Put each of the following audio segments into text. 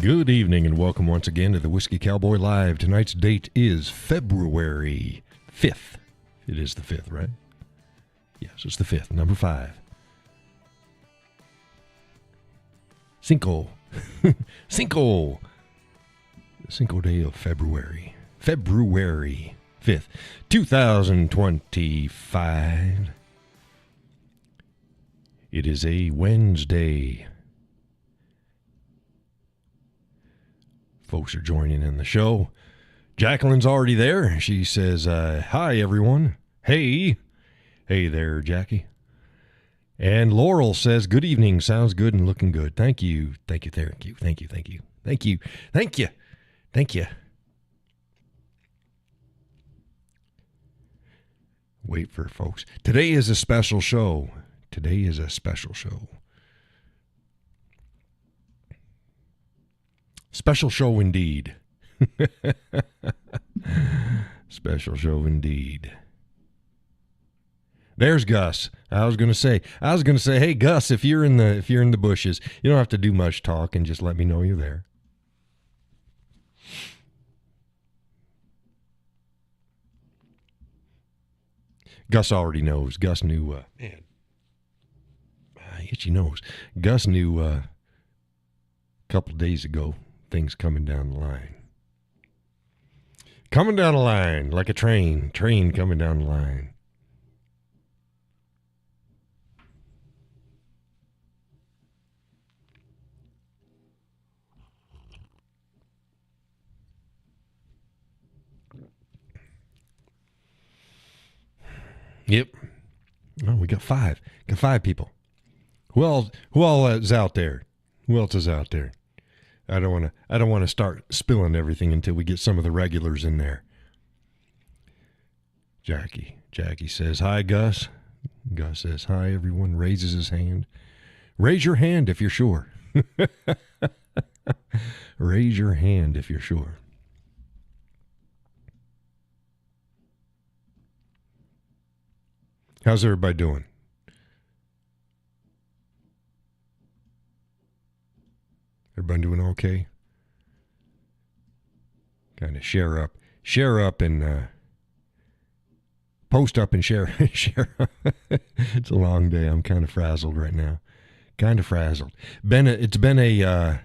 Good evening and welcome once again to the Whiskey Cowboy Live. Tonight's date is February 5th. It is the 5th, right? Yes, it's the 5th, number 5. Cinco. Cinco. Cinco day of February. February 5th, 2025. It is a Wednesday. Folks are joining in the show. Jacqueline's already there. She says, hi, everyone. Hey. Hey there, Jackie. And Laurel says, good evening. Sounds good and looking good. Thank you. Thank you. Thank you. Thank you. Thank you. Thank you. Thank you. Thank you. Wait for folks. Today is a special show. Today is a special show. Special show indeed. Special show indeed. There's Gus. I was gonna say, hey Gus, if you're in the bushes, you don't have to do much talking. Just let me know you're there. Gus already knows. Gus knew. Man, itchy nose. Gus knew a couple days ago. Things coming down the line. Coming down the line like a train. Train coming down the line. Yep. Oh, we got 5. Got 5 people. Who all is out there? Who else is out there? I don't want to start spilling everything until we get some of the regulars in there. Jackie says, hi, Gus. Gus says, hi, everyone. Raises his hand. Raise your hand if you're sure. Raise your hand if you're sure. How's everybody doing? Everybody doing okay? Kind of share up and post up and share. It's a long day. I'm kind of frazzled right now. Kind of frazzled. It's been a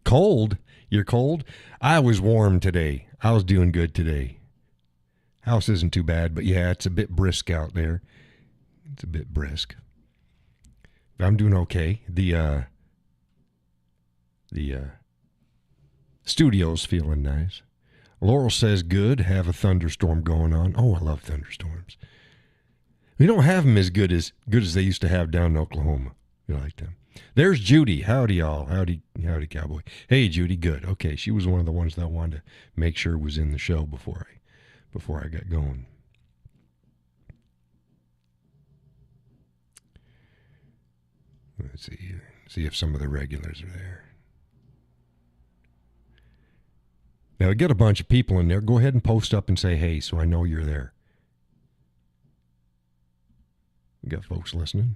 cold. You're cold? I was warm today. I was doing good today. House isn't too bad, but yeah, it's a bit brisk out there. It's a bit brisk. But I'm doing okay. The studio's feeling nice. Laurel says good. Have a thunderstorm going on. Oh, I love thunderstorms. We don't have them as good as they used to have down in Oklahoma. You like them? There's Judy. Howdy, y'all. Howdy, Cowboy. Hey, Judy. Good. Okay, she was one of the ones that I wanted to make sure was in the show before I got going. Let's see if some of the regulars are there. Now, we get a bunch of people in there. Go ahead and post up and say hey so I know you're there. We got folks listening.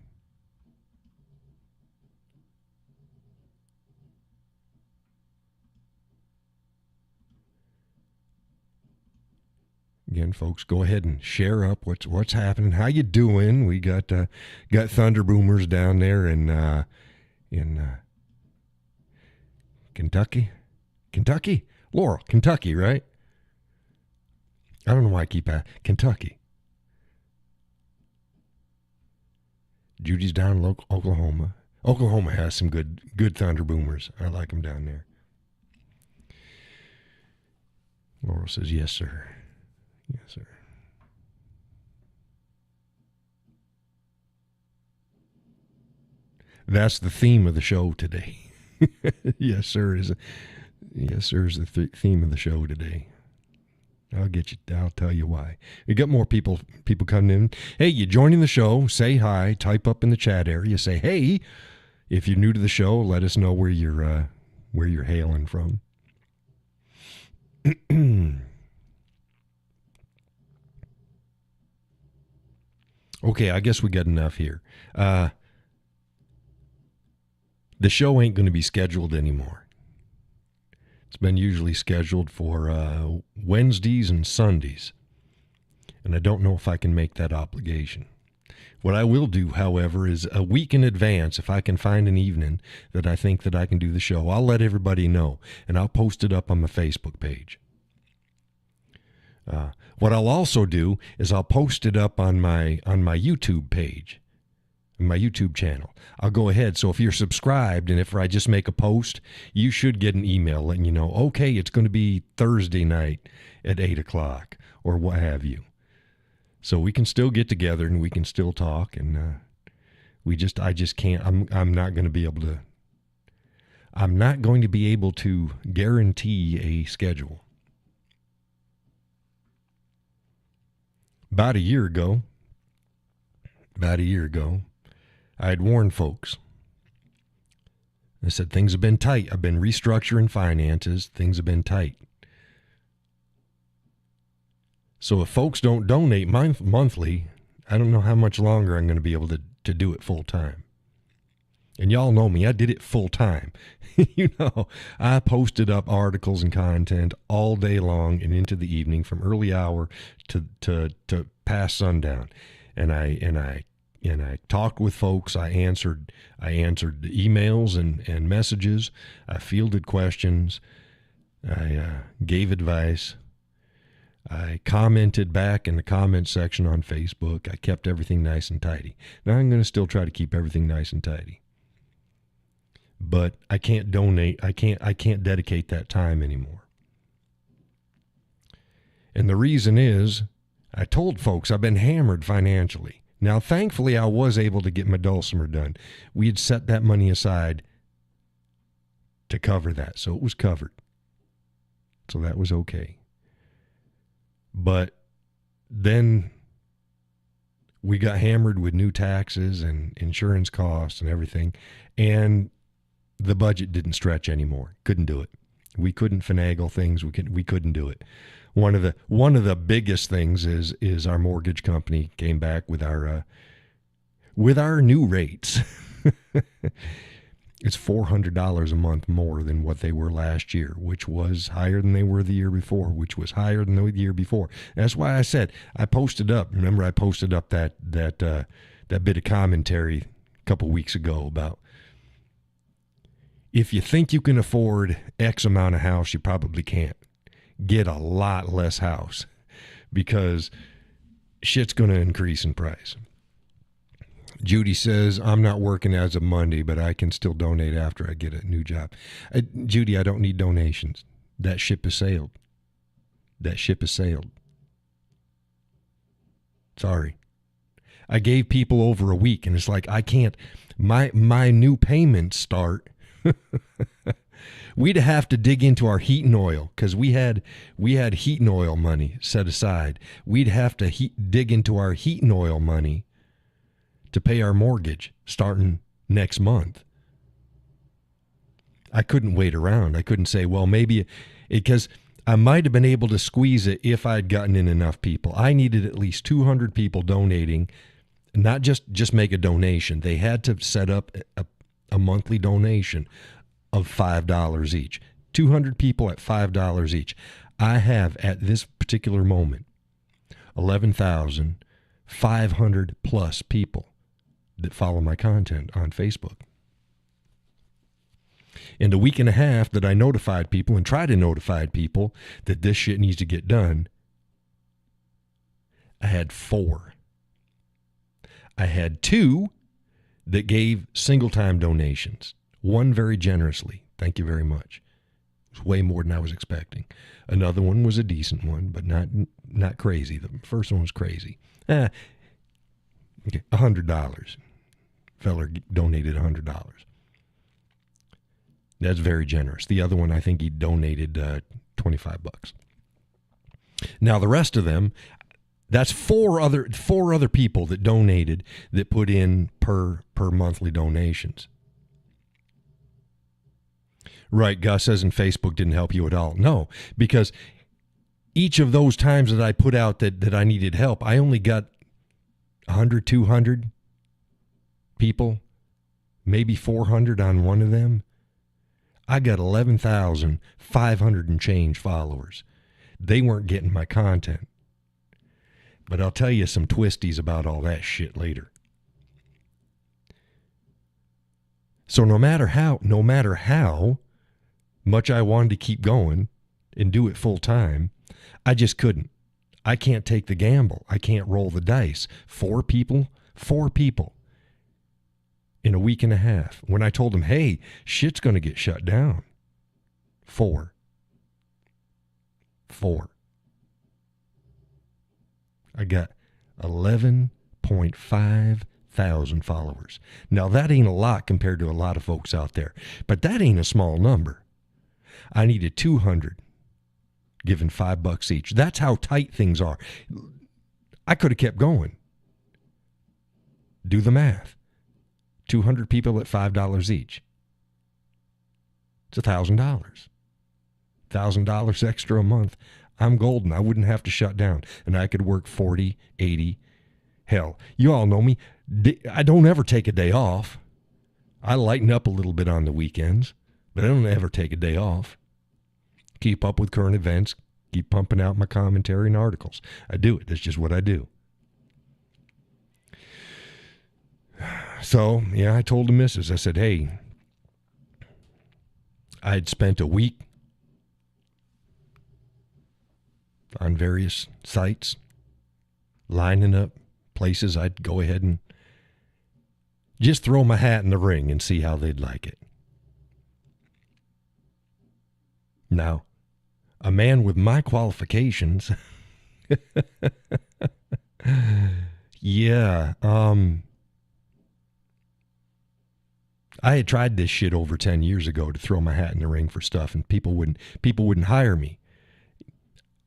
Again, folks, go ahead and share up what's happening. How you doing? We got Thunder Boomers down there in Kentucky. Laurel, Kentucky, right? I don't know why I keep Kentucky. Judy's down in Oklahoma. Oklahoma has some good Thunder Boomers. I like them down there. Laurel says, yes, sir. Yes, sir. That's the theme of the show today. Yes, sir. Yes, sir is the theme of the show today. I'll tell you why. We got more people coming in. Hey, you joining the show, say hi, type up in the chat area, say hey. If you're new to the show, let us know where you're hailing from. Okay, I guess we got enough here. The show ain't going to be scheduled anymore. It's been usually scheduled for Wednesdays and Sundays. And I don't know if I can make that obligation. What I will do, however, is a week in advance, if I can find an evening that I think that I can do the show, I'll let everybody know, and I'll post it up on my Facebook page. What I'll also do is I'll post it up on my YouTube page, my YouTube channel. I'll go ahead. So if you're subscribed and if I just make a post, you should get an email letting you know, okay, it's going to be Thursday night at 8 o'clock or what have you. So we can still get together and we can still talk, and I just can't. I'm not going to be able to. I'm not going to be able to guarantee a schedule. About a year ago, I had warned folks. I said things have been tight. I've been restructuring finances. Things have been tight. So if folks don't donate monthly, I don't know how much longer I'm going to be able to do it full time. And y'all know me, I did it full time. I posted up articles and content all day long and into the evening from early hour to past sundown. And I talked with folks. I answered emails and messages. I fielded questions. I gave advice. I commented back in the comment section on Facebook. I kept everything nice and tidy. Now I'm going to still try to keep everything nice and tidy. But I can't donate. I can't dedicate that time anymore. And the reason is, I told folks I've been hammered financially. Now, thankfully, I was able to get my dulcimer done. We had set that money aside to cover that, so it was covered. So that was okay. But then we got hammered with new taxes and insurance costs and everything, and the budget didn't stretch anymore. Couldn't do it. We couldn't finagle things. We couldn't do it. One of the biggest things is our mortgage company came back with our new rates. It's $400 a month more than what they were last year, which was higher than they were the year before, which was higher than the year before. That's why I said I posted up. Remember, I posted up that bit of commentary a couple weeks ago about if you think you can afford X amount of house, you probably can't. Get a lot less house because shit's going to increase in price. Judy says, I'm not working as of Monday, but I can still donate after I get a new job. Judy, I don't need donations. That ship has sailed. Sorry. I gave people over a week, and it's like, I can't. My new payments start. We'd have to dig into our heat and oil because we had heat and oil money set aside. We'd have to dig into our heat and oil money to pay our mortgage starting next month. I couldn't wait around. I couldn't say, well, maybe because I might have been able to squeeze it if I'd gotten in enough people. I needed at least 200 people donating, not just make a donation. They had to set up a monthly donation of $5 each. 200 people at $5 each. I have at this particular moment 11,500 plus people that follow my content on Facebook. In the week and a half that I notified people and tried to notify people that this shit needs to get done, I had 4. I had 2 that gave single-time donations. 1 very generously. Thank you very much. It was way more than I was expecting. Another one was a decent one, but not crazy. The first one was crazy. Okay, $100. Feller donated $100. That's very generous. The other one, I think he donated $25. Now the rest of them, that's four other people that donated that put in per monthly donations. Right, Gus says, and Facebook didn't help you at all. No, because each of those times that I put out that I needed help, I only got 100, 200 people, maybe 400 on one of them. I got 11,500 and change followers. They weren't getting my content. But I'll tell you some twisties about all that shit later. So no matter how much I wanted to keep going and do it full time, I just couldn't. I can't take the gamble. I can't roll the dice. Four people in a week and a half. When I told them, hey, shit's going to get shut down. Four. I got 11.5 thousand followers. Now, that ain't a lot compared to a lot of folks out there, but that ain't a small number. I needed 200, giving $5 each. That's how tight things are. I could have kept going. Do the math. 200 people at $5 each. It's $1,000. $1,000 extra a month. I'm golden. I wouldn't have to shut down, and I could work 40, 80. Hell, you all know me. I don't ever take a day off. I lighten up a little bit on the weekends, but I don't ever take a day off. Keep up with current events. Keep pumping out my commentary and articles. I do it. That's just what I do. So, yeah, I told the missus, I said, hey, I'd spent a week on various sites, lining up places I'd go ahead and just throw my hat in the ring and see how they'd like it. Now, a man with my qualifications, yeah, I had tried this shit over 10 years ago to throw my hat in the ring for stuff, and people wouldn't hire me.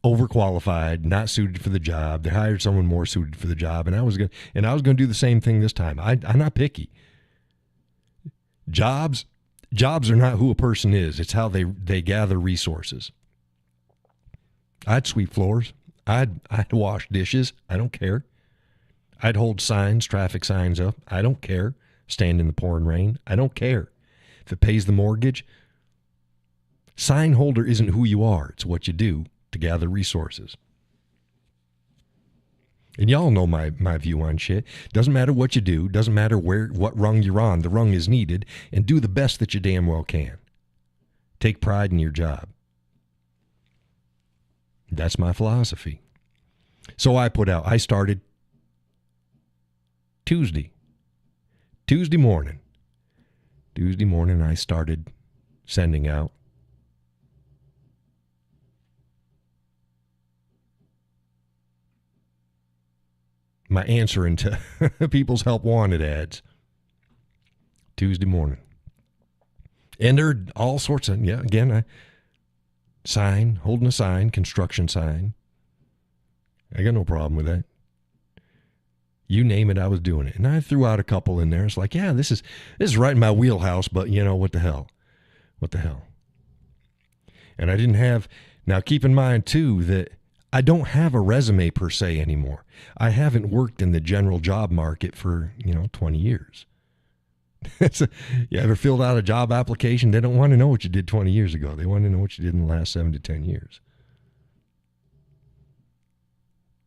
Overqualified, not suited for the job. They hired someone more suited for the job, and I was going to do the same thing this time. I'm not picky. Jobs are not who a person is. It's how they gather resources. I'd sweep floors. I'd wash dishes. I don't care. I'd hold signs, traffic signs up. I don't care. Stand in the pouring rain. I don't care. If it pays the mortgage, sign holder isn't who you are. It's what you do to gather resources. And y'all know my view on shit. Doesn't matter what you do. Doesn't matter what rung you're on. The rung is needed. And do the best that you damn well can. Take pride in your job. That's my philosophy. So I started Tuesday morning I started sending out my answering to people's help wanted ads. Tuesday morning. And there are all sorts of, I holding a sign, construction sign. I got no problem with that. You name it, I was doing it. And I threw out a couple in there. It's like, yeah, this is right in my wheelhouse, but what the hell? What the hell? And I didn't have, now keep in mind too that I don't have a resume per se anymore. I haven't worked in the general job market for, 20 years. You ever filled out a job application? They don't want to know what you did 20 years ago. They want to know what you did in the last 7 to 10 years.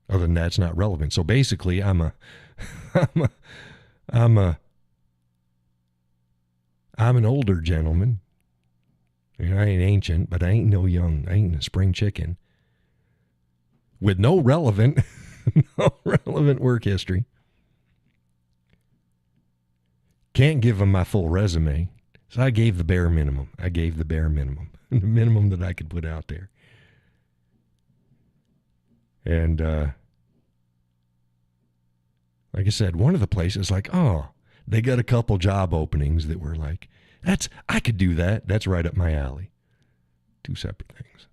Other than that, it's not relevant. So basically, I'm an older gentleman. I ain't ancient, but I ain't no young. I ain't a spring chicken. With no relevant work history. Can't give them my full resume. So I gave the bare minimum. The minimum that I could put out there. And like I said, one of the places they got a couple job openings that were like, I could do that. That's right up my alley. Two separate things.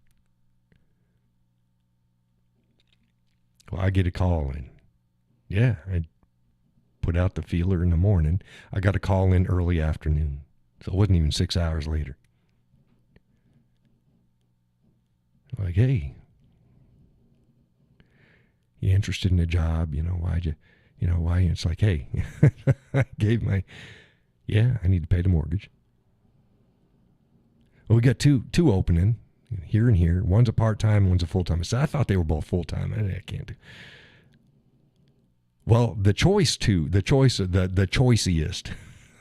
Well, I get a call in. Yeah, I put out the feeler in the morning. I got a call in early afternoon. So it wasn't even 6 hours later. Like, hey, you interested in a job? Why? It's like, hey, I need to pay the mortgage. Well, we got two opening here and here. One's a part-time, one's a full-time. I thought they were both full-time. I can't do. Well, the choiciest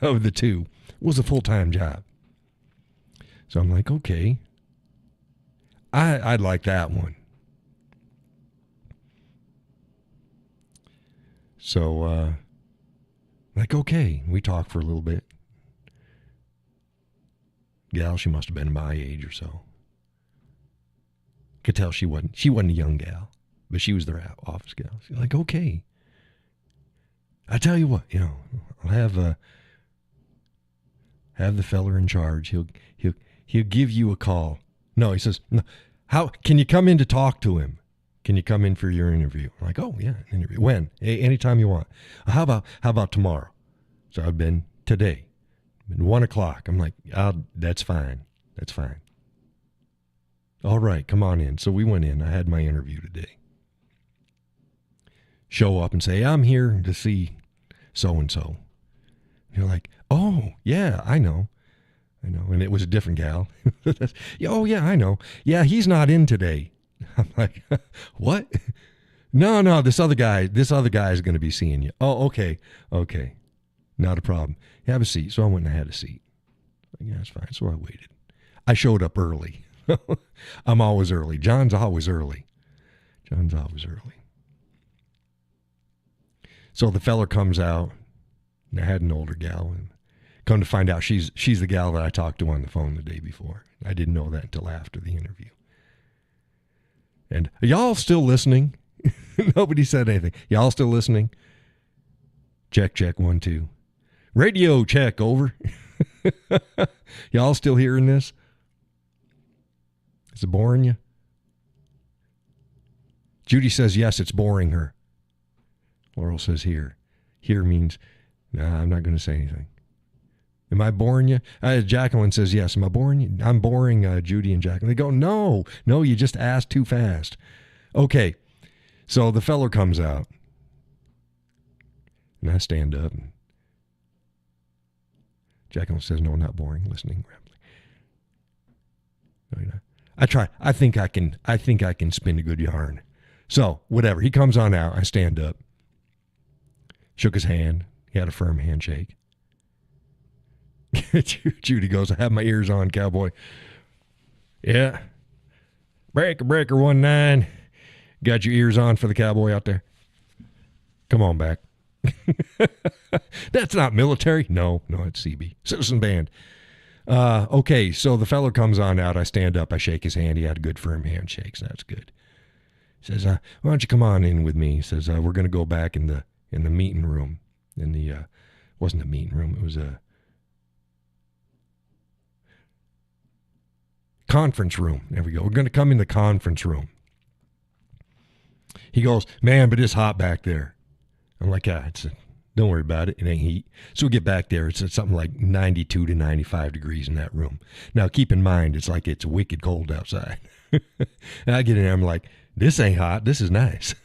of the two was a full-time job. So I'm like, okay, I'd like that one. So, like, okay, we talked for a little bit. Gal, she must have been my age or so. Could tell she wasn't a young gal, but she was their office gal. She's like, okay. I tell you what, I'll have the feller in charge. He'll give you a call. No, he says, no. How can you come in to talk to him? Can you come in for your interview? I'm like, oh yeah, an interview. When? Anytime you want. How about tomorrow? So I've been today. 1:00. I'm like, that's fine. That's fine. All right, come on in. So we went in. I had my interview today. Show up and say, I'm here to see so-and-so. You're like, oh, yeah, I know. And it was a different gal. Oh, yeah, I know. Yeah, he's not in today. I'm like, what? No, this other guy is going to be seeing you. Oh, okay. Not a problem. Have a seat. So I went and I had a seat. Yeah, that's fine. So I waited. I showed up early. I'm always early. John's always early. So the fella comes out, and I had an older gal, and come to find out she's the gal that I talked to on the phone the day before. I didn't know that until after the interview. And are y'all still listening? Nobody said anything. Y'all still listening? Check, 1, 2. Radio check, over. Y'all still hearing this? Is it boring you? Judy says yes, it's boring her. Laurel says here. Here means, nah, I'm not going to say anything. Am I boring you? Jacqueline says yes. Am I boring you? I'm boring Judy and Jacqueline. They go, no, you just asked too fast. Okay, so the feller comes out. And I stand up. And Jacqueline says, no, not boring. Listening rapidly. No, you're not. I try. I think I can spin a good yarn. So, whatever. He comes on out. I stand up. Shook his hand. He had a firm handshake. Judy goes, I have my ears on, Cowboy. Yeah. Breaker 19. Got your ears on for the Cowboy out there? Come on back. That's not military. No, it's CB. Citizen Band. Okay, so the fellow comes on out. I stand up. I shake his hand. He had a good firm handshake, so that's good. He says, why don't you come on in with me? He says, we're going to go back in the meeting room. Wasn't a meeting room. It was a conference room. There we go. We're going to come in the conference room. He goes, man, but it's hot back there. I'm like, don't worry about it. It ain't heat. So we get back there. It's something like 92 to 95 degrees in that room. Now, keep in mind, it's wicked cold outside. And I get in there. I'm like, this ain't hot. This is nice.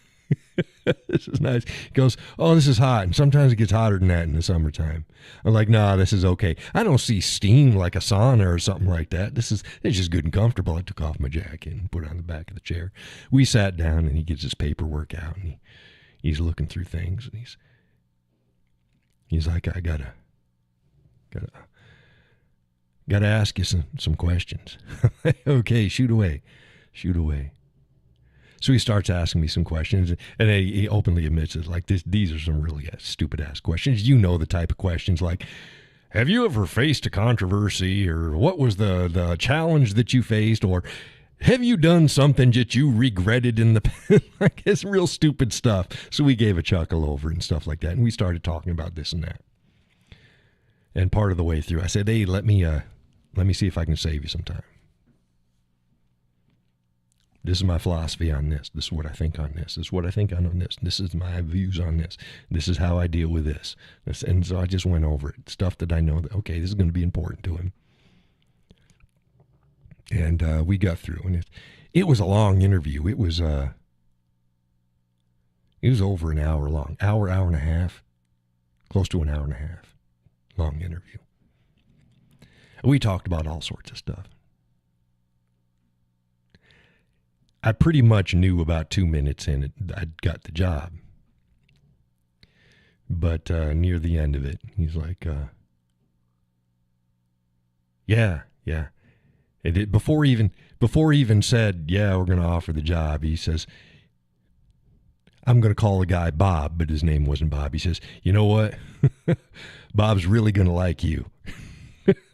This is nice. He goes, oh, this is hot. And sometimes it gets hotter than that in the summertime. I'm like, nah, this is okay. I don't see steam like a sauna or something like that. It's just good and comfortable. I took off my jacket and put it on the back of the chair. We sat down and he gets his paperwork out and he's looking through things and he's like, I gotta ask you some questions. Okay, shoot away. So he starts asking me some questions, and he openly admits it. Like, these are some really stupid-ass questions. You know the type of questions like, have you ever faced a controversy, or what was the challenge that you faced, or have you done something that you regretted in the past? Like, it's real stupid stuff. So we gave a chuckle over it and stuff like that, and we started talking about this and that. And part of the way through, I said, hey, let me see if I can save you some time. This is my philosophy on this. This is what I think on this. This is what I think on this. This is my views on this. This is how I deal with this. And so I just went over it. Stuff that I know that, okay, this is going to be important to him. And we got through. And it was a long interview. It was over an hour long. Hour and a half. Close to an hour and a half. Long interview. We talked about all sorts of stuff. I pretty much knew about 2 minutes in it I'd got the job. But near the end of it, he's like, yeah. Before he even said, yeah, we're going to offer the job, he says, I'm going to call the guy Bob, but his name wasn't Bob. He says, you know what? Bob's really going to like you.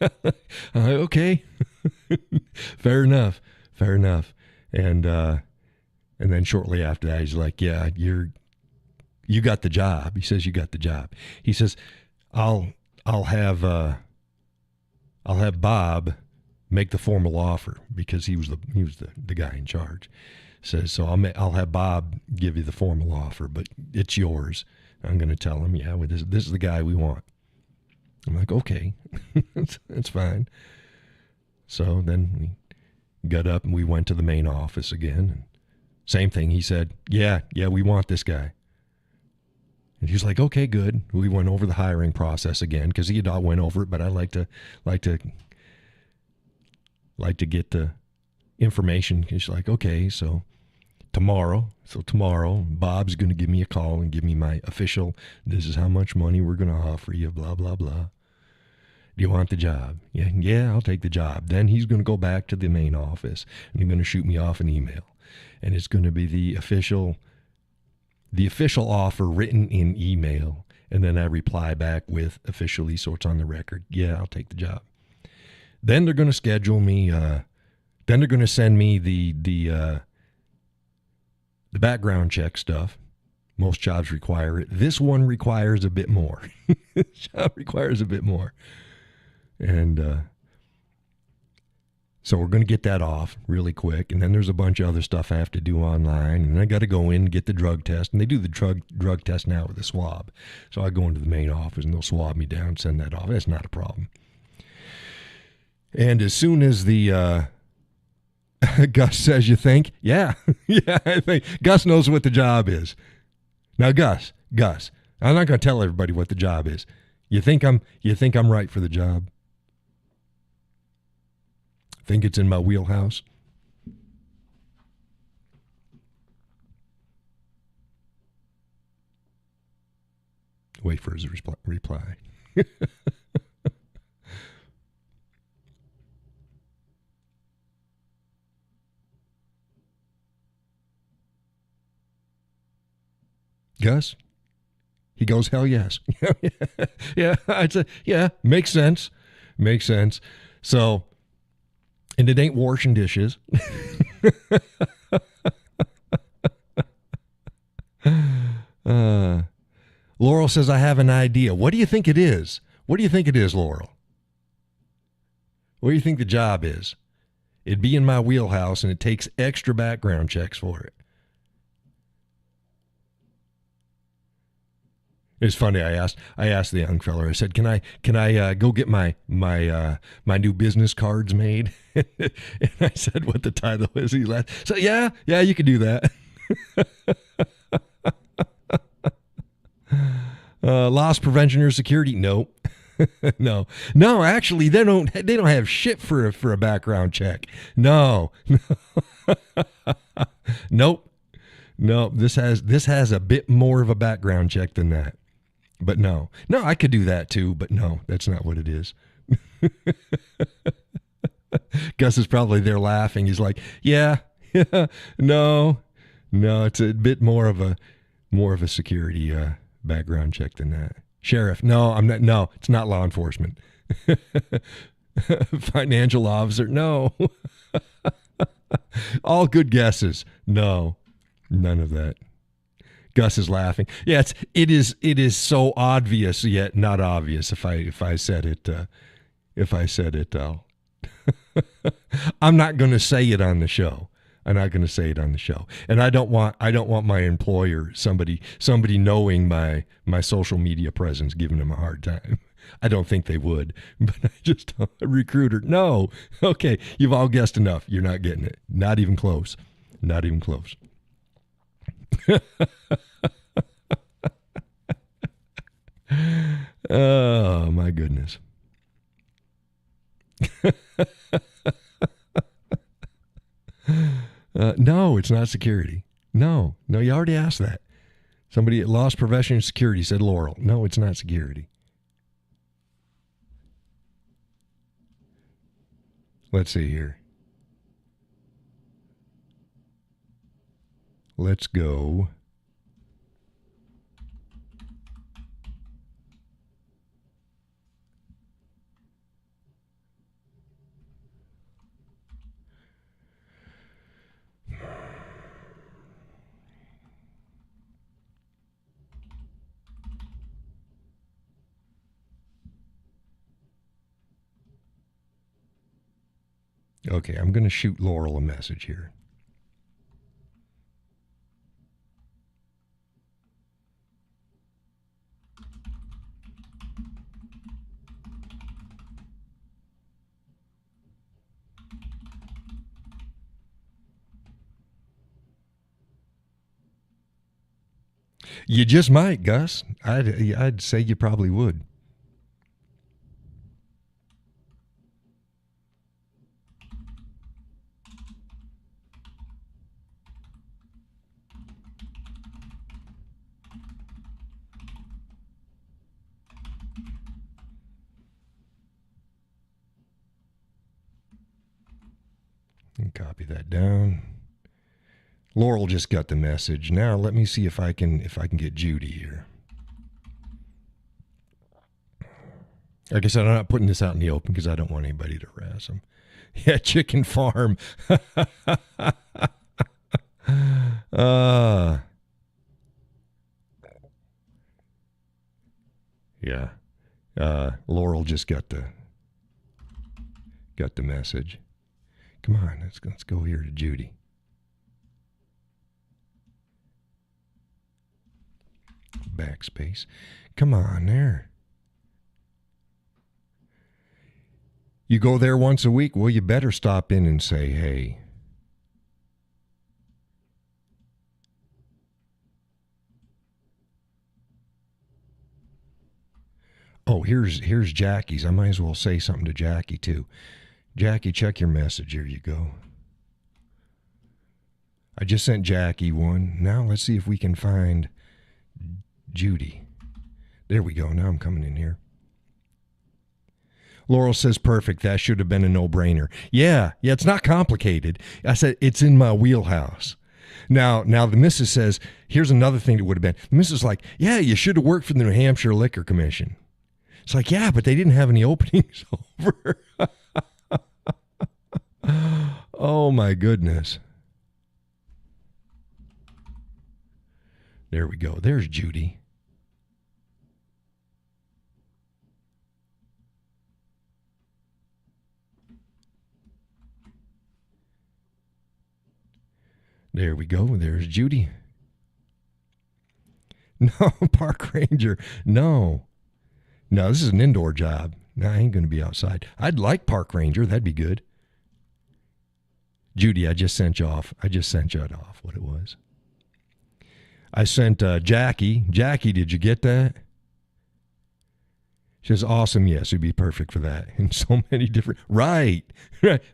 I'm like, okay. Fair enough. And then shortly after that, he's like, yeah, you got the job. He says, you got the job. He says, I'll have Bob make the formal offer, because he was the guy in charge. Says, so I'll have Bob give you the formal offer, but it's yours. I'm going to tell him, yeah, well, this is the guy we want. I'm like, okay, that's fine. So then we got up and we went to the main office again. And same thing. He said, yeah, we want this guy. And he was like, okay, good. We went over the hiring process again, because he had all went over it, but I like to get the information. He's like, okay, so tomorrow, Bob's going to give me a call and give me my official, this is how much money we're going to offer you, blah, blah, blah. Do you want the job? Yeah, I'll take the job. Then he's going to go back to the main office and he's going to shoot me off an email. And it's going to be the official offer written in email. And then I reply back with officially, so it's on the record. Yeah, I'll take the job. Then they're going to schedule me, then they're going to send me the background check stuff. Most jobs require it. This one requires a bit more. This job requires a bit more. And so we're going to get that off really quick. And then there's a bunch of other stuff I have to do online. And I got to go in and get the drug test. And they do the drug test now with a swab. So I go into the main office and they'll swab me down, send that off. That's not a problem. And as soon as the Gus says, you think? Yeah, I think Gus knows what the job is. Now, Gus, I'm not going to tell everybody what the job is. You think I'm right for the job? Think it's in my wheelhouse? Wait for his reply. Gus? He goes, hell yes. Yeah, I'd say, yeah, makes sense. So, and it ain't washing dishes. Laurel says, I have an idea. What do you think it is? Laurel? What do you think the job is? It'd be in my wheelhouse, and it takes extra background checks for it. It's funny. I asked the young fella. I said, "Can I go get my new business cards made?" And I said what the title is. He laughed. So yeah, you can do that. Loss prevention or security? Nope. No. Actually, they don't have shit for a background check. No. Nope. No. This has a bit more of a background check than that. But no, I could do that too, but no, that's not what it is. Gus is probably there laughing. He's like, yeah, no, it's a bit more of a security background check than that. Sheriff, no, I'm not. No, it's not law enforcement. Financial officer, no. All good guesses. No, none of that. Gus is laughing. Yeah, it is so obvious yet not obvious. If I said it, I'm not going to say it on the show. I'm not going to say it on the show. And I don't want my employer, somebody knowing my social media presence, giving them a hard time. I don't think they would, but I just a recruiter. No, okay, you've all guessed enough. You're not getting it. Not even close. Not even close. Oh my goodness. No, No, it's not security. No, you already asked that. Somebody at Lost Profession Security said Laurel. No, it's not security. Let's see here. Let's go. Okay, I'm going to shoot Laurel a message here. You just might, Gus. I'd say you probably would. And copy that down. Laurel just got the message. Now let me see if I can get Judy here. Like I said, I'm not putting this out in the open because I don't want anybody to harass them. Yeah, chicken farm. Yeah. Laurel just got the message. Come on, let's go here to Judy. Backspace. Come on there. You go there once a week? Well, you better stop in and say, hey. Oh, here's Jackie's. I might as well say something to Jackie, too. Jackie, check your message. Here you go. I just sent Jackie one. Now let's see if we can find Judy. There we go. Now I'm coming in here. Laurel says, perfect. That should have been a no-brainer. Yeah, it's not complicated. I said, it's in my wheelhouse. Now the missus says, here's another thing that would have been. The missus is like, yeah, you should have worked for the New Hampshire Liquor Commission. It's like, yeah, but they didn't have any openings over. Oh, my goodness. There we go. There's Judy. There we go. There's Judy. No, park ranger. No, this is an indoor job. No, I ain't going to be outside. I'd like park ranger. That'd be good. Judy, I just sent you off. I just sent you off what it was. I sent Jackie. Jackie, did you get that? She says, awesome, yes, it'd be perfect for that. And so many different, right.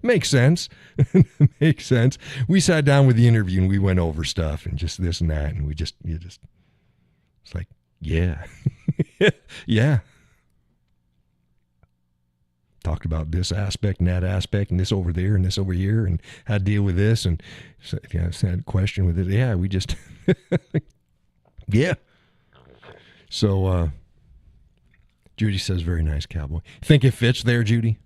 Makes sense. Makes sense. We sat down with the interview and we went over stuff and just this and that. And it's like, yeah. Yeah. Talked about this aspect and that aspect and this over there and this over here and how to deal with this. And so, if you had a question with it, yeah, we just, yeah. So, Judy says, very nice, Cowboy. Think it fits there, Judy?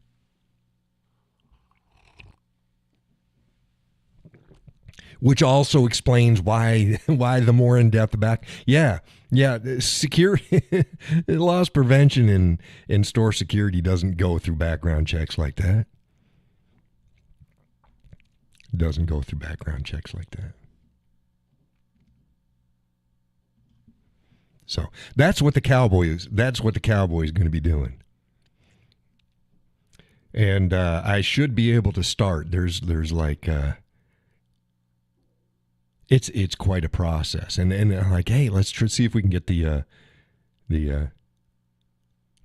Which also explains why the more in-depth back. Yeah. Security, loss prevention in store security doesn't go through background checks like that. Doesn't go through background checks like that. So that's what the Cowboy is. That's what the Cowboy is going to be doing. And I should be able to start. There's like it's quite a process. And I'm like, hey, let's see if we can get the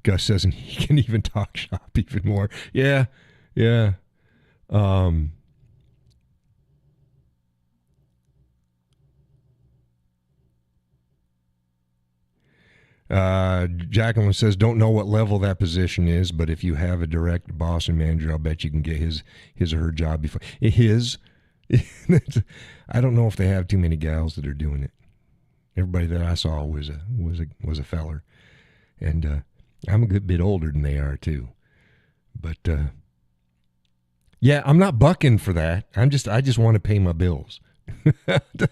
Gus says, and he can even talk shop even more. Yeah. Jacqueline says, don't know what level that position is, but if you have a direct boss and manager, I'll bet you can get his or her job before. His? I don't know if they have too many gals that are doing it. Everybody that I saw was a feller. And I'm a good bit older than they are, too. But, yeah, I'm not bucking for that. I just want to pay my bills.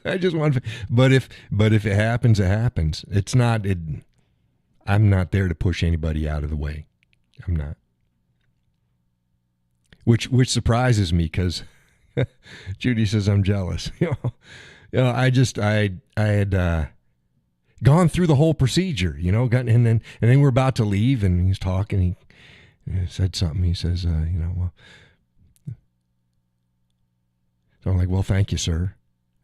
I just want to, but if it happens, it happens. I'm not there to push anybody out of the way. I'm not. Which surprises me because Judy says I'm jealous. I had gone through the whole procedure, and then we're about to leave, and he's talking. He said something. He says, well. So I'm like, well, thank you, sir.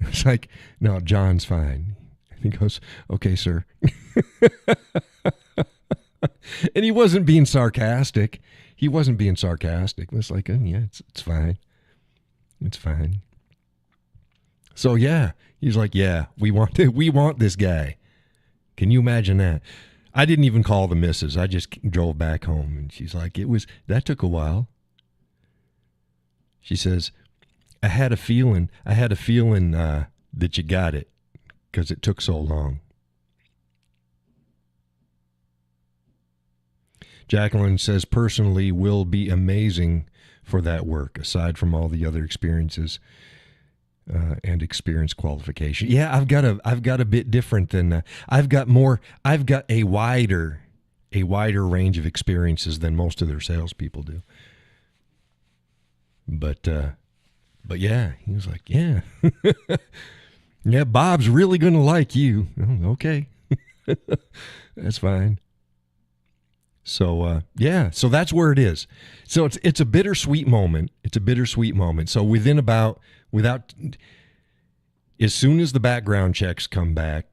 It's like, no, John's fine. And he goes, okay, sir. And he wasn't being sarcastic. It's like, yeah, it's fine. It's fine. So yeah, he's like, yeah, we want this guy. Can you imagine that? I didn't even call the missus. I just drove back home, and she's like, that took a while. She says, I had a feeling that you got it because it took so long. Jacqueline says, personally, will be amazing for that work, aside from all the other experiences and experience qualification. Yeah, I've got a bit different than I've got a wider range of experiences than most of their salespeople do. But yeah, he was like, yeah, yeah, Bob's really going to like you. Oh, okay, that's fine. So yeah, so that's where it is. So it's a bittersweet moment. So as soon as the background checks come back,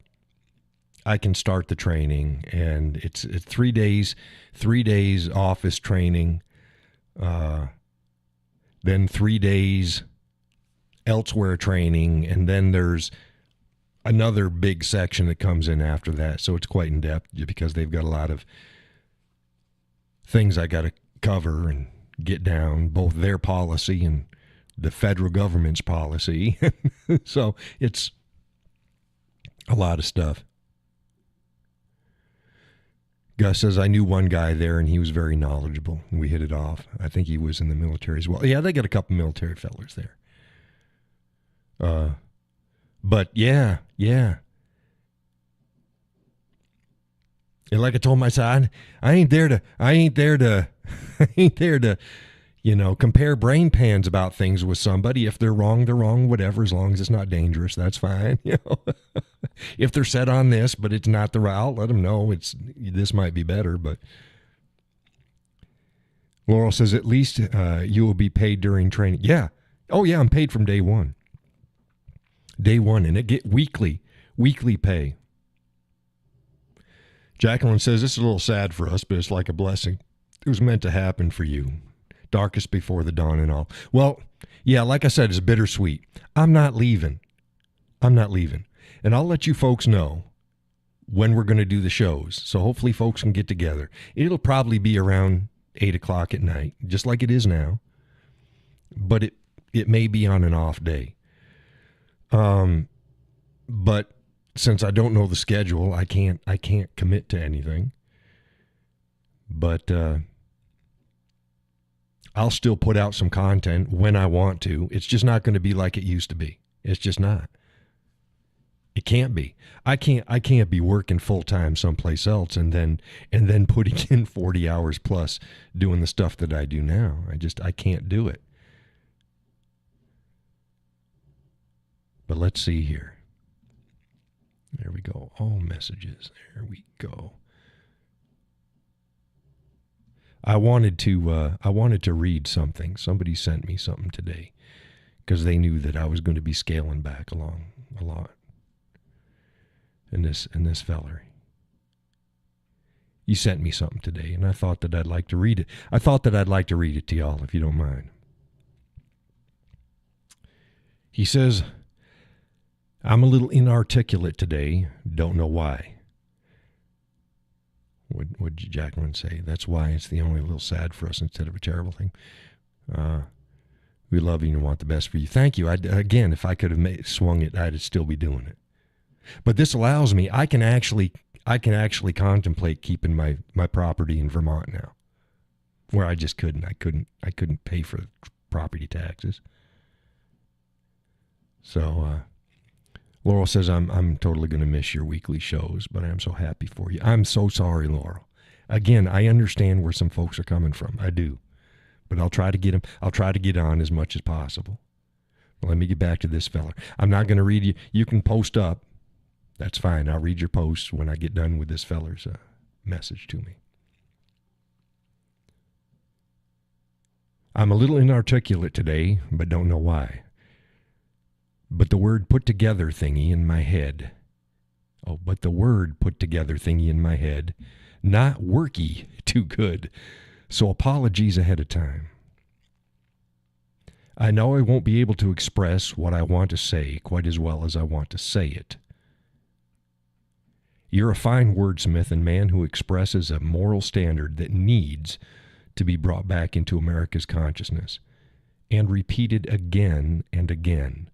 I can start the training, and it's 3 days office training, then 3 days elsewhere training, and then there's another big section that comes in after that. So it's quite in depth because they've got a lot of things I got to cover and get down, both their policy and the federal government's policy. So it's a lot of stuff. Gus says, I knew one guy there, and he was very knowledgeable. We hit it off. I think he was in the military as well. Yeah, they got a couple military fellers there. But yeah. And like I told my son, I ain't there to compare brain pans about things with somebody. If they're wrong, they're wrong, whatever, as long as it's not dangerous, that's fine. If they're set on this, but it's not the route, let them know this might be better. But Laurel says, at least you will be paid during training. Yeah. Oh yeah, I'm paid from day one. And it get weekly pay. Jacqueline says, this is a little sad for us, but it's like a blessing. It was meant to happen for you. Darkest before the dawn and all. Well, yeah, like I said, it's bittersweet. I'm not leaving. And I'll let you folks know when we're going to do the shows. So hopefully folks can get together. It'll probably be around 8 o'clock at night, just like it is now. But it may be on an off day. But since I don't know the schedule, I can't commit to anything. But I'll still put out some content when I want to. It's just not going to be like it used to be. It's just not. It can't be. I can't be working full time someplace else and then putting in 40 hours plus doing the stuff that I do now. I can't do it. But let's see here. There we go. All messages. There we go. I wanted to read something. Somebody sent me something today because they knew that I was going to be scaling back along a lot. And this feller, he sent me something today, and I thought that I'd like to read it. I thought that I'd like to read it to y'all, if you don't mind. He says, I'm a little inarticulate today. Don't know why. would Jacqueline say. That's why it's the only little sad for us instead of a terrible thing. We love you and want the best for you. Thank you. Again, if I could have swung it, I'd still be doing it. But this allows me, I can actually contemplate keeping my property in Vermont now, where I just couldn't. I couldn't pay for property taxes. So Laurel says, I'm totally going to miss your weekly shows, but I'm so happy for you. I'm so sorry, Laurel. Again, I understand where some folks are coming from. I do. But I'll try to get them. I'll try to get on as much as possible. But let me get back to this fella. I'm not going to read you. You can post up. That's fine. I'll read your posts when I get done with this feller's message to me. I'm a little inarticulate today, but don't know why. But the word put together thingy in my head. Oh, but the word put together thingy in my head. Not worky too good. So apologies ahead of time. I know I won't be able to express what I want to say quite as well as I want to say it. You're a fine wordsmith and man who expresses a moral standard that needs to be brought back into America's consciousness and repeated again and again.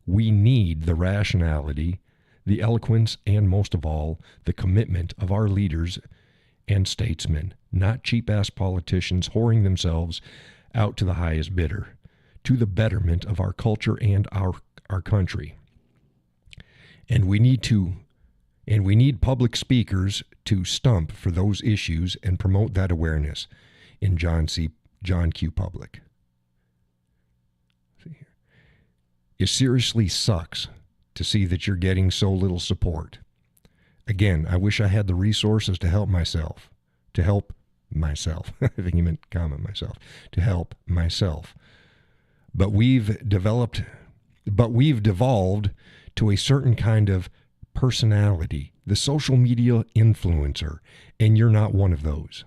We need the rationality, the eloquence, and most of all, the commitment of our leaders and statesmen, not cheap-ass politicians whoring themselves out to the highest bidder, to the betterment of our culture and our country. And we need public speakers to stump for those issues and promote that awareness in John Q. Public. It seriously sucks to see that you're getting so little support. Again, I wish I had the resources to help myself. I think he meant comment myself. To help myself. But we've devolved to a certain kind of personality, the social media influencer, and you're not one of those.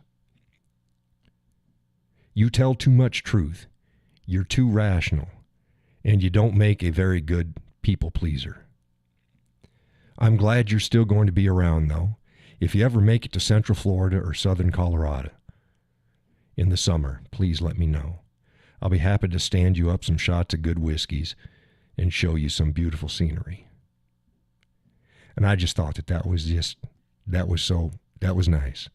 You tell too much truth. You're too rational. And you don't make a very good people pleaser. I'm glad you're still going to be around, though. If you ever make it to Central Florida or Southern Colorado in the summer, please let me know. I'll be happy to stand you up some shots of good whiskeys and show you some beautiful scenery. And I just thought that was nice.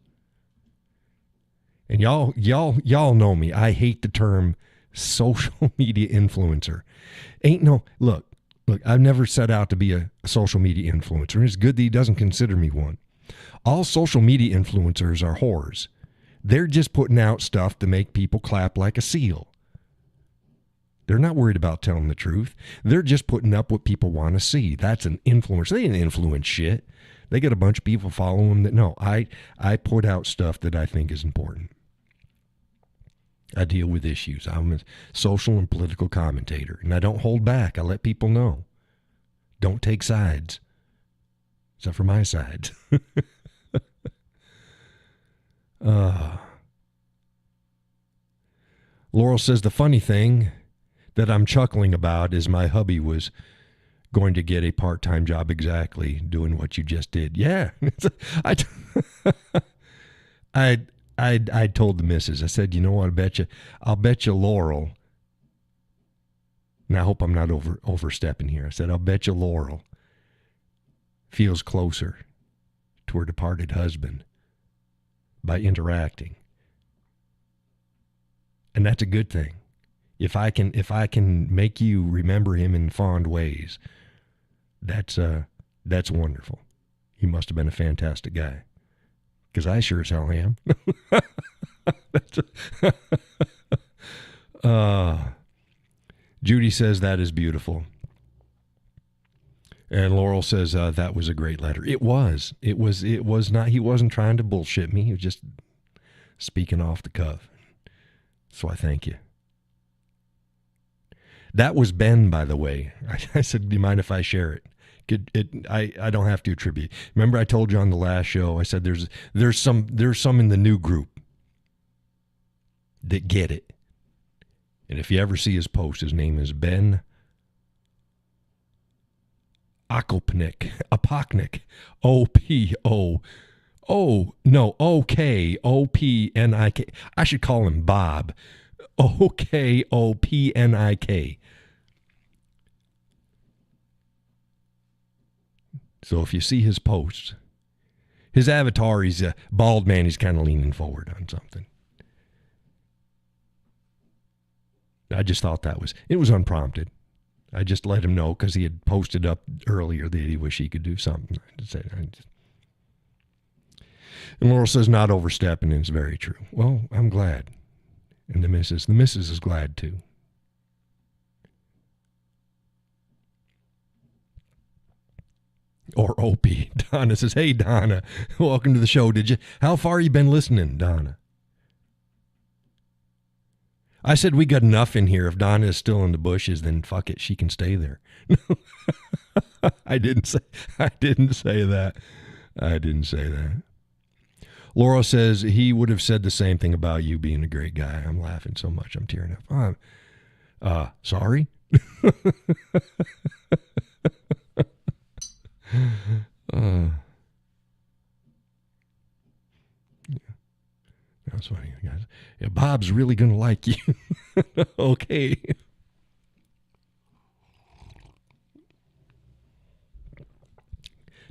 And y'all know me. I hate the term social media influencer. Look, I've never set out to be a social media influencer, and it's good that he doesn't consider me one. All social media influencers are whores. They're just putting out stuff to make people clap like a seal. They're not worried about telling the truth. They're just putting up what people want to see. That's an influencer. They didn't influence shit. They got a bunch of people following them that no, I put out stuff that I think is important. I deal with issues. I'm a social and political commentator, and I don't hold back. I let people know. Don't take sides. Except for my sides. Laurel says the funny thing that I'm chuckling about is my hubby was going to get a part-time job exactly doing what you just did. Yeah. I told the missus, I said, you know what, I'll bet you Laurel, and I hope I'm not overstepping here. I said, I'll bet you Laurel feels closer to her departed husband by interacting. And that's a good thing. If I can make you remember him in fond ways, that's wonderful. He must have been a fantastic guy. Because I sure as hell am. Judy says that is beautiful. And Laurel says that was a great letter. It was not, he wasn't trying to bullshit me. He was just speaking off the cuff. So I thank you. That was Ben, by the way. I said, do you mind if I share it? I don't have to attribute. Remember I told you on the last show, I said there's some in the new group that get it. And if you ever see his post, his name is Ben Apoknik. Oh, no, Okopnik. I should call him Bob. Okopnik. So if you see his posts, his avatar, he's a bald man. He's kind of leaning forward on something. I just thought it was unprompted. I just let him know because he had posted up earlier that he wished he could do something. And Laurel says, not overstepping, and it's very true. Well, I'm glad. And the missus is glad too. Or Opie. Donna says, hey, Donna, welcome to the show. How far you been listening, Donna? I said we got enough in here. If Donna is still in the bushes, then fuck it, she can stay there. I didn't say that. I didn't say that. Laura says he would have said the same thing about you being a great guy. I'm laughing so much I'm tearing up. Sorry? Yeah. That's funny, guys. Yeah, Bob's really going to like you. Okay.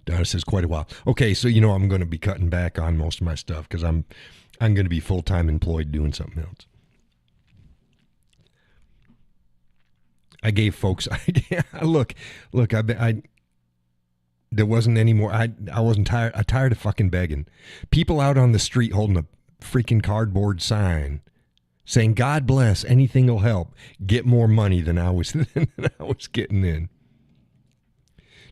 Donna says quite a while. Okay, so I'm going to be cutting back on most of my stuff because I'm going to be full-time employed doing something else. I gave folks look, there wasn't any more. I wasn't tired. I'm tired of fucking begging. People out on the street holding a freaking cardboard sign saying, God bless, anything will help. Get more money than I was getting in.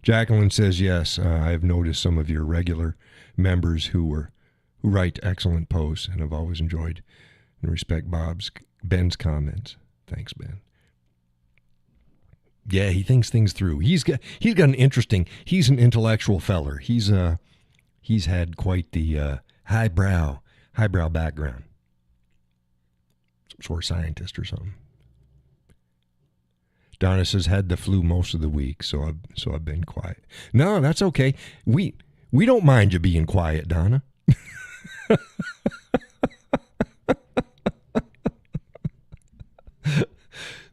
Jacqueline says, yes, I've noticed some of your regular members who write excellent posts, and I've always enjoyed and respect Ben's comments. Thanks, Ben. Yeah, he thinks things through. He's got an he's an intellectual feller. He's had quite the highbrow background. Some sort of scientist or something. Donna says, had the flu most of the week, so I've been quiet. No, that's okay. We don't mind you being quiet, Donna.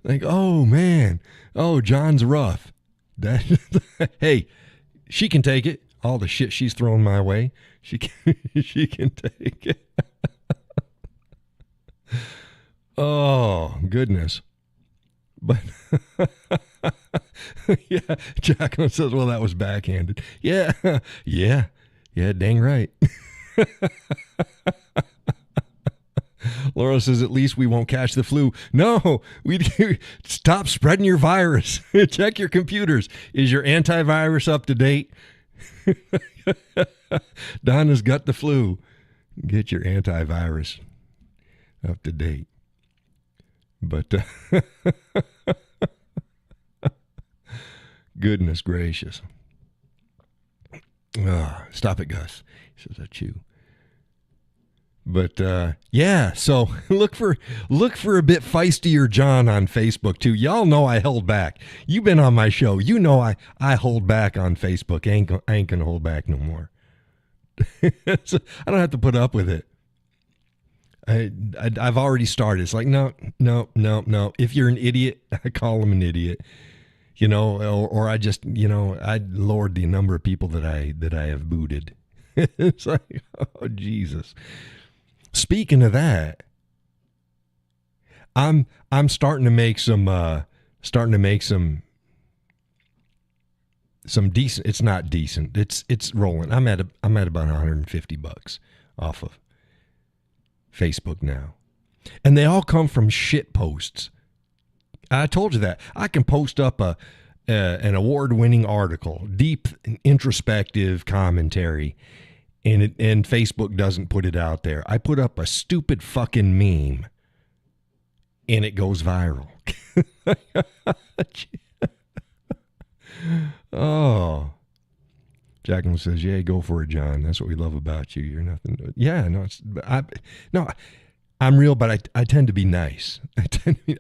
Like, oh man, oh John's rough. Hey, she can take it. All the shit she's thrown my way, she can take it. Oh goodness. But yeah, Jacqueline says, well, that was backhanded. Yeah, dang right. Laura says, at least we won't catch the flu. No, stop spreading your virus. Check your computers. Is your antivirus up to date? Donna's got the flu. Get your antivirus up to date. But goodness gracious. Stop it, Gus. He says, that's you. But yeah, so look for a bit feistier John on Facebook too. Y'all know I held back. You've been on my show. You know I hold back on Facebook. I ain't gonna hold back no more. So I don't have to put up with it. I've already started. It's like, no. If you're an idiot, I call them an idiot. Or I just, I lowered the number of people that I have booted. It's like, oh Jesus. Speaking of that, I'm starting to make some decent. It's not decent. It's rolling. I'm at about $150 off of Facebook now, and they all come from shit posts. I told you that I can post up an award-winning article, deep introspective commentary, and Facebook doesn't put it out there. I put up a stupid fucking meme, and it goes viral. Oh. Jacqueline says, yeah, go for it, John. That's what we love about you. You're nothing. Yeah, I'm real, but I tend to be nice.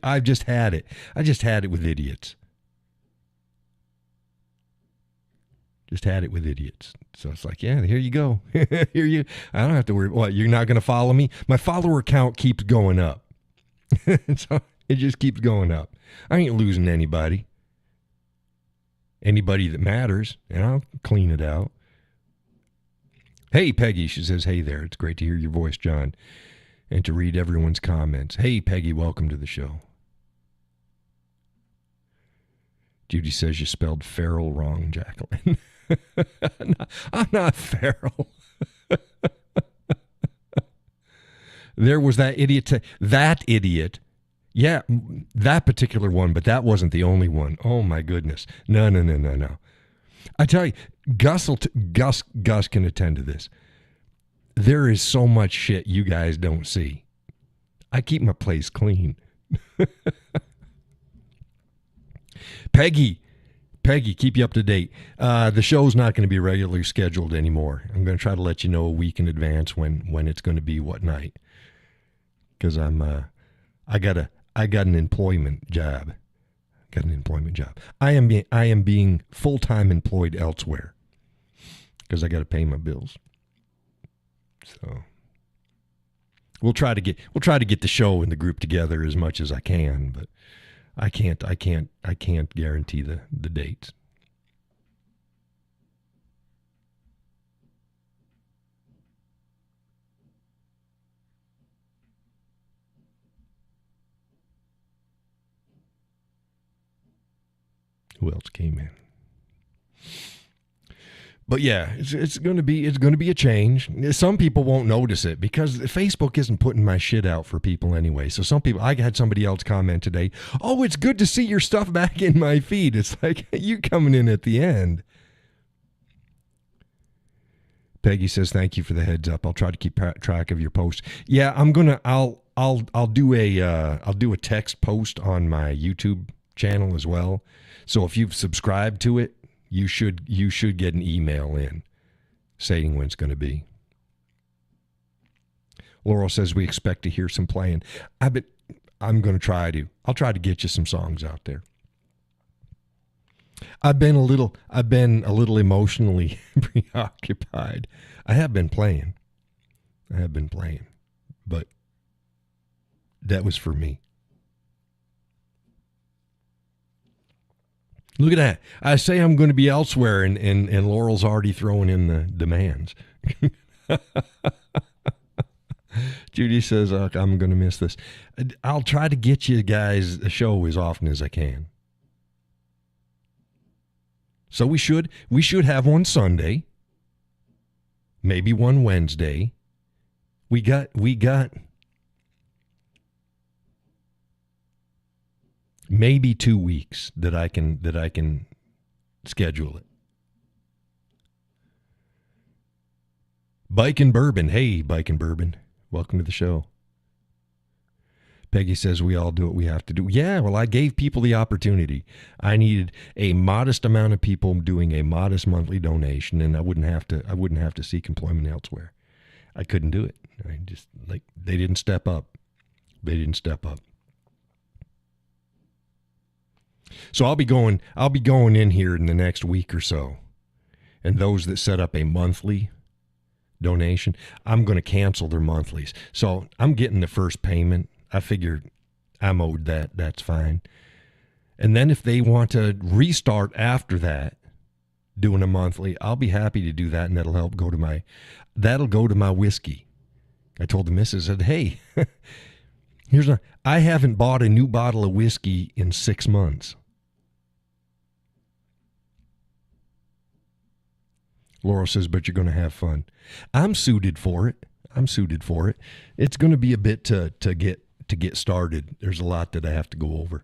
I've just had it. I just had it with idiots. Just had it with idiots. So it's like, yeah, here you go. Here you. I don't have to worry. What, you're not going to follow me? My follower count keeps going up. So it just keeps going up. I ain't losing anybody. Anybody that matters, and I'll clean it out. Hey, Peggy, she says, hey there. It's great to hear your voice, John, and to read everyone's comments. Hey, Peggy, welcome to the show. Judy says you spelled feral wrong, Jacqueline. I'm not feral. There was that idiot. That idiot. Yeah, that particular one, but that wasn't the only one. Oh, my goodness. No. I tell you, Gus can attend to this. There is so much shit you guys don't see. I keep my place clean. Peggy, keep you up to date. The show's not going to be regularly scheduled anymore. I'm going to try to let you know a week in advance when it's going to be, what night. Because I got an employment job. I am being full-time employed elsewhere because I got to pay my bills. So we'll try to get the show and the group together as much as I can, but I can't guarantee the dates. Who else came in? But yeah, it's going to be a change. Some people won't notice it because Facebook isn't putting my shit out for people anyway. So some people, I had somebody else comment today, "Oh, it's good to see your stuff back in my feed." It's like, you coming in at the end. Peggy says, "Thank you for the heads up. I'll try to keep track of your posts." Yeah, I'll do a text post on my YouTube channel as well. So if you've subscribed to it, you should get an email in saying when it's going to be. Laurel says we expect to hear some playing. I'm going to try to. I'll try to get you some songs out there. I've been a little emotionally preoccupied. I have been playing, but that was for me. Look at that. I say I'm going to be elsewhere, and Laurel's already throwing in the demands. Judy says, I'm going to miss this. I'll try to get you guys a show as often as I can. So we should have one Sunday, maybe one Wednesday. We got maybe 2 weeks that I can schedule it. Bike and Bourbon. Hey, Bike and Bourbon. Welcome to the show. Peggy says we all do what we have to do. Yeah, well, I gave people the opportunity. I needed a modest amount of people doing a modest monthly donation, and I wouldn't have to seek employment elsewhere. I couldn't do it. I just, they didn't step up. So I'll be going in here in the next week or so. And those that set up a monthly donation, I'm going to cancel their monthlies. So I'm getting the first payment. I figured I'm owed that. That's fine. And then if they want to restart after that, doing a monthly, I'll be happy to do that, and that'll go to my whiskey. I told the missus, I said, hey, I haven't bought a new bottle of whiskey in 6 months. Laura says, but you're going to have fun. I'm suited for it. It's going to be a bit to get started. There's a lot that I have to go over.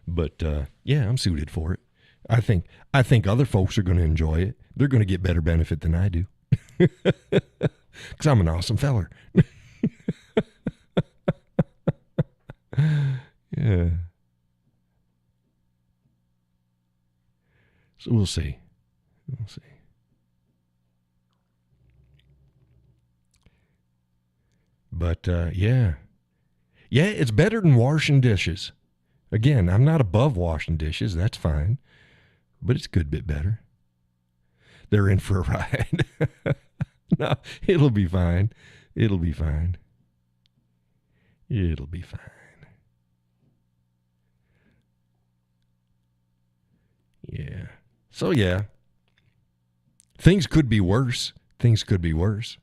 But yeah, I'm suited for it. I think other folks are going to enjoy it. They're going to get better benefit than I do. Because I'm an awesome feller. Yeah. So we'll see. But, yeah, it's better than washing dishes. Again, I'm not above washing dishes. That's fine. But it's a good bit better. they're in for a ride. No, it'll be fine. It'll be fine. It'll be fine. Yeah. So, yeah. Things could be worse. Things could be worse.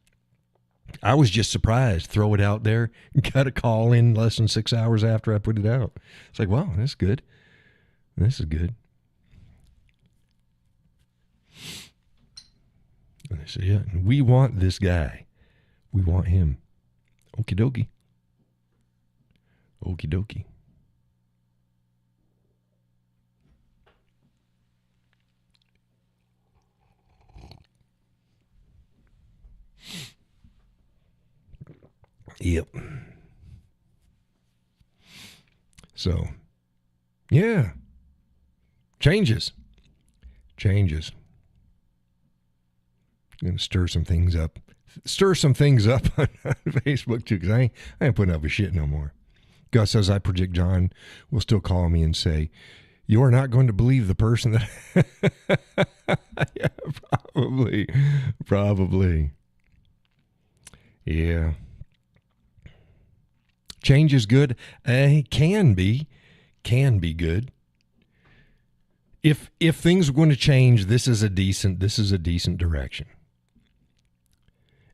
I was just surprised. Throw it out there. Got a call in less than 6 hours after I put it out. It's like, wow, that's good. This is good. And I said, yeah, we want this guy. We want him. Okie dokie. Okie dokie. Yep. So, yeah. Changes. I'm going to stir some things up. Stir some things up on Facebook, too, because I ain't putting up with shit no more. Gus says, I predict John will still call me and say, you are not going to believe the person that... Yeah, probably. Yeah. Change is good. Can be good. If things are going to change, this is a decent direction.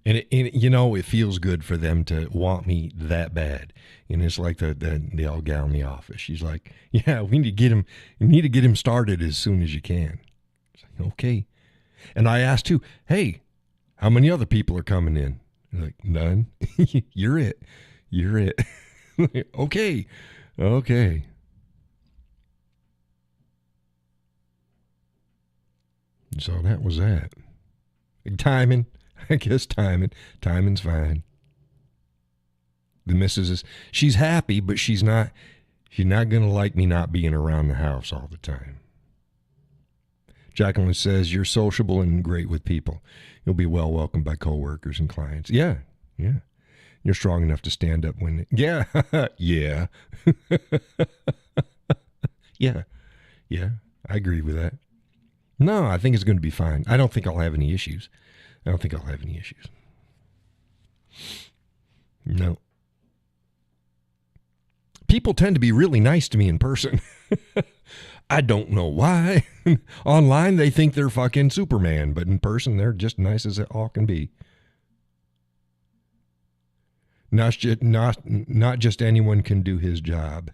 And it feels good for them to want me that bad. And it's like the old gal in the office. She's like, yeah, we need to get him started as soon as you can. It's like, okay. And I asked too, hey, how many other people are coming in? They're like, none. You're it. Okay. So that was that. Timing. I guess timing's fine. The missus she's happy, but she's not going to like me not being around the house all the time. Jacqueline says, you're sociable and great with people. You'll be well welcomed by coworkers and clients. Yeah. You're strong enough to stand up when... Yeah. Yeah. Yeah. I agree with that. No, I think it's going to be fine. I don't think I'll have any issues. No. People tend to be really nice to me in person. I don't know why. Online, they think they're fucking Superman, but in person, they're just nice as it all can be. Not just anyone can do his job.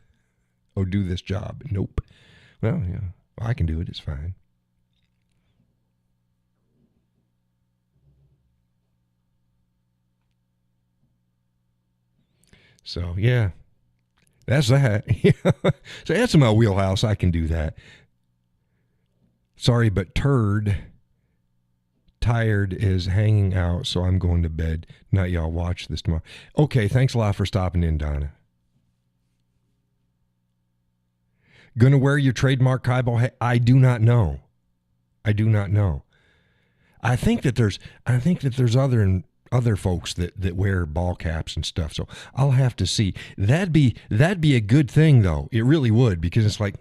Oh, do this job. Nope. Well, yeah, I can do it. It's fine. So, yeah. That's that. So that's in my wheelhouse. I can do that. Sorry, but tired is hanging out, so I'm going to bed. Not y'all watch this tomorrow. Okay, thanks a lot for stopping in, Donna. Gonna wear your trademark Cowboy hat? I do not know. I think that there's other folks that wear ball caps and stuff. So I'll have to see. That'd be a good thing, though. It really would, because it's like,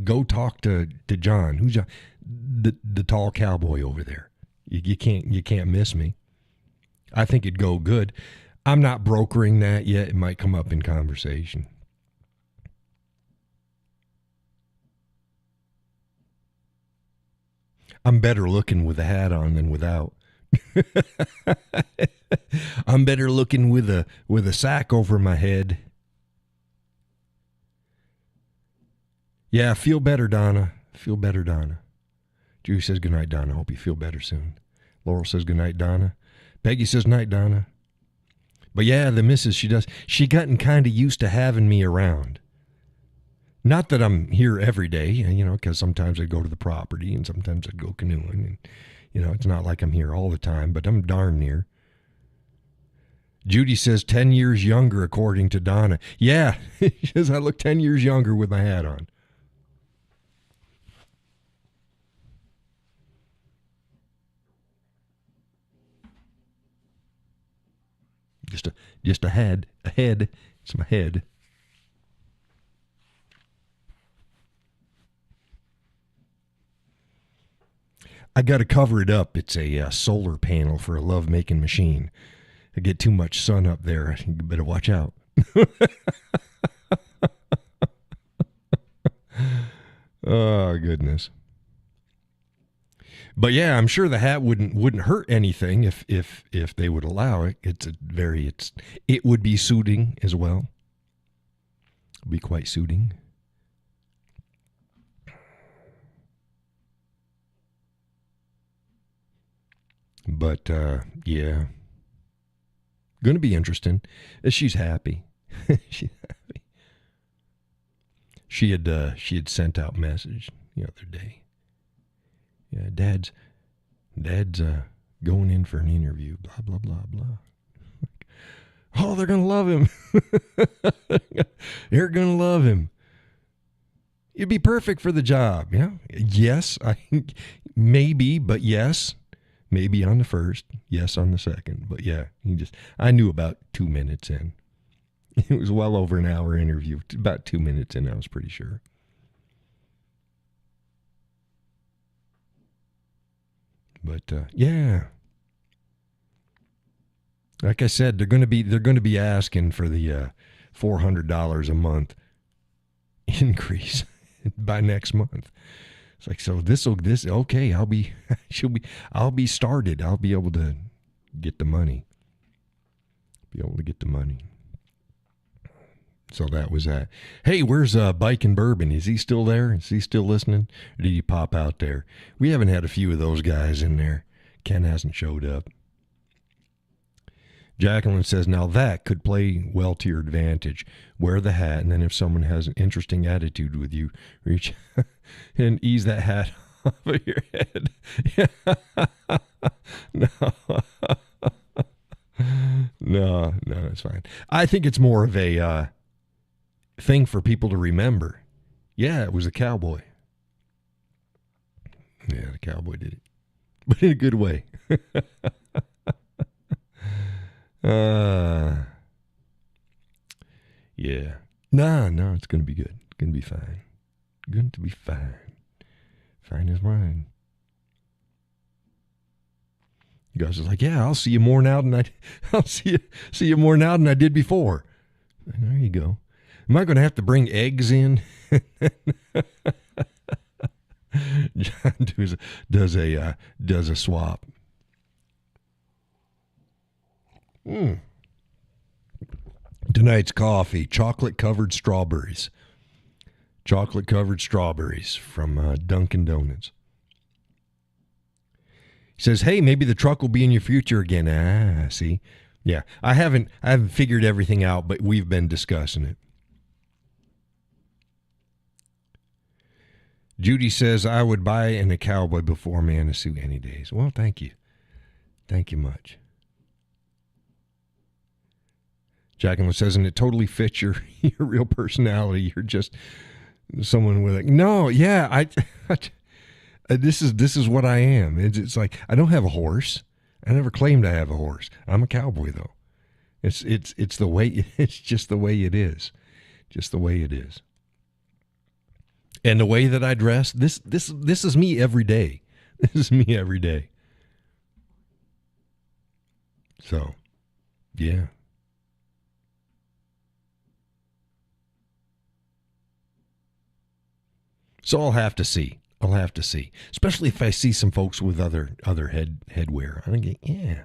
go talk to John. Who's John? The tall cowboy over there. You can't miss me. I think it'd go good. I'm not brokering that yet. It might come up in conversation. I'm better looking with a hat on than without. I'm better looking with a sack over my head. Yeah, feel better, Donna. Judy says goodnight, Donna. Hope you feel better soon. Laurel says goodnight, Donna. Peggy says night, Donna. But yeah, the missus, she gotten kind of used to having me around. Not that I'm here every day, because sometimes I go to the property and sometimes I go canoeing. And, it's not like I'm here all the time, but I'm darn near. Judy says 10 years younger, according to Donna. Yeah, she says I look 10 years younger with my hat on. Just a head. It's my head. I got to cover it up. It's a solar panel for a love-making machine. I get too much sun up there. You better watch out. Oh, goodness. But yeah, I'm sure the hat wouldn't hurt anything if they would allow it. It would be suiting as well. It'd be quite suiting. But yeah, going to be interesting. She's happy. She's happy. She had sent out message the other day. Yeah, Dad's going in for an interview. Blah blah blah blah. Oh, they're gonna love him. They're gonna love him. You'd be perfect for the job. Yeah. Yes, maybe, but yes. Maybe on the first, yes on the second. But yeah, I knew about 2 minutes in. It was well over an hour interview. About 2 minutes in, I was pretty sure. But yeah. Like I said, they're going to be asking for the $400 a month increase by next month. It's like, so okay, I'll be started. I'll be able to get the money. So that was that. Hey, where's Bike and Bourbon? Is he still there? Is he still listening? Or did he pop out there? We haven't had a few of those guys in there. Ken hasn't showed up. Jacqueline says, now that could play well to your advantage. Wear the hat, and then if someone has an interesting attitude with you, reach and ease that hat off of your head. No, it's fine. I think it's more of a thing for people to remember. Yeah, it was a cowboy. Yeah, the cowboy did it. But in a good way. Yeah. No, it's going to be good. It's going to be fine. Going to be fine. Fine as wine. Gus is like, yeah, I'll see you more now than I'll see you more now than I did before. And there you go. Am I going to have to bring eggs in? John does a swap. Tonight's coffee, chocolate-covered strawberries. Chocolate-covered strawberries from Dunkin' Donuts. He says, hey, maybe the truck will be in your future again. See? Yeah, I haven't figured everything out, but we've been discussing it. Judy says, I would buy in a Cowboy before Manitou any days. Well, thank you. Thank you much. Jacqueline says, and it totally fits your real personality. You're just someone with no, yeah, this is what I am. It's like, I don't have a horse. I never claimed I have a horse. I'm a cowboy though. It's the way, it's just the way it is. Just the way it is. And the way that I dress, this is me every day. This is me every day. So, yeah. So I'll have to see. Especially if I see some folks with other headwear. I think, yeah.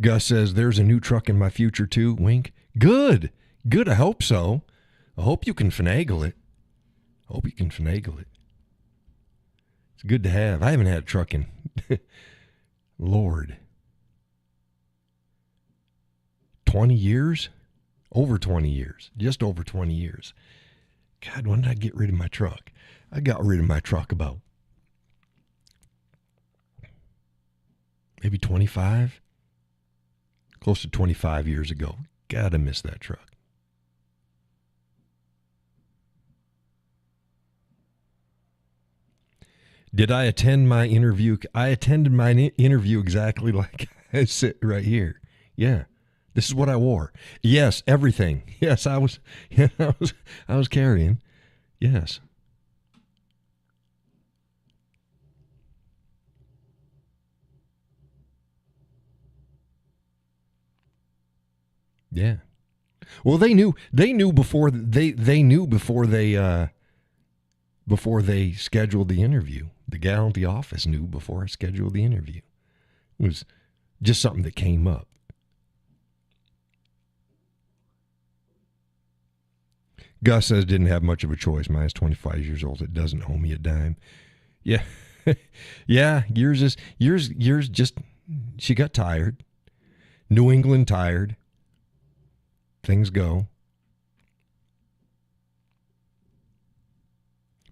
Gus says, there's a new truck in my future too. Wink. Good. I hope so. I hope you can finagle it. It's good to have. I haven't had a truck in, Lord, 20 years? Over 20 years. Just over 20 years. God, when did I get rid of my truck? I got rid of my truck about maybe 25? Close to 25 years ago. God, I miss that truck. Did I attend my interview? I attended my interview exactly like I sit right here. Yeah. This is what I wore. Yes, everything. Yes, I was. Yeah, I was carrying. Yes. Yeah. Well, they knew. They knew before they knew before they scheduled the interview. The gal at the office knew before I scheduled the interview. It was just something that came up. Gus says didn't have much of a choice. Mine's 25 years old. It doesn't owe me a dime. Yeah. Yeah, yours just she got tired. New England tired. Things go.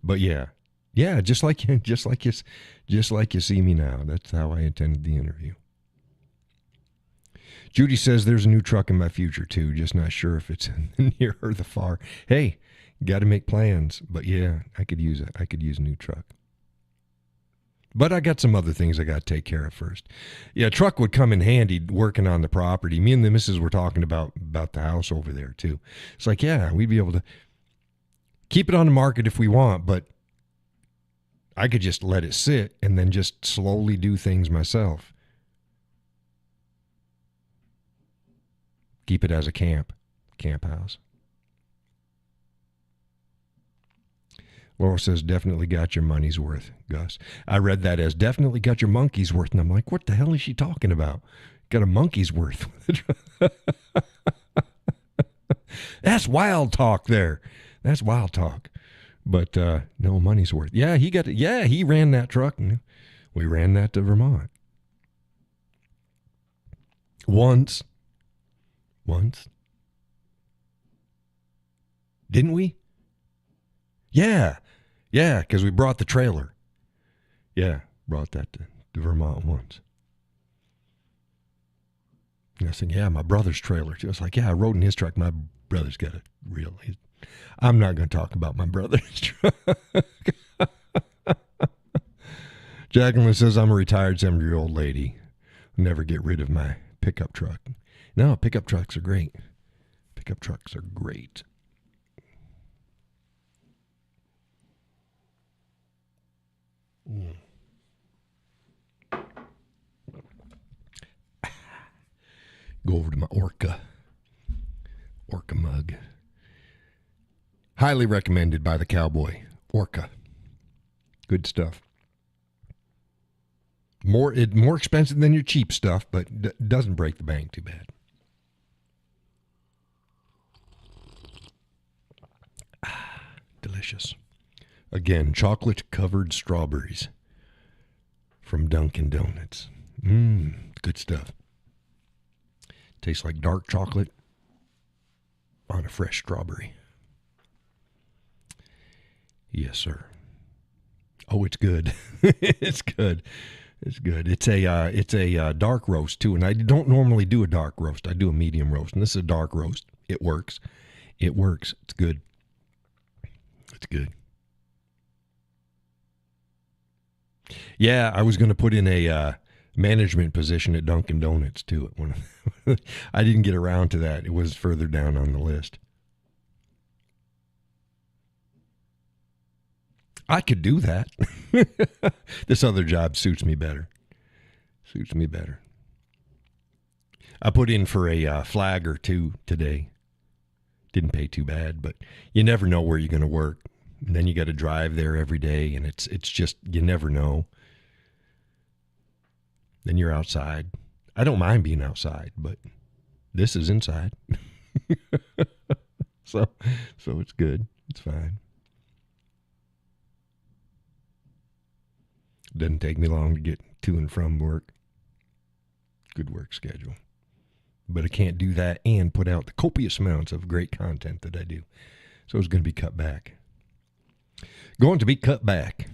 But yeah. Yeah, just like you see me now. That's how I attended the interview. Judy says there's a new truck in my future too, just not sure if it's near or the far. Hey, got to make plans. But yeah, I could use it. I could use a new truck. But I got some other things I got to take care of first. Yeah, truck would come in handy working on the property. Me and the missus were talking about the house over there too. It's like, yeah, we'd be able to keep it on the market if we want, but I could just let it sit and then just slowly do things myself. Keep it as a camp house. Laura says, definitely got your money's worth, Gus. I read that as definitely got your monkey's worth. And I'm like, what the hell is she talking about? Got a monkey's worth. That's wild talk there. That's wild talk. But no money's worth. Yeah, he got it. Yeah, he ran that truck. And we ran that to Vermont. Once. Didn't we? Yeah, because we brought the trailer. Yeah, brought that to Vermont once. And I said, yeah, my brother's trailer. She was like, yeah, I rode in his truck. My brother's got a real. I'm not going to talk about my brother's truck. Jacqueline says, I'm a retired 70-year-old lady. Never get rid of my pickup truck. No, pickup trucks are great. Pickup trucks are great. Go over to my Orca mug. Highly recommended by the Cowboy. Orca. Good stuff. More expensive than your cheap stuff, but doesn't break the bank too bad. Delicious. Again, chocolate-covered strawberries from Dunkin' Donuts. Good stuff. Tastes like dark chocolate on a fresh strawberry. Yes, sir. Oh, it's good. It's good. It's good. It's a dark roast too, and I don't normally do a dark roast. I do a medium roast, and this is a dark roast. It works. It works. It's good. It's good. Yeah, I was going to put in a management position at Dunkin' Donuts too. I didn't get around to that. It was further down on the list. I could do that. This other job suits me better. Suits me better. I put in for a flag or two today. Didn't pay too bad, but you never know where you're going to work. And then you got to drive there every day, and it's just, you never know. Then you're outside. I don't mind being outside, but this is inside. So it's good. It's fine. Doesn't take me long to get to and from work. Good work schedule. But I can't do that and put out the copious amounts of great content that I do. So it's going to be cut back. Going to be cut back.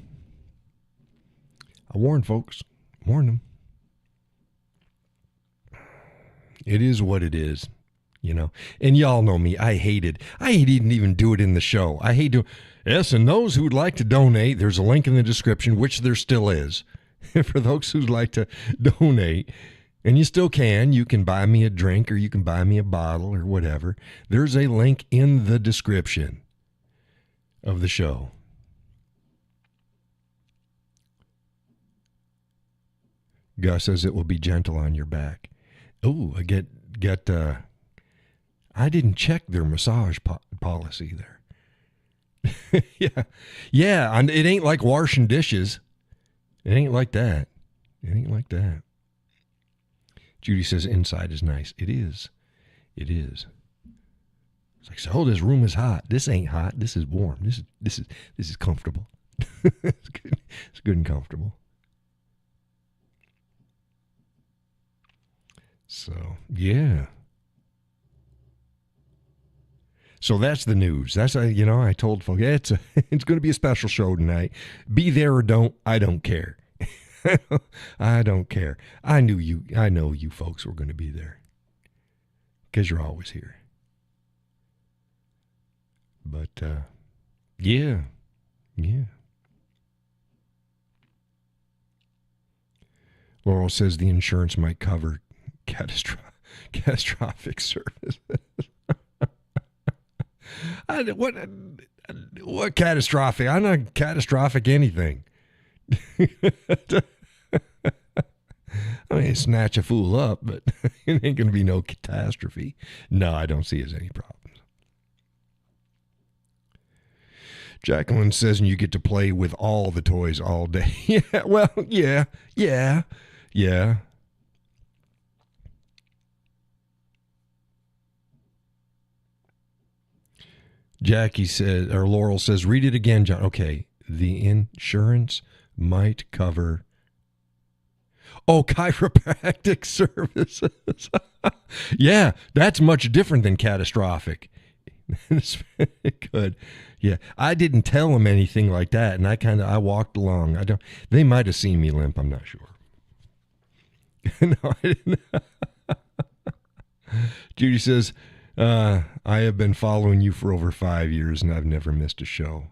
I warned folks. Warned them. It is what it is, you know. And y'all know me. I didn't even do it in the show. I hate to. Yes, and those who'd like to donate, there's a link in the description, which there still is. For those who'd like to donate, And you still can. You can buy me a drink or you can buy me a bottle or whatever. There's a link in the description of the show. Gus says it will be gentle on your back. Oh, I get I didn't check their massage policy there. Yeah, and it ain't like washing dishes. It ain't like that. It ain't like that. Judy says inside is nice. It is. It is. It's like, so this room is hot. This ain't hot. This is warm. This is comfortable. It's good. It's good and comfortable. So, yeah. So that's the news. That's I told folks, it's going to be a special show tonight. Be there or don't, I don't care. I don't care. I know you folks were going to be there because you're always here. But yeah. Laurel says the insurance might cover catastrophic services. What catastrophic? I'm not catastrophic anything. I mean, snatch a fool up, but it ain't going to be no catastrophe. No, I don't see as any problems. Jacqueline says, and you get to play with all the toys all day. Yeah, well, yeah. Jackie says, or Laurel says, read it again, John. Okay, the insurance might cover. Oh, chiropractic services. Yeah, that's much different than catastrophic. Good. Yeah, I didn't tell them anything like that, and I walked along. They might have seen me limp. I'm not sure. No, I didn't. Judy says, I have been following you for over 5 years, and I've never missed a show.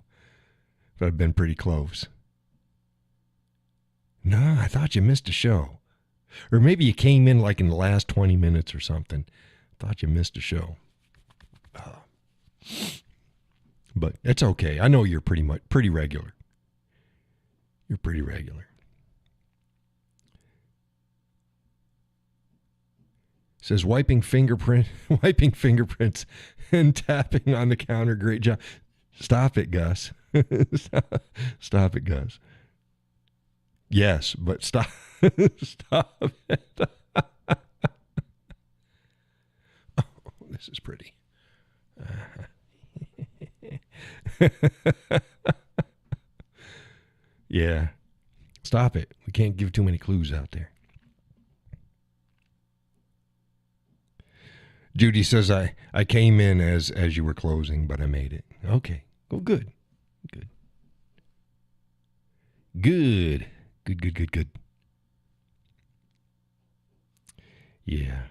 But I've been pretty close. No, I thought you missed a show. Or maybe you came in like in the last 20 minutes or something. Thought you missed a show. But it's okay. I know you're pretty regular. You're pretty regular. Says wiping fingerprints and tapping on the counter. Great job. Stop it, Gus. Stop it, Gus. Yes, but stop. Stop it. Oh, this is pretty. Yeah. Stop it. We can't give too many clues out there. Judy says, I came in as you were closing, but I made it. Okay. Oh, good. Good. Good. Good. Yeah.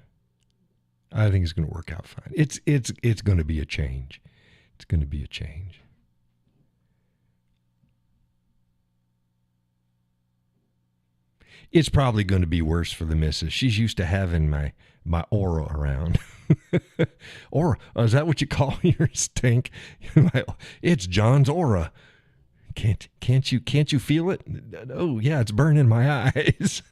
I think it's going to work out fine. It's going to be a change. It's going to be a change. It's probably going to be worse for the missus. She's used to having my aura around. Aura. Is that what you call your stink? It's John's aura. Can't you feel it? Oh yeah, it's burning my eyes.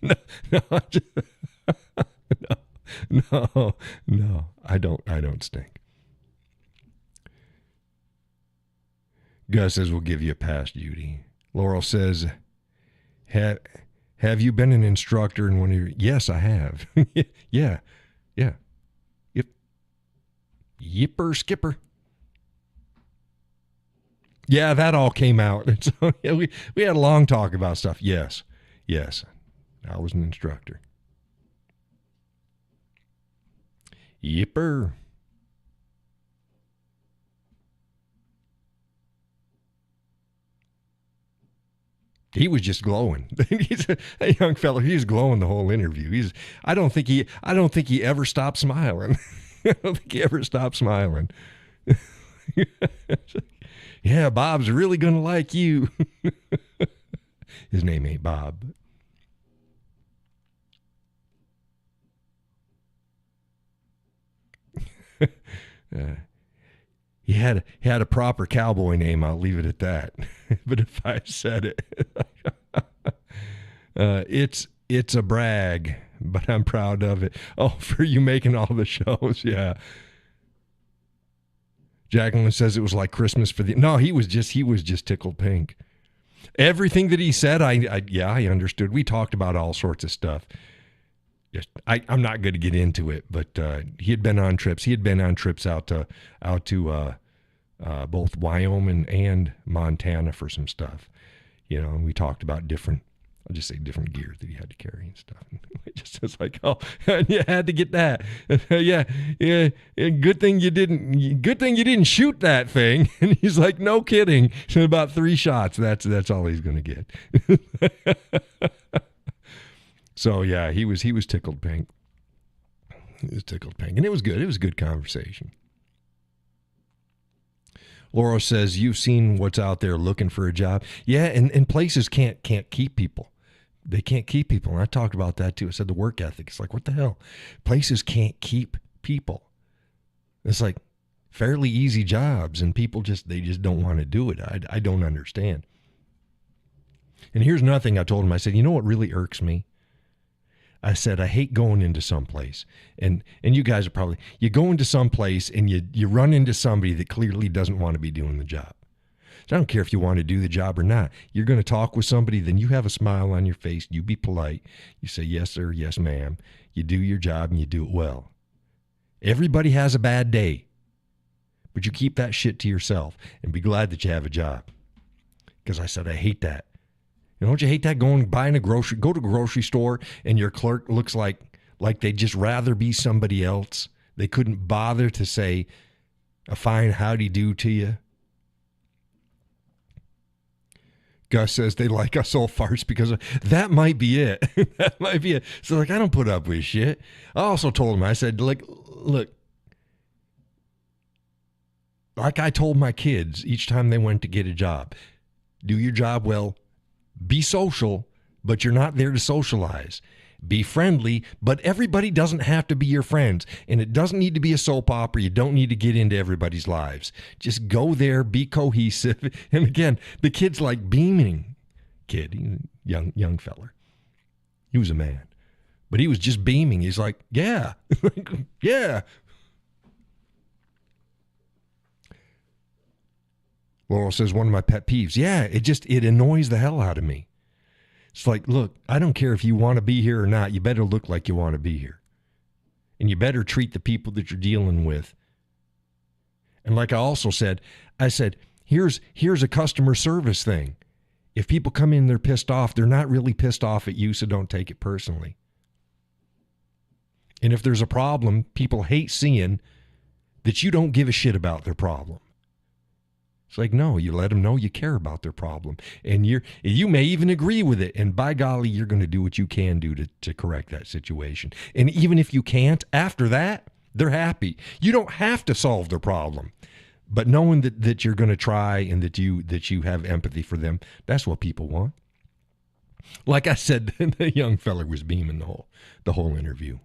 No. I don't stink. Gus says we'll give you a pass, Judy. Laurel says, have you been an instructor in one of your? Yes, I have. Yeah. Yep. Yipper skipper. Yeah, that all came out. And so yeah, we had a long talk about stuff. Yes. I was an instructor. Yipper. He was just glowing. He's a young fellow. He was glowing the whole interview. I don't think he ever stopped smiling. I don't think he ever stopped smiling. Yeah, Bob's really gonna like you. His name ain't Bob. He had a proper cowboy name. I'll leave it at that. But if I said it, it's a brag, but I'm proud of it. Oh, for you making all the shows, yeah. Jacqueline says it was like Christmas for the. No, he was just tickled pink. Everything that he said, I understood. We talked about all sorts of stuff. I'm not going to get into it, but he had been on trips. He had been on trips out to both Wyoming and Montana for some stuff. You know, and we talked about different different gear that he had to carry and stuff. And it just was like, oh, you had to get that. yeah. Good thing you didn't shoot that thing. And he's like, no kidding. So about 3 shots. That's all he's going to get. So yeah, he was tickled pink. He was tickled pink, and it was good. It was a good conversation. Laura says, you've seen what's out there looking for a job. Yeah, and places can't keep people. They can't keep people. And I talked about that too. I said the work ethic. It's like, what the hell? Places can't keep people. It's like fairly easy jobs, and people just don't want to do it. I don't understand. And here's another thing I told him. I said, you know what really irks me? I said, I hate going into some place. And you guys are probably, you go into some place and you run into somebody that clearly doesn't want to be doing the job. So I don't care if you want to do the job or not. You're going to talk with somebody, then you have a smile on your face. You be polite. You say, yes, sir, yes, ma'am. You do your job and you do it well. Everybody has a bad day, but you keep that shit to yourself and be glad that you have a job. Because I said, I hate that. You know, don't you hate that go to a grocery store and your clerk looks like they'd just rather be somebody else? They couldn't bother to say a fine howdy do to you. Gus says they like us old farts because that might be it. That might be it. So like, I don't put up with shit. I also told him, I said, like, look, like I told my kids each time they went to get a job, do your job well. Be social, but you're not there to socialize. Be friendly, but everybody doesn't have to be your friends. And it doesn't need to be a soap opera. You don't need to get into everybody's lives. Just go there, be cohesive. And again, the kid's like beaming. Kid, young feller. He was a man. But he was just beaming. He's like, yeah, yeah. Laurel says, one of my pet peeves. Yeah, it annoys the hell out of me. It's like, look, I don't care if you want to be here or not. You better look like you want to be here. And you better treat the people that you're dealing with. And like I also said, here's a customer service thing. If people come in, they're pissed off, they're not really pissed off at you, so don't take it personally. And if there's a problem, people hate seeing that you don't give a shit about their problem. It's like, no, you let them know you care about their problem. And you may even agree with it. And by golly, you're going to do what you can do to correct that situation. And even if you can't, after that, they're happy. You don't have to solve their problem. But knowing that you're going to try and that you have empathy for them, that's what people want. Like I said, the young fella was beaming the whole interview.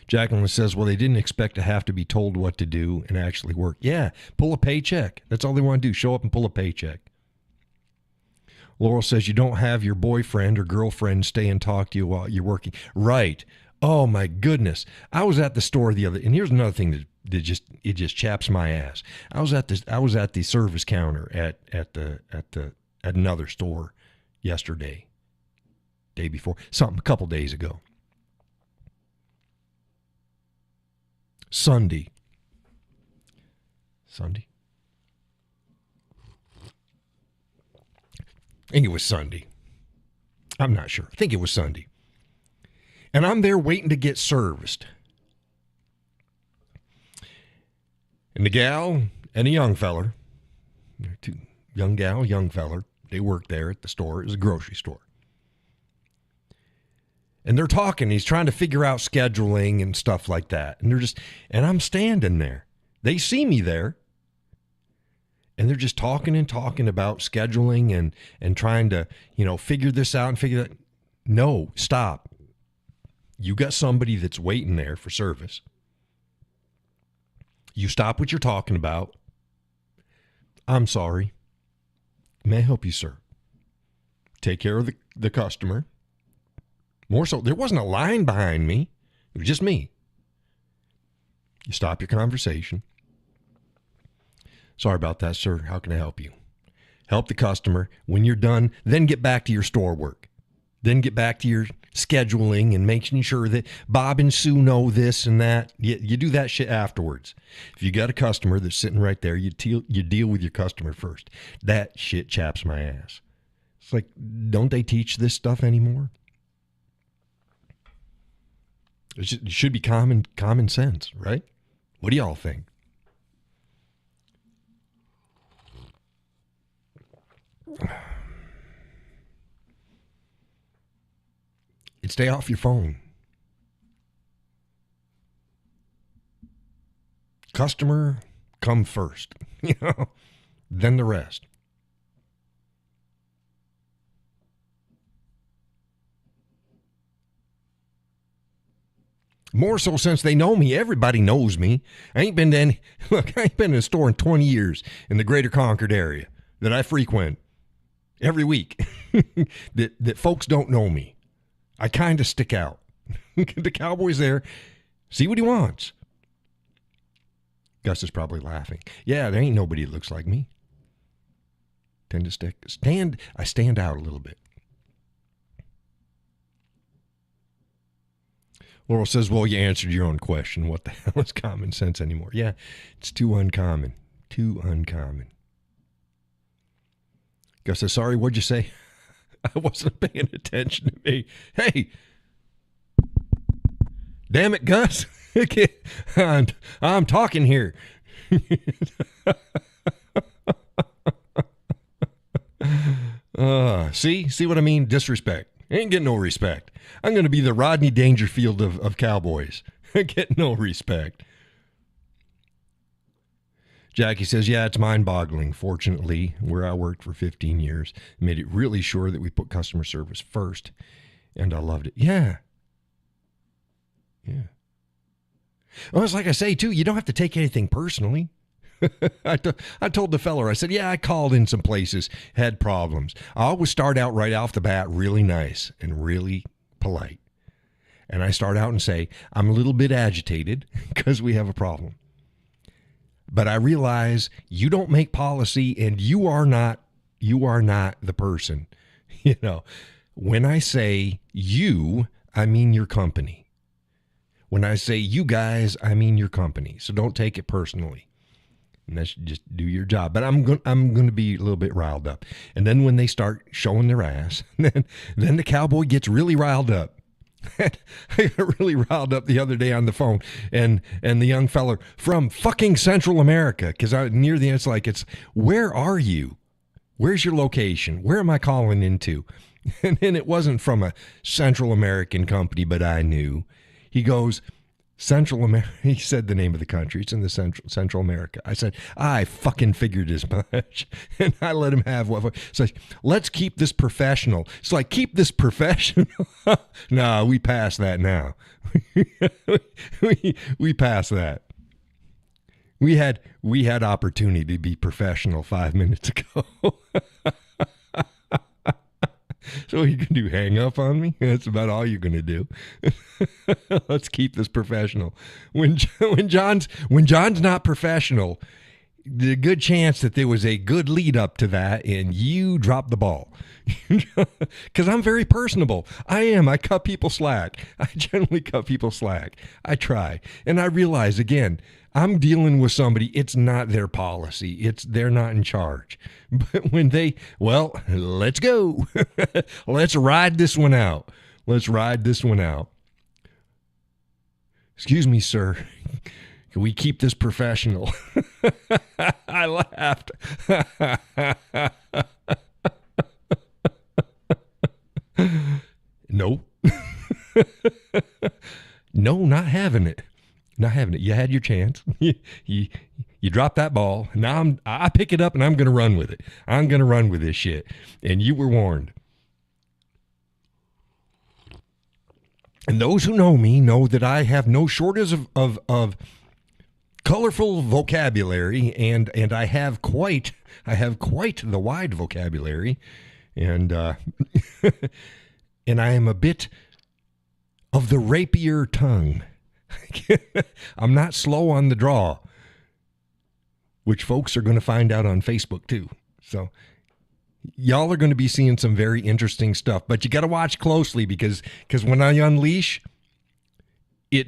Jacqueline says, well, they didn't expect to have to be told what to do and actually work. Yeah, pull a paycheck. That's all they want to do, show up and pull a paycheck. Laurel says, you don't have your boyfriend or girlfriend stay and talk to you while you're working. Right. Oh, my goodness. I was at the store and here's another thing that just chaps my ass. I was at the service counter at another store yesterday, day before, a couple days ago. Sunday. I think it was Sunday. I'm not sure. I think it was Sunday. And I'm there waiting to get serviced. And the gal and a young feller, two young gal, young feller, they work there at the store. It was a grocery store. And they're talking. He's trying to figure out scheduling and stuff like that. And I'm standing there. They see me there. And they're just talking about scheduling and trying to, figure this out and figure that. No, stop. You got somebody that's waiting there for service. You stop what you're talking about. I'm sorry. May I help you, sir? Take care of the customer. More so, there wasn't a line behind me. It was just me. You stop your conversation. Sorry about that, sir. How can I help you? Help the customer. When you're done, then get back to your store work. Then get back to your scheduling and making sure that Bob and Sue know this and that. You do that shit afterwards. If you got a customer that's sitting right there, you deal with your customer first. That shit chaps my ass. It's like, don't they teach this stuff anymore? It should be common sense, right? What do y'all think? Stay off your phone. Customer come first, then the rest. More so since they know me. Everybody knows me. I ain't been in a store in 20 years in the greater Concord area that I frequent every week that folks don't know me. I kind of stick out. The Cowboy's there. See what he wants. Gus is probably laughing. Yeah, there ain't nobody that looks like me. I stand out a little bit. Laurel says, well, you answered your own question. What the hell is common sense anymore? Yeah, it's too uncommon. Too uncommon. Gus says, sorry, what'd you say? I wasn't paying attention to me. Hey, damn it, Gus. I'm talking here. See what I mean? Disrespect. Ain't getting no respect. I'm going to be the Rodney Dangerfield of Cowboys. Get no respect. Jackie says, yeah, it's mind-boggling. Fortunately, where I worked for 15 years, made it really sure that we put customer service first, and I loved it. Yeah. Well, it's like I say, too, you don't have to take anything personally. I told the feller, I said, yeah, I called in some places, had problems. I always start out right off the bat really nice and really polite. And I start out and say, I'm a little bit agitated because we have a problem. But I realize you don't make policy and you are not the person. When I say you, I mean your company. When I say you guys, I mean your company. So don't take it personally. And that's just do your job. But I'm going to be a little bit riled up. And then when they start showing their ass, then the Cowboy gets really riled up. I got really riled up the other day on the phone, and the young feller from fucking Central America, because near the end, it's where are you? Where's your location? Where am I calling into? And then it wasn't from a Central American company, but I knew. He goes, Central America. He said the name of the country. It's in the Central America. I said, I fucking figured as much. And I let him have what. So let's keep this professional. It's like, keep this professional. No, we passed that now. we passed that. We had opportunity to be professional 5 minutes ago. So you can do hang up on me? That's about all you're going to do. Let's keep this professional. When John's not professional, there's a good chance that there was a good lead up to that and you dropped the ball. Because I'm very personable. I am. I cut people slack. I generally cut people slack. I try. And I realize, again, I'm dealing with somebody, it's not their policy. They're not in charge. But when let's go. Let's ride this one out. Excuse me, sir. Can we keep this professional? I laughed. No. No, not having it. Not having it. You had your chance. You dropped that ball. Now I pick it up and I'm going to run with it. I'm going to run with this shit. And you were warned. And those who know me know that I have no shortage of colorful vocabulary, and I have quite the wide vocabulary, and and I am a bit of the rapier tongue. I'm not slow on the draw, which folks are going to find out on Facebook too. So y'all are going to be seeing some very interesting stuff, but you got to watch closely because when I unleash, it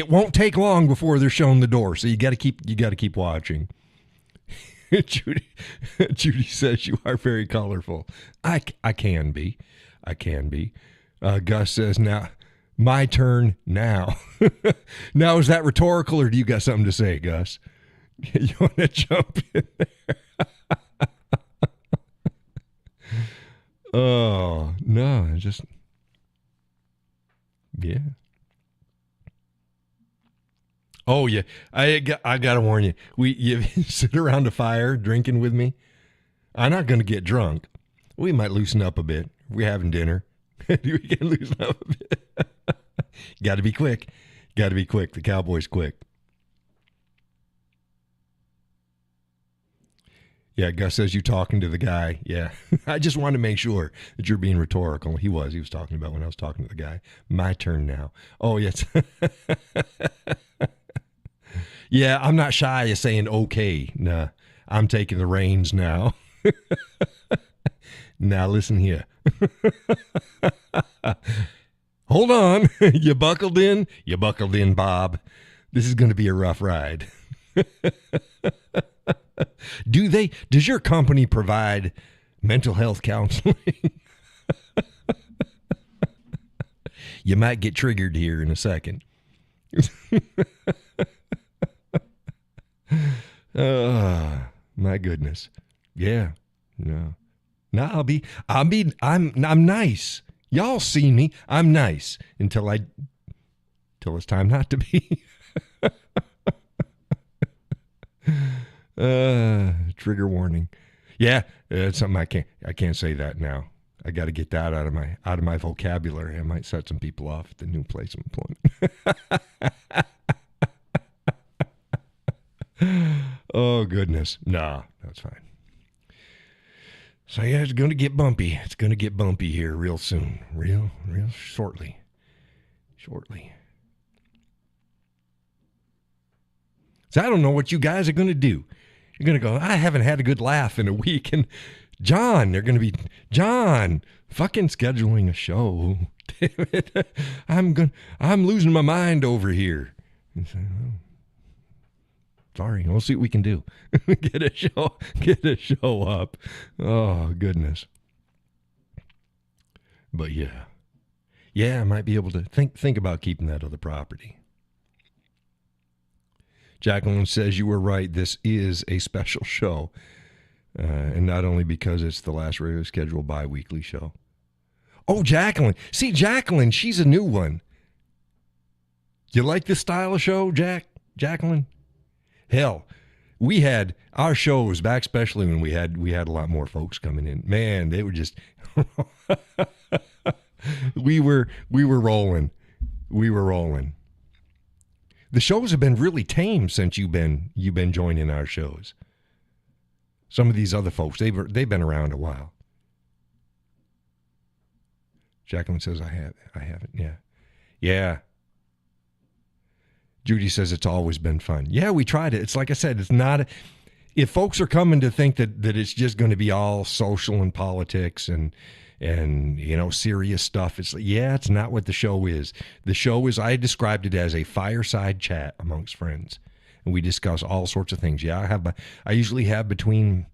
won't take long before they're shown the door. So you got to keep watching. Judy says you are very colorful. I can be. Gus says, now my turn now. Now, is that rhetorical, or do you got something to say, Gus? You want to jump in there? Oh, no, yeah. Oh, yeah. I got to warn you. You sit around a fire drinking with me. I'm not going to get drunk. We might loosen up a bit. We're having dinner. We can loosen up a bit. Got to be quick. The Cowboy's quick. Yeah, Gus says you talking to the guy. Yeah, I just wanted to make sure that you're being rhetorical. He was talking about when I was talking to the guy. My turn now. Oh, yes. Yeah, I'm not shy of saying okay. Nah, I'm taking the reins now. Now listen here. Hold on. You buckled in? You buckled in, Bob. This is going to be a rough ride. Does your company provide mental health counseling? You might get triggered here in a second. My goodness. Yeah. No. No, I'm nice. Y'all see me. I'm nice until it's time not to be. Trigger warning. Yeah, it's something I can't say that now. I got to get that out of my vocabulary. I might set some people off at the new place of employment. Oh goodness. Nah, that's fine. So yeah, it's going to get bumpy. It's going to get bumpy here real soon. Real shortly. So I don't know what you guys are going to do. You're going to go, I haven't had a good laugh in a week. And they're going to be, John, fucking scheduling a show. Damn it. I'm losing my mind over here. And say, oh, sorry, we'll see what we can do. Get a show up. Oh, goodness. But yeah, I might be able to think about keeping that other property. Jacqueline says you were right. This is a special show. And not only because it's the last regular scheduled bi-weekly show. Oh, Jacqueline. See, Jacqueline, she's a new one. You like this style of show, Jacqueline? Hell, we had our shows back, especially when we had a lot more folks coming in. Man, they were just we were rolling. The shows have been really tame since you've been joining our shows. Some of these other folks, they've been around a while. Jacqueline says I haven't. Yeah. Judy says it's always been fun. Yeah, we tried it. It's like I said, it's not. If folks are coming to think that it's just going to be all social and politics and serious stuff, it's not what the show is. The show is, I described it as a fireside chat amongst friends, and we discuss all sorts of things. Yeah, I usually have between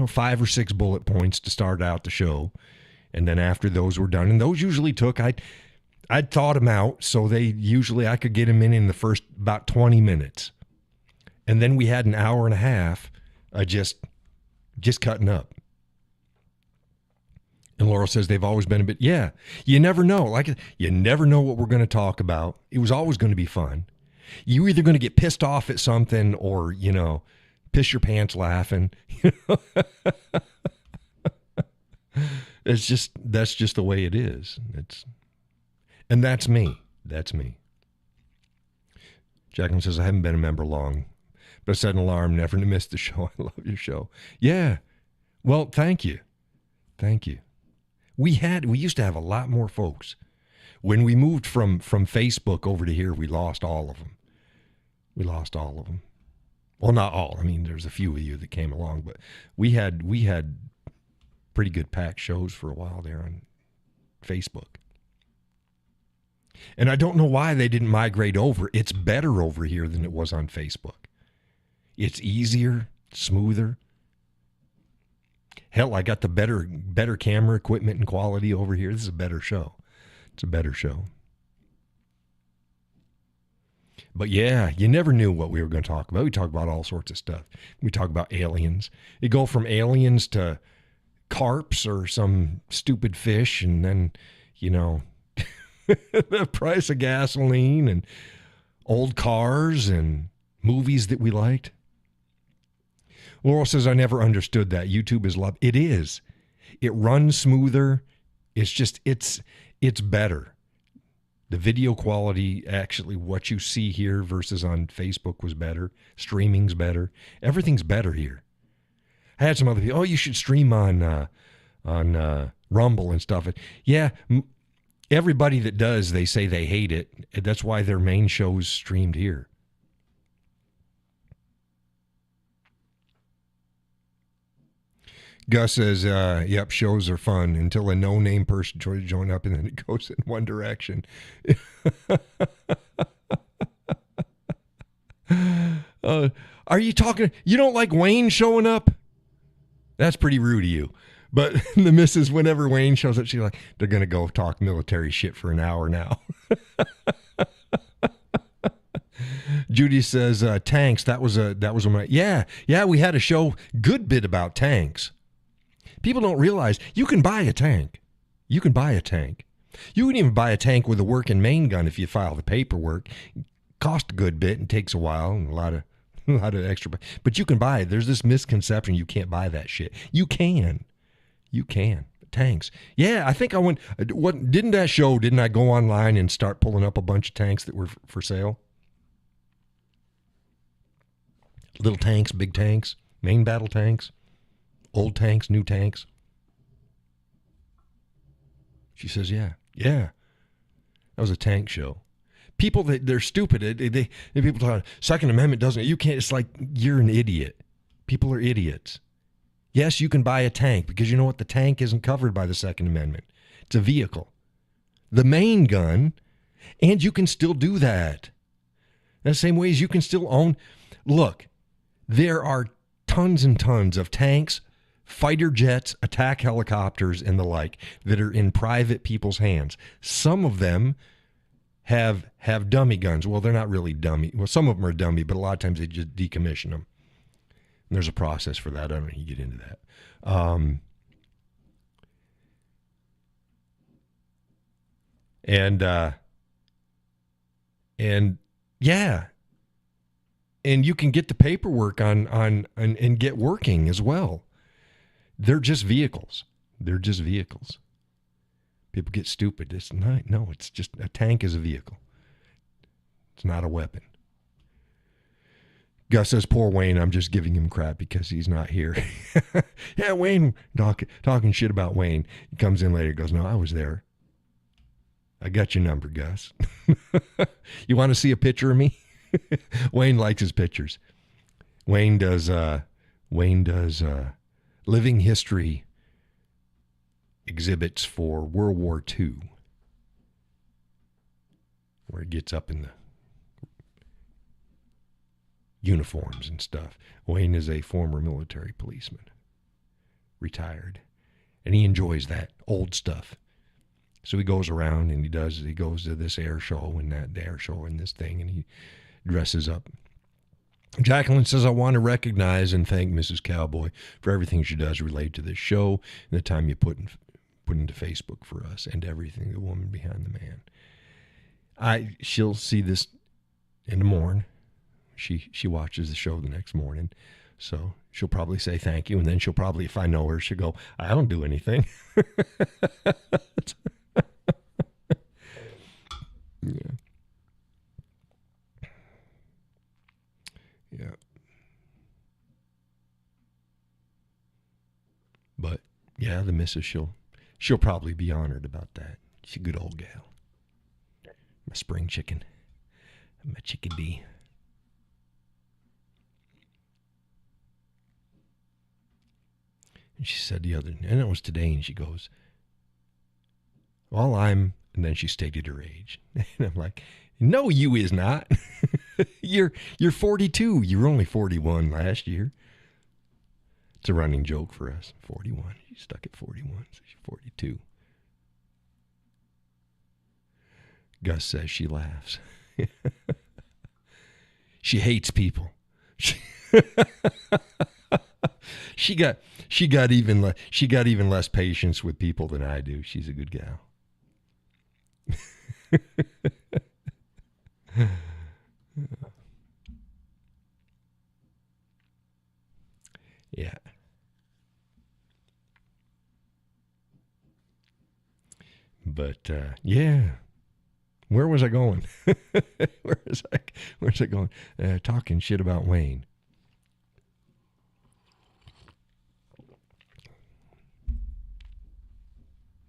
5 or 6 bullet points to start out the show, and then after those were done, and those usually took I'd thought them out, so I could get them in the first about 20 minutes. And then we had an hour and a half of just cutting up. And Laurel says they've always been a bit, yeah, you never know. You never know what we're going to talk about. It was always going to be fun. You're either going to get pissed off at something or, piss your pants laughing. That's just the way it is. And that's me. Jacqueline says, I haven't been a member long, but I set an alarm never to miss the show. I love your show. Yeah. Well, thank you. Thank you. We used to have a lot more folks. When we moved from Facebook over to here, we lost all of them. Well, not all. I mean, there's a few of you that came along, but we had pretty good packed shows for a while there on Facebook. And I don't know why they didn't migrate over. It's better over here than it was on Facebook. It's easier, smoother. Hell, I got the better camera equipment and quality over here. This is a better show. It's a better show. But yeah, you never knew what we were going to talk about. We talk about all sorts of stuff. We talk about aliens. You go from aliens to carps or some stupid fish, and then, the price of gasoline and old cars and movies that we liked. Laurel says, I never understood that. YouTube is love. It is. It runs smoother. It's just, it's better. The video quality, actually, what you see here versus on Facebook was better. Streaming's better. Everything's better here. I had some other people, you should stream on Rumble and stuff. Yeah, everybody that does, they say they hate it. That's why their main show's streamed here. Gus says, yep, shows are fun until a no-name person tries to join up and then it goes in one direction. Are you talking, you don't like Wayne showing up? That's pretty rude of you. But the missus, whenever Wayne shows up, she's like, they're going to go talk military shit for an hour now. Judy says, tanks, that was my, yeah, we had a show, good bit about tanks. People don't realize you can buy a tank. You can even buy a tank with a working main gun if you file the paperwork. Cost a good bit and takes a while and a lot of extra. But you can buy it. There's this misconception you can't buy that shit. You can. Tanks. Yeah, I think I went. Didn't I go online and start pulling up a bunch of tanks that were for sale? Little tanks, big tanks, main battle tanks. Old tanks, new tanks. She says, yeah. That was a tank show. People, they're stupid. People talk, Second Amendment doesn't, you can't, it's like, you're an idiot. People are idiots. Yes, you can buy a tank because you know what? The tank isn't covered by the Second Amendment. It's a vehicle. The main gun, and you can still do that. The same way as you can still own. Look, there are tons and tons of tanks, fighter jets, attack helicopters, and the like that are in private people's hands. Some of them have dummy guns. Well, they're not really dummy. Well, some of them are dummy, but a lot of times they just decommission them. And there's a process for that. I don't know if you get into that. And you can get the paperwork on and get working as well. They're just vehicles. People get stupid. It's not. No, it's just a tank is a vehicle. It's not a weapon. Gus says, poor Wayne, I'm just giving him crap because he's not here. Yeah, Wayne, talking shit about Wayne. He comes in later, goes, no, I was there. I got your number, Gus. You want to see a picture of me? Wayne likes his pictures. Wayne does living history exhibits for World War II, where it gets up in the uniforms and stuff. Wayne is a former military policeman, retired, and he enjoys that old stuff. So he goes around and he goes to this air show and that air show and this thing, and he dresses up. Jacqueline says, I want to recognize and thank Mrs. Cowboy for everything she does related to this show and the time you put into Facebook for us and everything, the woman behind the man. She'll see this in the morning. She watches the show the next morning, so she'll probably say thank you, and then she'll probably, if I know her, she'll go, I don't do anything. Yeah. But yeah, the missus, she'll probably be honored about that. She's a good old gal. My spring chicken. My chickadee. And she said and it was today, and she goes, well, and then she stated her age. And I'm like, no, you is not. You're 42. You were only 41 last year. It's a running joke for us. 41. She's stuck at 41, so she's 42. Gus says she laughs. She hates people. She got even less patience with people than I do. She's a good gal. Yeah. But yeah. Where was I going? Where's I going? Talking shit about Wayne.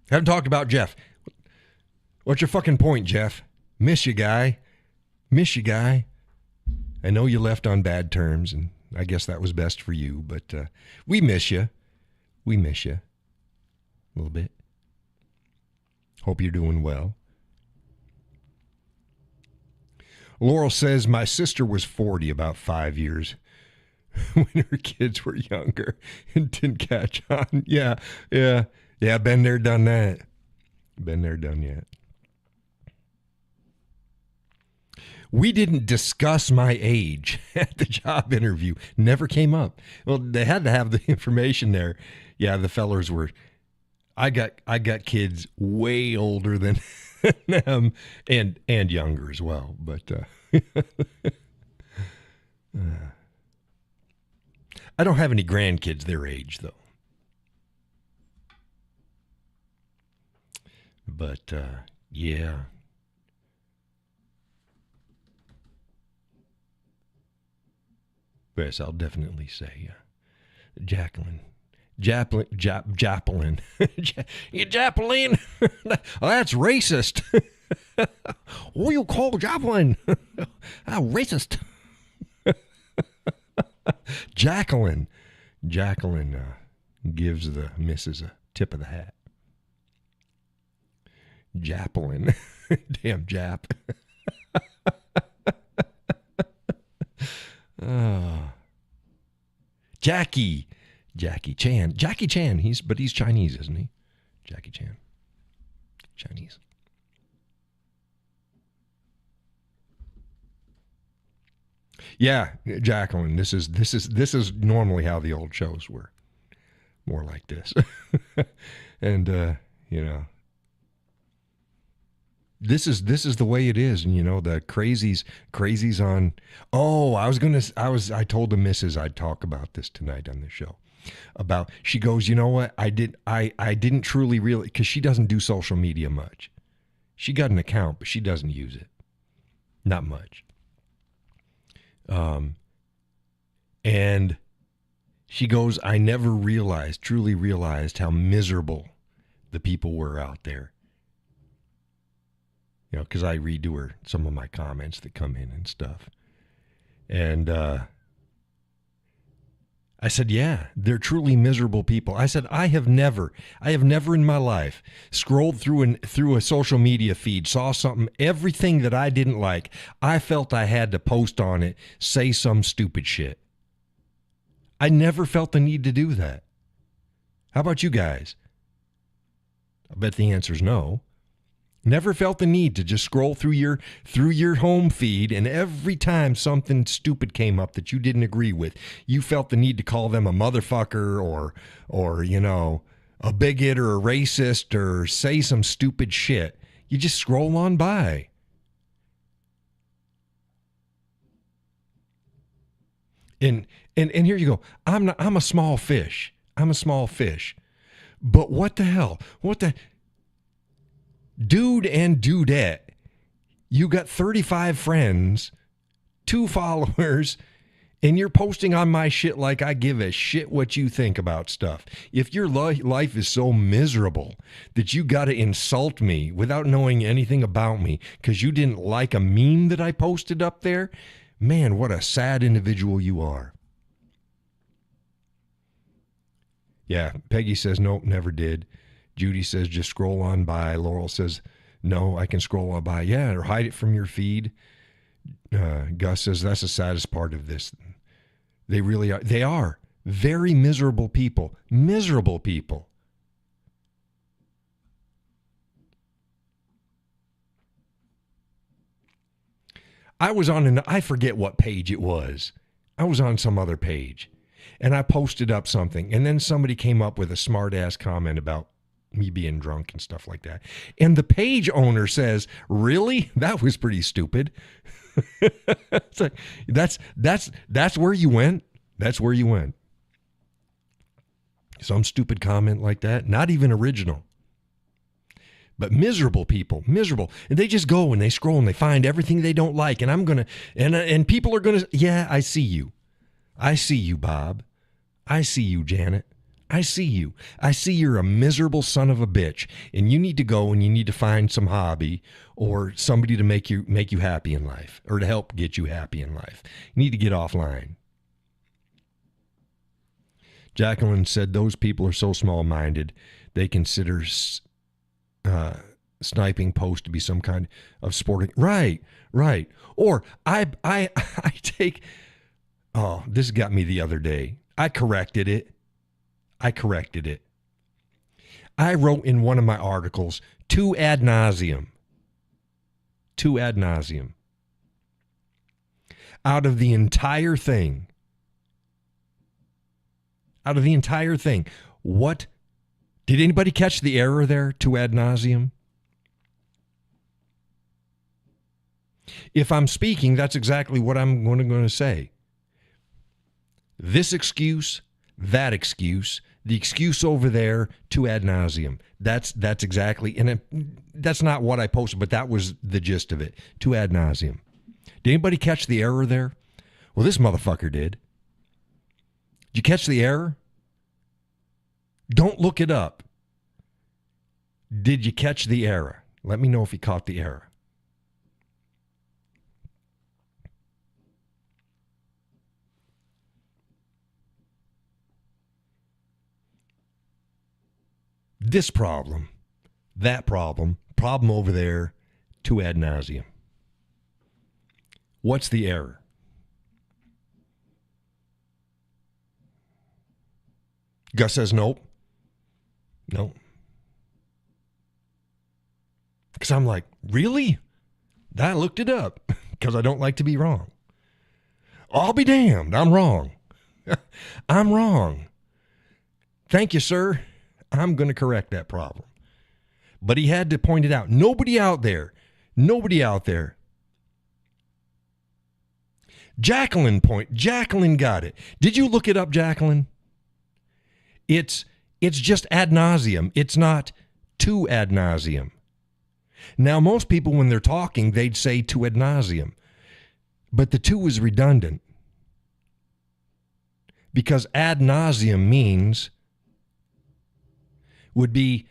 Haven't talked about Jeff. What's your fucking point, Jeff? Miss you, guy. I know you left on bad terms, and I guess that was best for you, but we miss you. We miss you. A little bit. Hope you're doing well. Laurel says, my sister was 40 about 5 years when her kids were younger and didn't catch on. Yeah, been there, done that. Been there, done yet. We didn't discuss my age at the job interview. Never came up. Well, they had to have the information there. Yeah, the fellers were. I got kids way older than them and younger as well. But I don't have any grandkids their age though. But yeah. Yes, I'll definitely say Jacqueline. Jacqueline. You Jacqueline? That's racist. What do you call Jacqueline? Racist. Jacqueline gives the missus a tip of the hat. Jacqueline. Damn Jap. Jackie Chan. Jackie Chan. He's Chinese, isn't he? Jackie Chan. Chinese. Yeah, Jacqueline. This is normally how the old shows were. More like this. And This is the way it is, and the crazies on. Oh, I told the missus I'd talk about this tonight on the show. She goes, you know what? I didn't truly really, because she doesn't do social media much. She got an account, but she doesn't use it, not much. And she goes, I never truly realized how miserable the people were out there. Because I redo her some of my comments that come in and stuff. And I said, yeah, they're truly miserable people. I said, I have never in my life scrolled through a social media feed, saw something, everything that I didn't like, I felt I had to post on it, say some stupid shit. I never felt the need to do that. How about you guys? I bet the answer's no. Never felt the need to just scroll through your home feed, and every time something stupid came up that you didn't agree with, you felt the need to call them a motherfucker or a bigot or a racist or say some stupid shit. You just scroll on by. And here you go. I'm a small fish. But what the hell? Dude and dudette, you got 35 friends, 2 followers, And you're posting on my shit like I give a shit what you think about stuff. If your life is so miserable that you got to insult me without knowing anything about me because you didn't like a meme that I posted up there, man, what a sad individual you are. Yeah, Peggy says, nope, never did. Judy says, just scroll on by. Laurel says, no, I can scroll on by. Yeah, or hide it from your feed. Gus says, that's the saddest part of this. They really are. They are very miserable people. Miserable people. I was on I forget what page it was. I was on some other page. And I posted up something. And then somebody came up with a smart-ass comment about me being drunk and stuff like that. And the page owner says, really? That was pretty stupid. It's like, that's where you went. That's where you went. Some stupid comment like that, not even original. But miserable people, miserable. And they just go and they scroll and they find everything they don't like. And I'm going to, and people are going to, yeah, I see you. I see you, Bob. I see you, Janet. I see you. I see you're a miserable son of a bitch, and you need to go and you need to find some hobby or somebody to make you happy in life or to help get you happy in life. You need to get offline. Jacqueline said those people are so small-minded they consider sniping posts to be some kind of sporting. Right. Or I take. Oh, this got me the other day. I corrected it. I wrote in one of my articles, to ad nauseum. Out of the entire thing. What? Did anybody catch the error there, to ad nauseum? If I'm speaking, that's exactly what I'm going to say. This excuse, that excuse, the excuse over there, to ad nauseum. That's exactly, and that's not what I posted, but that was the gist of it, to ad nauseum. Did anybody catch the error there? Well, this motherfucker did. Did you catch the error? Don't look it up. Did you catch the error? Let me know if you caught the error. This problem, that problem over there, to ad nauseum. What's the error? Gus says nope. No. Because I'm like, really? I looked it up because I don't like to be wrong. I'll be damned. I'm wrong. I'm wrong. Thank you, sir. I'm going to correct that problem. But he had to point it out. Nobody out there. Jacqueline got it. Did you look it up, Jacqueline? It's just ad nauseum. It's not to ad nauseum. Now, most people, when they're talking, they'd say to ad nauseum. But the to is redundant. Because ad nauseum would be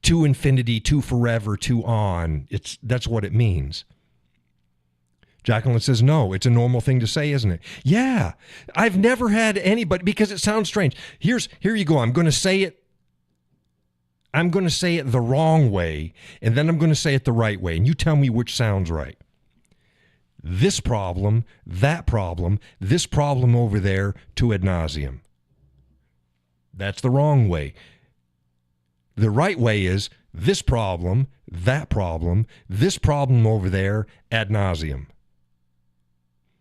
to infinity, to forever, to on. That's what it means. Jacqueline says, no, it's a normal thing to say, isn't it? Yeah, I've never had anybody, because it sounds strange. Here you go. I'm going to say it the wrong way, and then I'm going to say it the right way, and you tell me which sounds right. This problem, that problem, this problem over there, to ad nauseum. That's the wrong way. The right way is this problem, that problem, this problem over there, ad nauseum.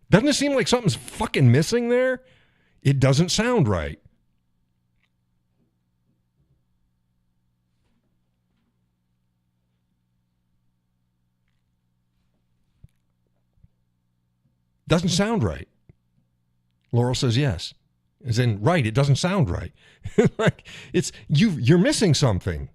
Doesn't it seem like something's fucking missing there? It doesn't sound right. Doesn't sound right. Laurel says yes. As in, right, it doesn't sound right. Like, you're missing something.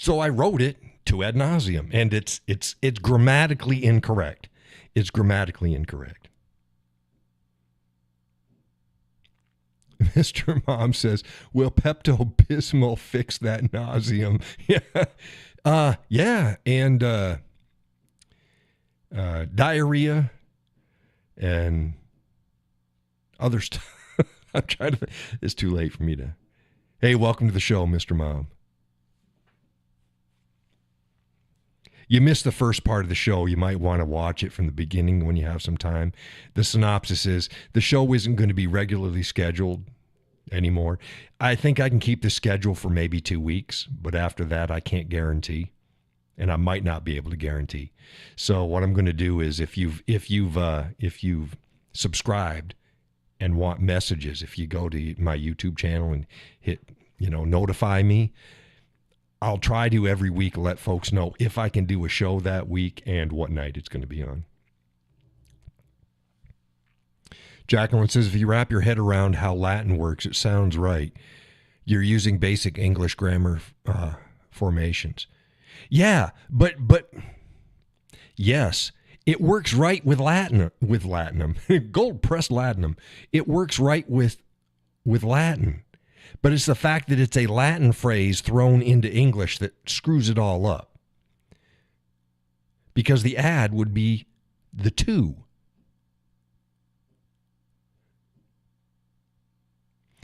So I wrote it to ad nauseum, and it's grammatically incorrect. It's grammatically incorrect. Mr. Mom says, will Pepto-Bismol fix that nauseum? Yeah. Yeah. And diarrhea and other stuff. I'm trying to, it's too late for me to. Hey, welcome to the show, Mr. Mom. You missed the first part of the show. You might want to watch it from the beginning when you have some time. The synopsis is the show isn't going to be regularly scheduled anymore. I think I can keep the schedule for maybe 2 weeks, but after that, I can't guarantee, and I might not be able to guarantee. So what I'm going to do is, if you've subscribed and want messages, if you go to my YouTube channel and hit, notify me, I'll try to every week let folks know if I can do a show that week and what night it's going to be on. Jacqueline says, if you wrap your head around how Latin works, it sounds right. You're using basic English grammar formations. Yeah, but yes, it works right with Latinum. Gold-pressed Latinum. It works right with Latin. But it's the fact that it's a Latin phrase thrown into English that screws it all up. Because the ad would be the to.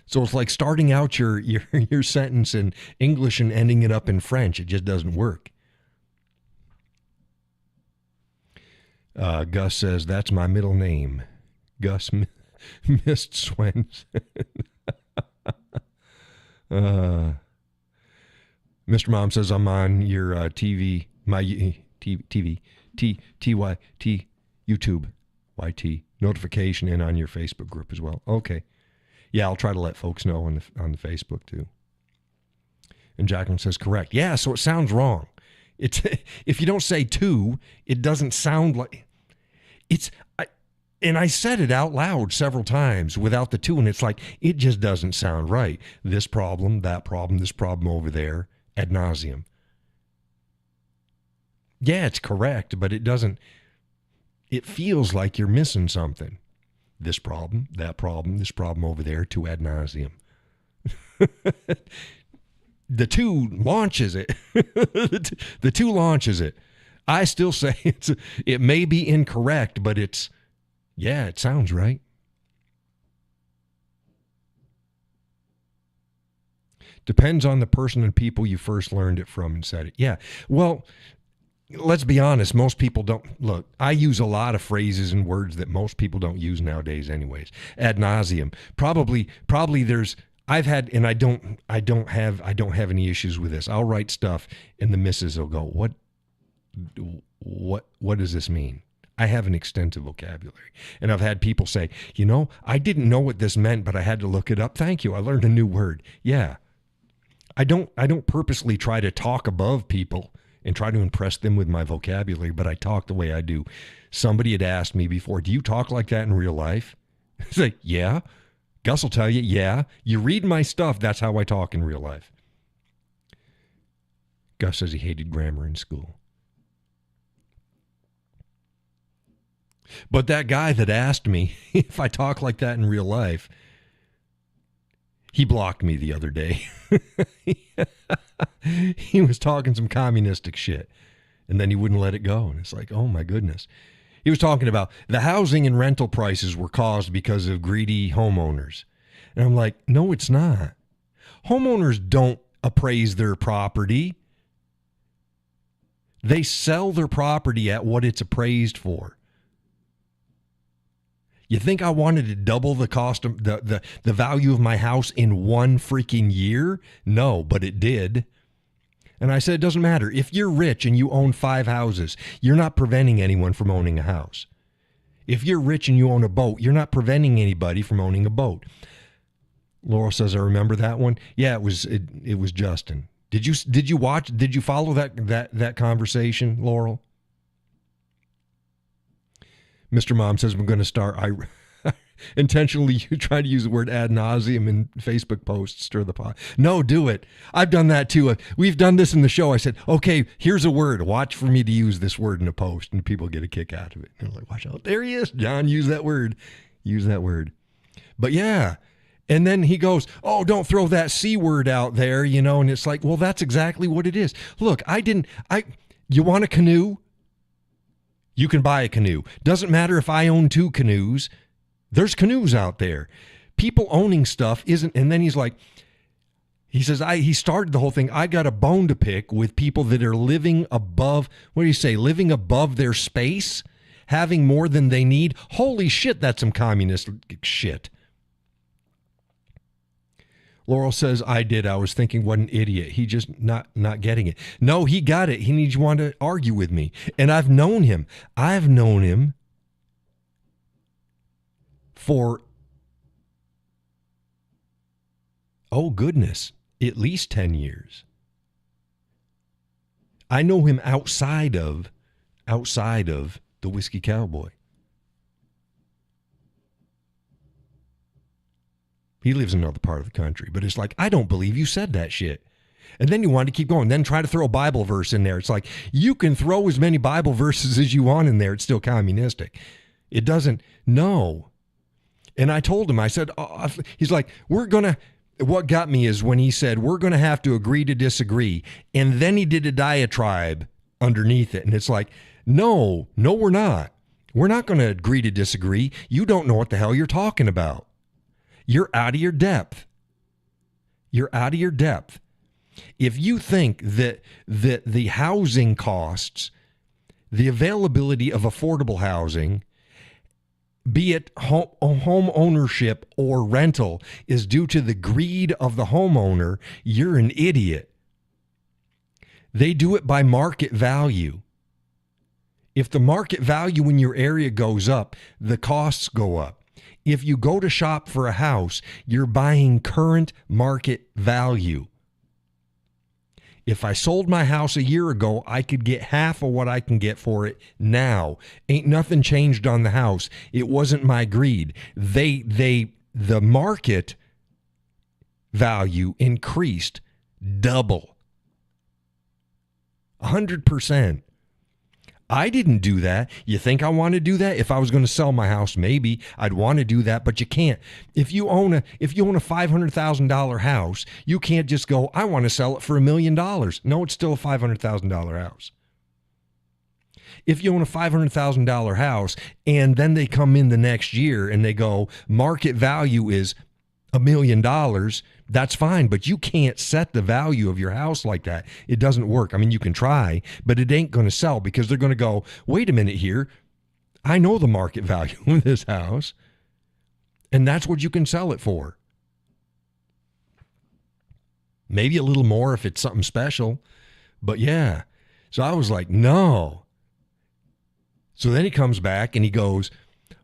So it's like starting out your sentence in English and ending it up in French. It just doesn't work. Gus says, that's my middle name. Gus Mist Swenson. Mr. Mom says, I'm on your TV, my TV, TYT, YouTube, YT, notification, and on your Facebook group as well. Okay. Yeah, I'll try to let folks know on the Facebook too. And Jacqueline says, correct. Yeah, so it sounds wrong. It's if you don't say to, it doesn't sound like it's. And I said it out loud several times without the to, and it's like, it just doesn't sound right. This problem, that problem, this problem over there, ad nauseum. Yeah, it's correct, but it doesn't, it feels like you're missing something. This problem, that problem, this problem over there, to ad nauseum. The to launches it. The to launches it. I still say it may be incorrect, but it sounds right. Depends on the person and people you first learned it from and said it. Yeah. Well, let's be honest. Most people don't. Look, I use a lot of phrases and words that most people don't use nowadays anyways. Ad nauseum. Probably there's, I've had, and I don't have any issues with this. I'll write stuff and the missus will go, what does this mean? I have an extensive vocabulary. And I've had people say, I didn't know what this meant, but I had to look it up. Thank you. I learned a new word. Yeah. I don't purposely try to talk above people and try to impress them with my vocabulary, but I talk the way I do. Somebody had asked me before, do you talk like that in real life? It's like, yeah. Gus will tell you, yeah. You read my stuff, that's how I talk in real life. Gus says he hated grammar in school. But that guy that asked me if I talk like that in real life, he blocked me the other day. He was talking some communistic shit, and then he wouldn't let it go. And it's like, oh my goodness. He was talking about the housing and rental prices were caused because of greedy homeowners. And I'm like, no, it's not. Homeowners don't appraise their property. They sell their property at what it's appraised for. You think I wanted to double the cost of the value of my house in one freaking year? No, but it did. And I said, it doesn't matter. If you're rich and you own 5 houses, you're not preventing anyone from owning a house. If you're rich and you own a boat, you're not preventing anybody from owning a boat. Laurel says, I remember that one. Yeah, it was Justin. Did you follow that conversation, Laurel? Mr. Mom says, we're going to start. intentionally you try to use the word ad nauseum in Facebook posts, stir the pot. No, do it. I've done that too. We've done this in the show. I said, okay, here's a word. Watch for me to use this word in a post, and people get a kick out of it. They're like, watch out. There he is. John, use that word. Use that word. But yeah. And then he goes, oh, don't throw that C word out there, you know, and it's like, well, that's exactly what it is. Look, you want a canoe? You can buy a canoe. Doesn't matter if I own 2 canoes. There's canoes out there. People owning stuff isn't, and then he's like, he says, he started the whole thing. I got a bone to pick with people that are living above, what do you say, living above their space, having more than they need. Holy shit, that's some communist shit. Laurel says, I did. I was thinking, what an idiot. He just not getting it. No, he got it. He needs to want to argue with me. And I've known him. I've known him for, oh goodness, at least 10 years. I know him outside of the Whiskey Cowboy. He lives in another part of the country, but it's like, I don't believe you said that shit. And then you want to keep going, then try to throw a Bible verse in there. It's like, you can throw as many Bible verses as you want in there. It's still communistic. It doesn't, no. And I told him, I said, he's like, what got me is when he said, we're going to have to agree to disagree. And then he did a diatribe underneath it. And it's like, no, we're not. We're not going to agree to disagree. You don't know what the hell you're talking about. You're out of your depth. You're out of your depth. If you think that the housing costs, the availability of affordable housing, be it home ownership or rental, is due to the greed of the homeowner, you're an idiot. They do it by market value. If the market value in your area goes up, the costs go up. If you go to shop for a house, you're buying current market value. If I sold my house a year ago, I could get half of what I can get for it now. Ain't nothing changed on the house. It wasn't my greed. The market value increased double. 100%. I didn't do that. You think I want to do that? If I was going to sell my house, maybe I'd want to do that, but you can't. If you own a $500,000 house, you can't just go, I want to sell it for $1 million. No, it's still a $500,000 house. If you own a $500,000 house and then they come in the next year and they go, market value is $1 million, that's fine, but you can't set the value of your house like that. It doesn't work. I mean, you can try, but it ain't going to sell because they're going to go, wait a minute here. I know the market value of this house, and that's what you can sell it for. Maybe a little more if it's something special, but yeah. So I was like, no. So then he comes back and he goes,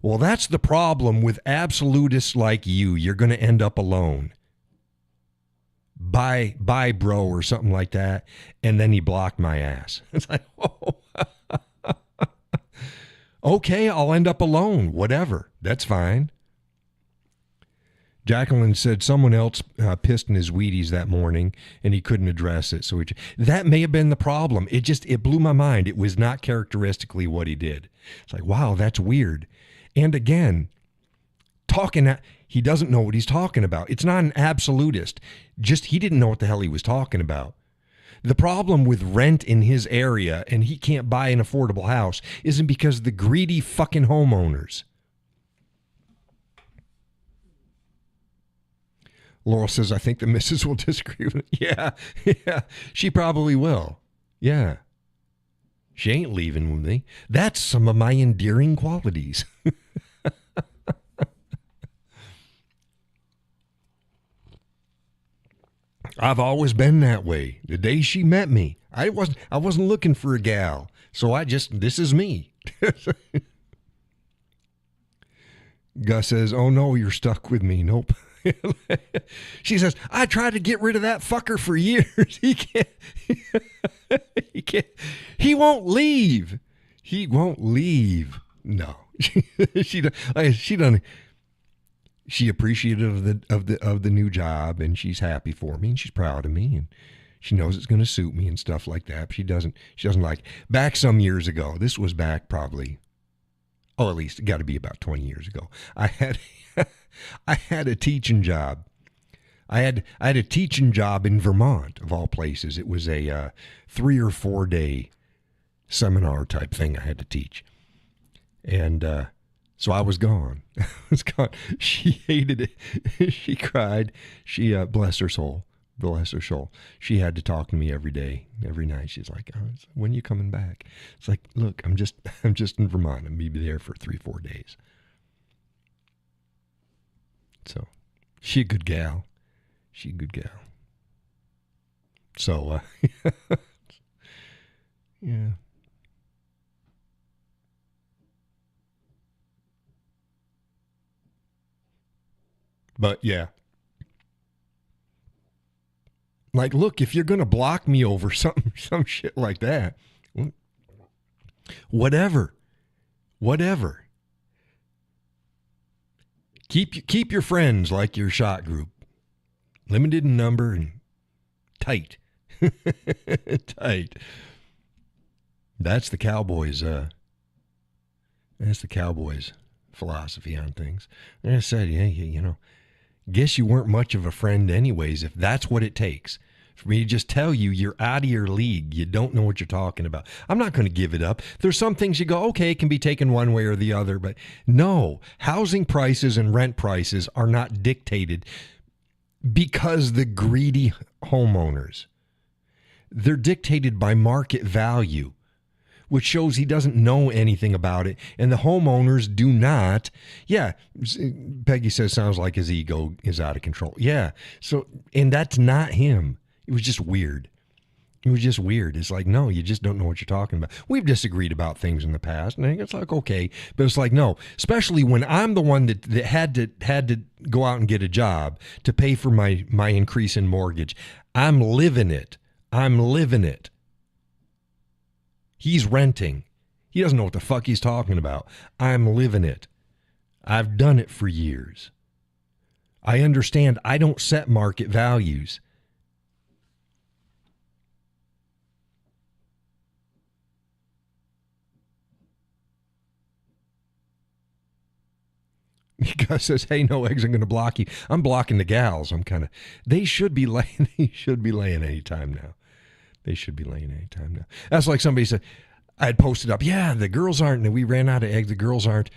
well, that's the problem with absolutists like you. You're going to end up alone. Bye, bro, or something like that. And then he blocked my ass. It's like, oh, okay, I'll end up alone. Whatever. That's fine. Jacqueline said someone else pissed in his Wheaties that morning and he couldn't address it. So that may have been the problem. It blew my mind. It was not characteristically what he did. It's like, wow, that's weird. And again, he doesn't know what he's talking about. It's not an absolutist. Just he didn't know what the hell he was talking about. The problem with rent in his area and he can't buy an affordable house isn't because of the greedy fucking homeowners. Laurel says, I think the missus will disagree with me. Yeah, she probably will. Yeah. She ain't leaving with me. That's some of my endearing qualities. I've always been that way. The day she met me, I wasn't looking for a gal. So this is me. Gus says, oh no, you're stuck with me. Nope. She says, I tried to get rid of that fucker for years. He can't. He won't leave. He won't leave. No. She done. she appreciative of the new job, and she's happy for me, and she's proud of me, and she knows it's going to suit me and stuff like that. But she doesn't like. Back some years ago, this was back probably, oh, at least it got to be about 20 years ago. I had I had a teaching job. I had a teaching job in Vermont, of all places. It was a 3 or 4 day seminar type thing I had to teach, and so I was gone. I was gone. She hated it. She cried. She bless her soul. Bless her soul. She had to talk to me every day, every night. She's like, oh, when are you coming back? It's like, look, I'm just in Vermont. I'm gonna be there for 3-4 days. So, she a good gal. She a good gal. So, yeah. But yeah. Like, look, if you're going to block me over some shit like that, whatever. Keep your friends like your shot group. Limited in number and tight. Tight. That's the Cowboys philosophy on things. Like I said, yeah, guess you weren't much of a friend anyways, if that's what it takes. For me to just tell you you're out of your league. You don't know what you're talking about. I'm not going to give it up. There's some things you go, okay, it can be taken one way or the other, but no, housing prices and rent prices are not dictated because the greedy homeowners. They're dictated by market value, which shows he doesn't know anything about it. And the homeowners do not. Yeah, Peggy says, sounds like his ego is out of control. Yeah, so, and that's not him. It was just weird. It's like, no, you just don't know what you're talking about. We've disagreed about things in the past, and it's like, okay. But it's like, no, especially when I'm the one that had to go out and get a job to pay for my increase in mortgage. I'm living it. He's renting. He doesn't know what the fuck he's talking about. I'm living it. I've done it for years. I understand I don't set market values. Gus says, hey, no eggs, I'm going to block you. I'm blocking the gals. They should be laying any time now. That's like somebody said, I had posted up, yeah, the girls aren't, we ran out of eggs. The girls aren't.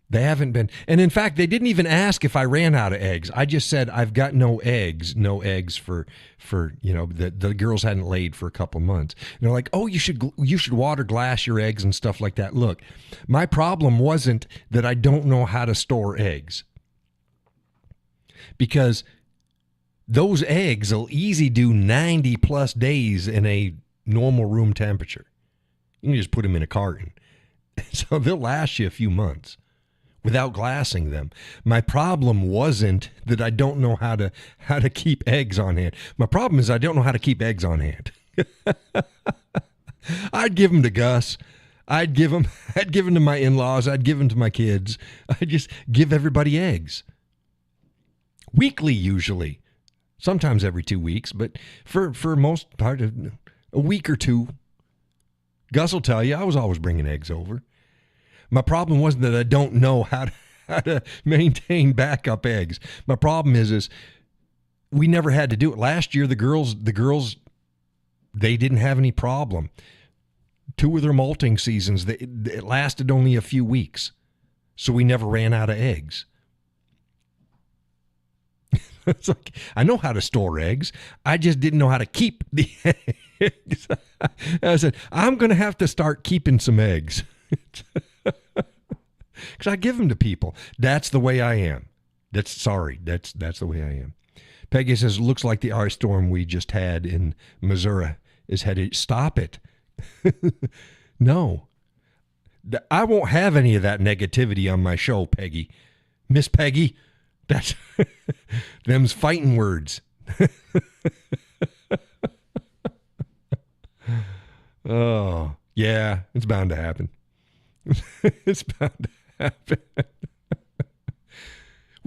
They haven't been. And in fact, they didn't even ask if I ran out of eggs. I just said, I've got no eggs for the girls hadn't laid for a couple months. And they're like, oh, you should water glass your eggs and stuff like that. Look, my problem wasn't that I don't know how to store eggs, because those eggs will easy do 90 plus days in a normal room temperature. You can just put them in a carton. So they'll last you a few months without glassing them. My problem wasn't that I don't know how to keep eggs on hand. My problem is I don't know how to keep eggs on hand. I'd give them to Gus. I'd give them to my in-laws. I'd give them to my kids. I'd just give everybody eggs. Weekly, usually. Sometimes every 2 weeks, but for most part of a week or two. Gus will tell you, I was always bringing eggs over. My problem wasn't that I don't know how to maintain backup eggs. My problem is we never had to do it. Last year, the girls, they didn't have any problem. 2 of their molting seasons, it lasted only a few weeks, so we never ran out of eggs. It's like, I know how to store eggs. I just didn't know how to keep the eggs. I said, I'm going to have to start keeping some eggs. Because I give them to people. That's the way I am. That's the way I am. Peggy says, looks like the ice storm we just had in Missouri is headed. Stop it. No. I won't have any of that negativity on my show, Peggy. Miss Peggy, that's them's fighting words. Oh, yeah, it's bound to happen. It's bound to happen.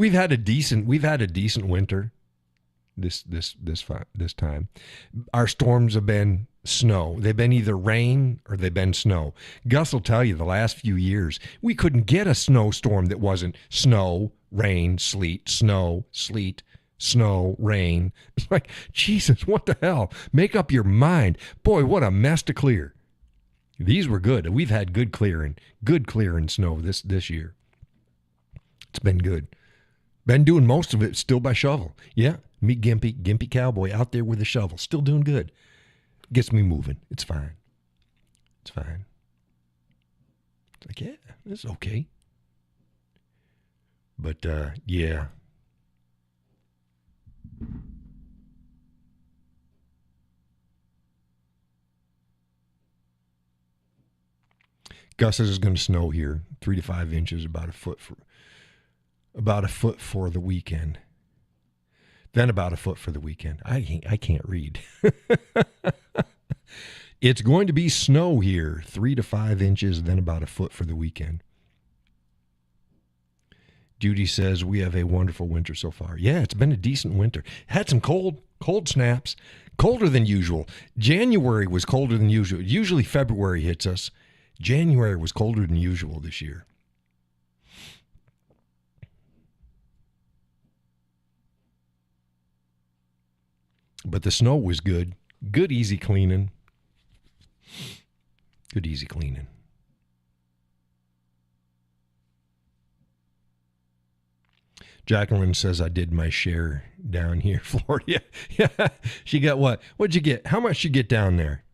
we've had a decent winter this time. Our storms have been snow. They've been either rain or they've been snow. Gus will tell you the last few years we couldn't get a snowstorm that wasn't snow, rain, sleet, snow, sleet, snow, rain. It's like, Jesus, what the hell? Make up your mind. Boy, what a mess to clear. These were good. We've had good clearing snow this year. It's been good. Been doing most of it still by shovel. Yeah, me Gimpy Cowboy out there with a shovel. Still doing good. Gets me moving. It's fine. It's fine. It's like, yeah, it's okay. But, yeah. Gus says it's going to snow here, 3 to 5 inches, about a foot for the weekend. Then about a foot for the weekend. I can't read. It's going to be snow here, 3 to 5 inches, then about a foot for the weekend. Judy says we have a wonderful winter so far. Yeah, it's been a decent winter. Had some cold snaps, colder than usual. January was colder than usual. Usually February hits us. January was colder than usual this year. But the snow was good. Good, easy cleaning. Good, easy cleaning. Jacqueline says I did my share down here, Florida. Yeah. She got what? What'd you get? How much you get down there?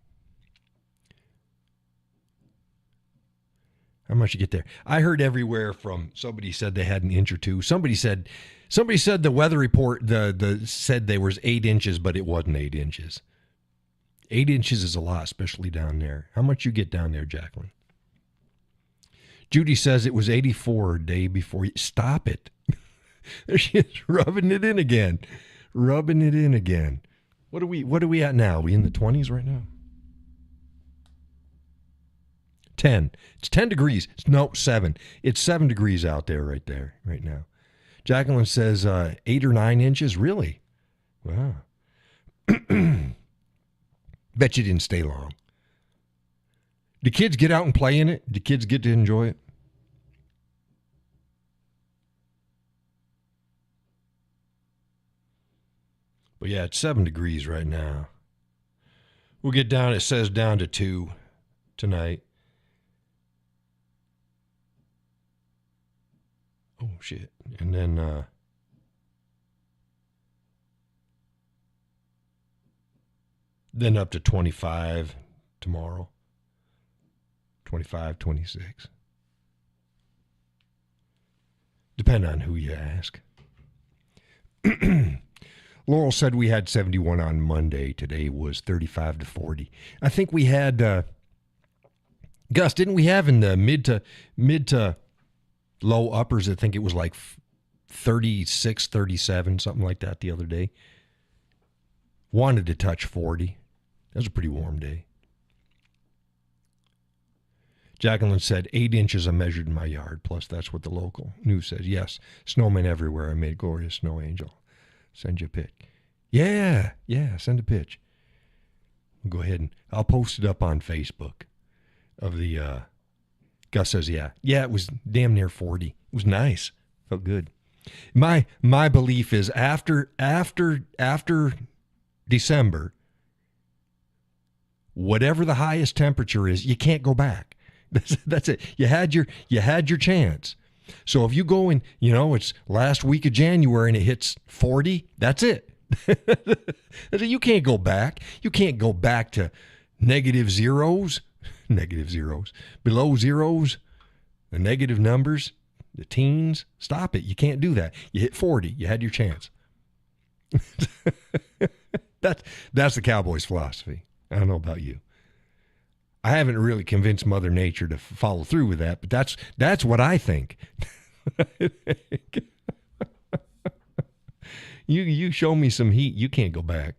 How much you get there? I heard everywhere from somebody said they had an inch or two. Somebody said the weather report said there was 8 inches, but it wasn't 8 inches. 8 inches is a lot, especially down there. How much you get down there, Jacqueline? Judy says it was 84 day before. Stop it. There she is, rubbing it in again. What are we at now? Are we in the 20s right now? 10. It's 10 degrees. No, 7. It's 7 degrees out there right now. Jacqueline says 8 or 9 inches. Really? Wow. Bet you didn't stay long. Do kids get out and play in it? Do kids get to enjoy it? But yeah, it's 7 degrees right now. We'll get down, it says down to 2 tonight. Oh, shit. And then up to 25 tomorrow. 25, 26. Depending on who you ask. Laurel said we had 71 on Monday. Today was 35 to 40. I think we had, Gus, didn't we have in the mid to low uppers, I think it was like 36, 37, something like that the other day. Wanted to touch 40. That was a pretty warm day. Jacqueline said 8 inches I measured in my yard, plus that's what the local news says. Yes, snowmen everywhere. I made glorious snow angel. Send you a pic. Yeah, send a pitch. Go ahead and I'll post it up on Facebook of the Gus says, yeah, it was damn near 40. It was nice. Felt good. My belief is after December, whatever the highest temperature is, you can't go back. That's it. You had your chance. So if you go in, it's last week of January and it hits 40, that's it. You can't go back. You can't go back to negative zeros, below zeros, the negative numbers, the teens. Stop it. You can't do that. You hit 40. You had your chance. That's the Cowboys' philosophy. I don't know about you. I haven't really convinced Mother Nature to follow through with that, but that's what I think. You show me some heat, you can't go back.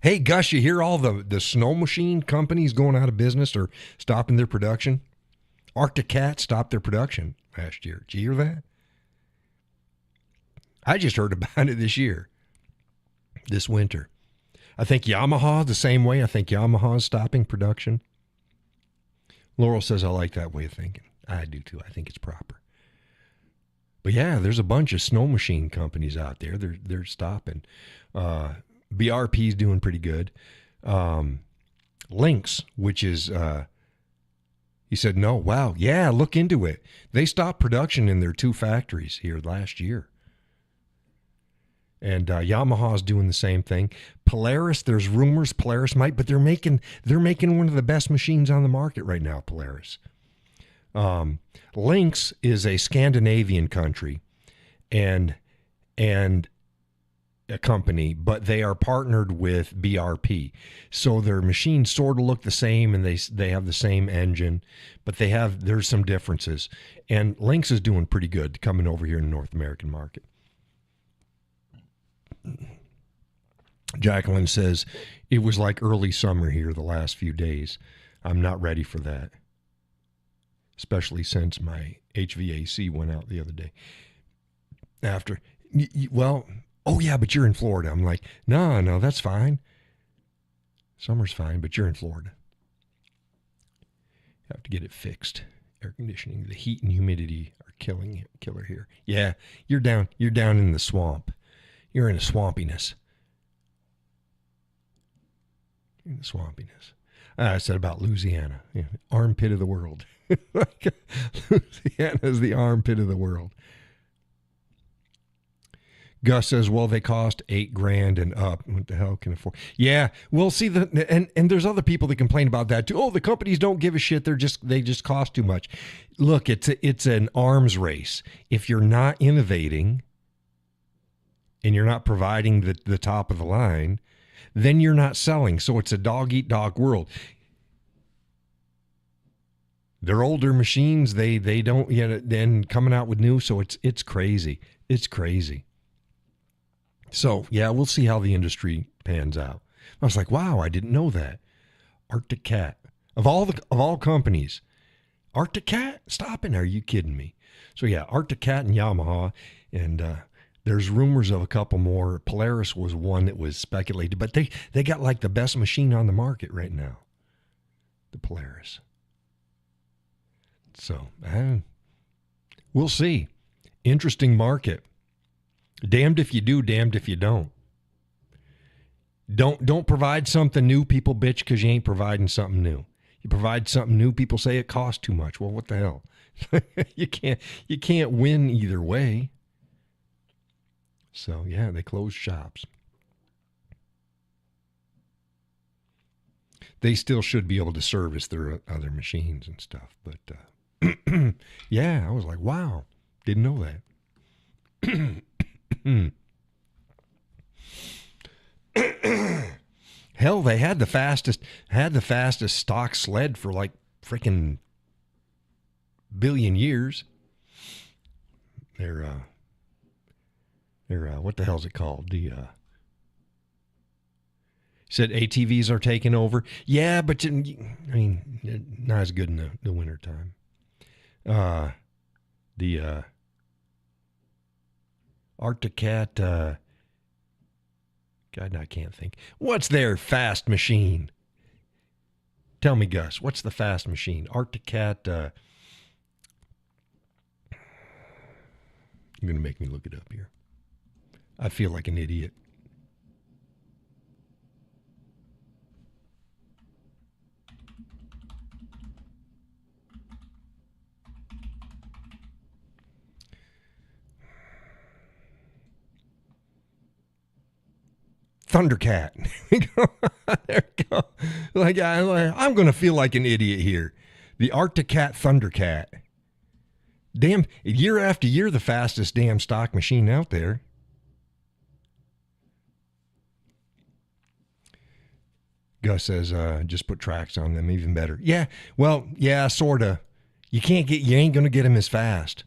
Hey, Gus, you hear all the snow machine companies going out of business or stopping their production? Arctic Cat stopped their production last year. Did you hear that? I just heard about it this year, this winter. I think Yamaha the same way. I think Yamaha's stopping production. Laurel says, I like that way of thinking. I do too. I think it's proper. But yeah, there's a bunch of snow machine companies out there. They're stopping. BRP's doing pretty good. Lynx, which is, he said, no, wow, yeah, look into it. They stopped production in their 2 factories here last year. And Yamaha's doing the same thing. Polaris, there's rumors Polaris might, but they're making one of the best machines on the market right now, Polaris. Lynx is a Scandinavian country and a company, but they are partnered with BRP. So their machines sort of look the same and they have the same engine, but there's some differences. And Lynx is doing pretty good coming over here in the North American market. Jacqueline says, it was like early summer here the last few days. I'm not ready for that, especially since my HVAC went out the other day. Oh yeah, but you're in Florida. I'm like, no, that's fine. Summer's fine, but you're in Florida. You have to get it fixed. Air conditioning, the heat and humidity are killer here. Yeah, you're down in the swamp. You're in a swampiness. In the swampiness. I said about Louisiana, armpit of the world. Louisiana is the armpit of the world. Gus says, well, they cost $8,000 and up. What the hell can afford? Yeah, we'll see and there's other people that complain about that too. Oh, the companies don't give a shit. They just cost too much. Look, it's an arms race. If you're not innovating and you're not providing the top of the line, then you're not selling. So it's a dog eat dog world. They're older machines. They don't then coming out with new. So it's crazy. It's crazy. So yeah, we'll see how the industry pans out. I was like, wow, I didn't know that. Arctic Cat of all companies, Arctic Cat stopping? Are you kidding me? So yeah, Arctic Cat and Yamaha, and there's rumors of a couple more. Polaris was one that was speculated, but they got like the best machine on the market right now, the Polaris. So we'll see. Interesting market. Damned if you do, damned if you don't. Don't provide something new. People bitch because you ain't providing something new. You provide something new, people say it costs too much. Well, what the hell? You can't win either way. So yeah, they closed shops. They still should be able to service their other machines and stuff, but yeah, I was like, wow, didn't know that. Hell, they had the fastest stock sled for like freaking billion years. They're what the hell's it called? Said ATVs are taking over. Yeah, but I mean, not as good in the wintertime. The Arctic Cat, God, I can't think. What's their fast machine? Tell me, Gus, what's the fast machine? Arctic Cat, you're going to make me look it up here. I feel like an idiot. Thundercat. There you go. Like I'm going to feel like an idiot here. The Arctic Cat Thundercat. Damn, year after year, the fastest damn stock machine out there. Gus says, just put tracks on them, even better. Yeah, well, yeah, sort of. You ain't going to get them as fast.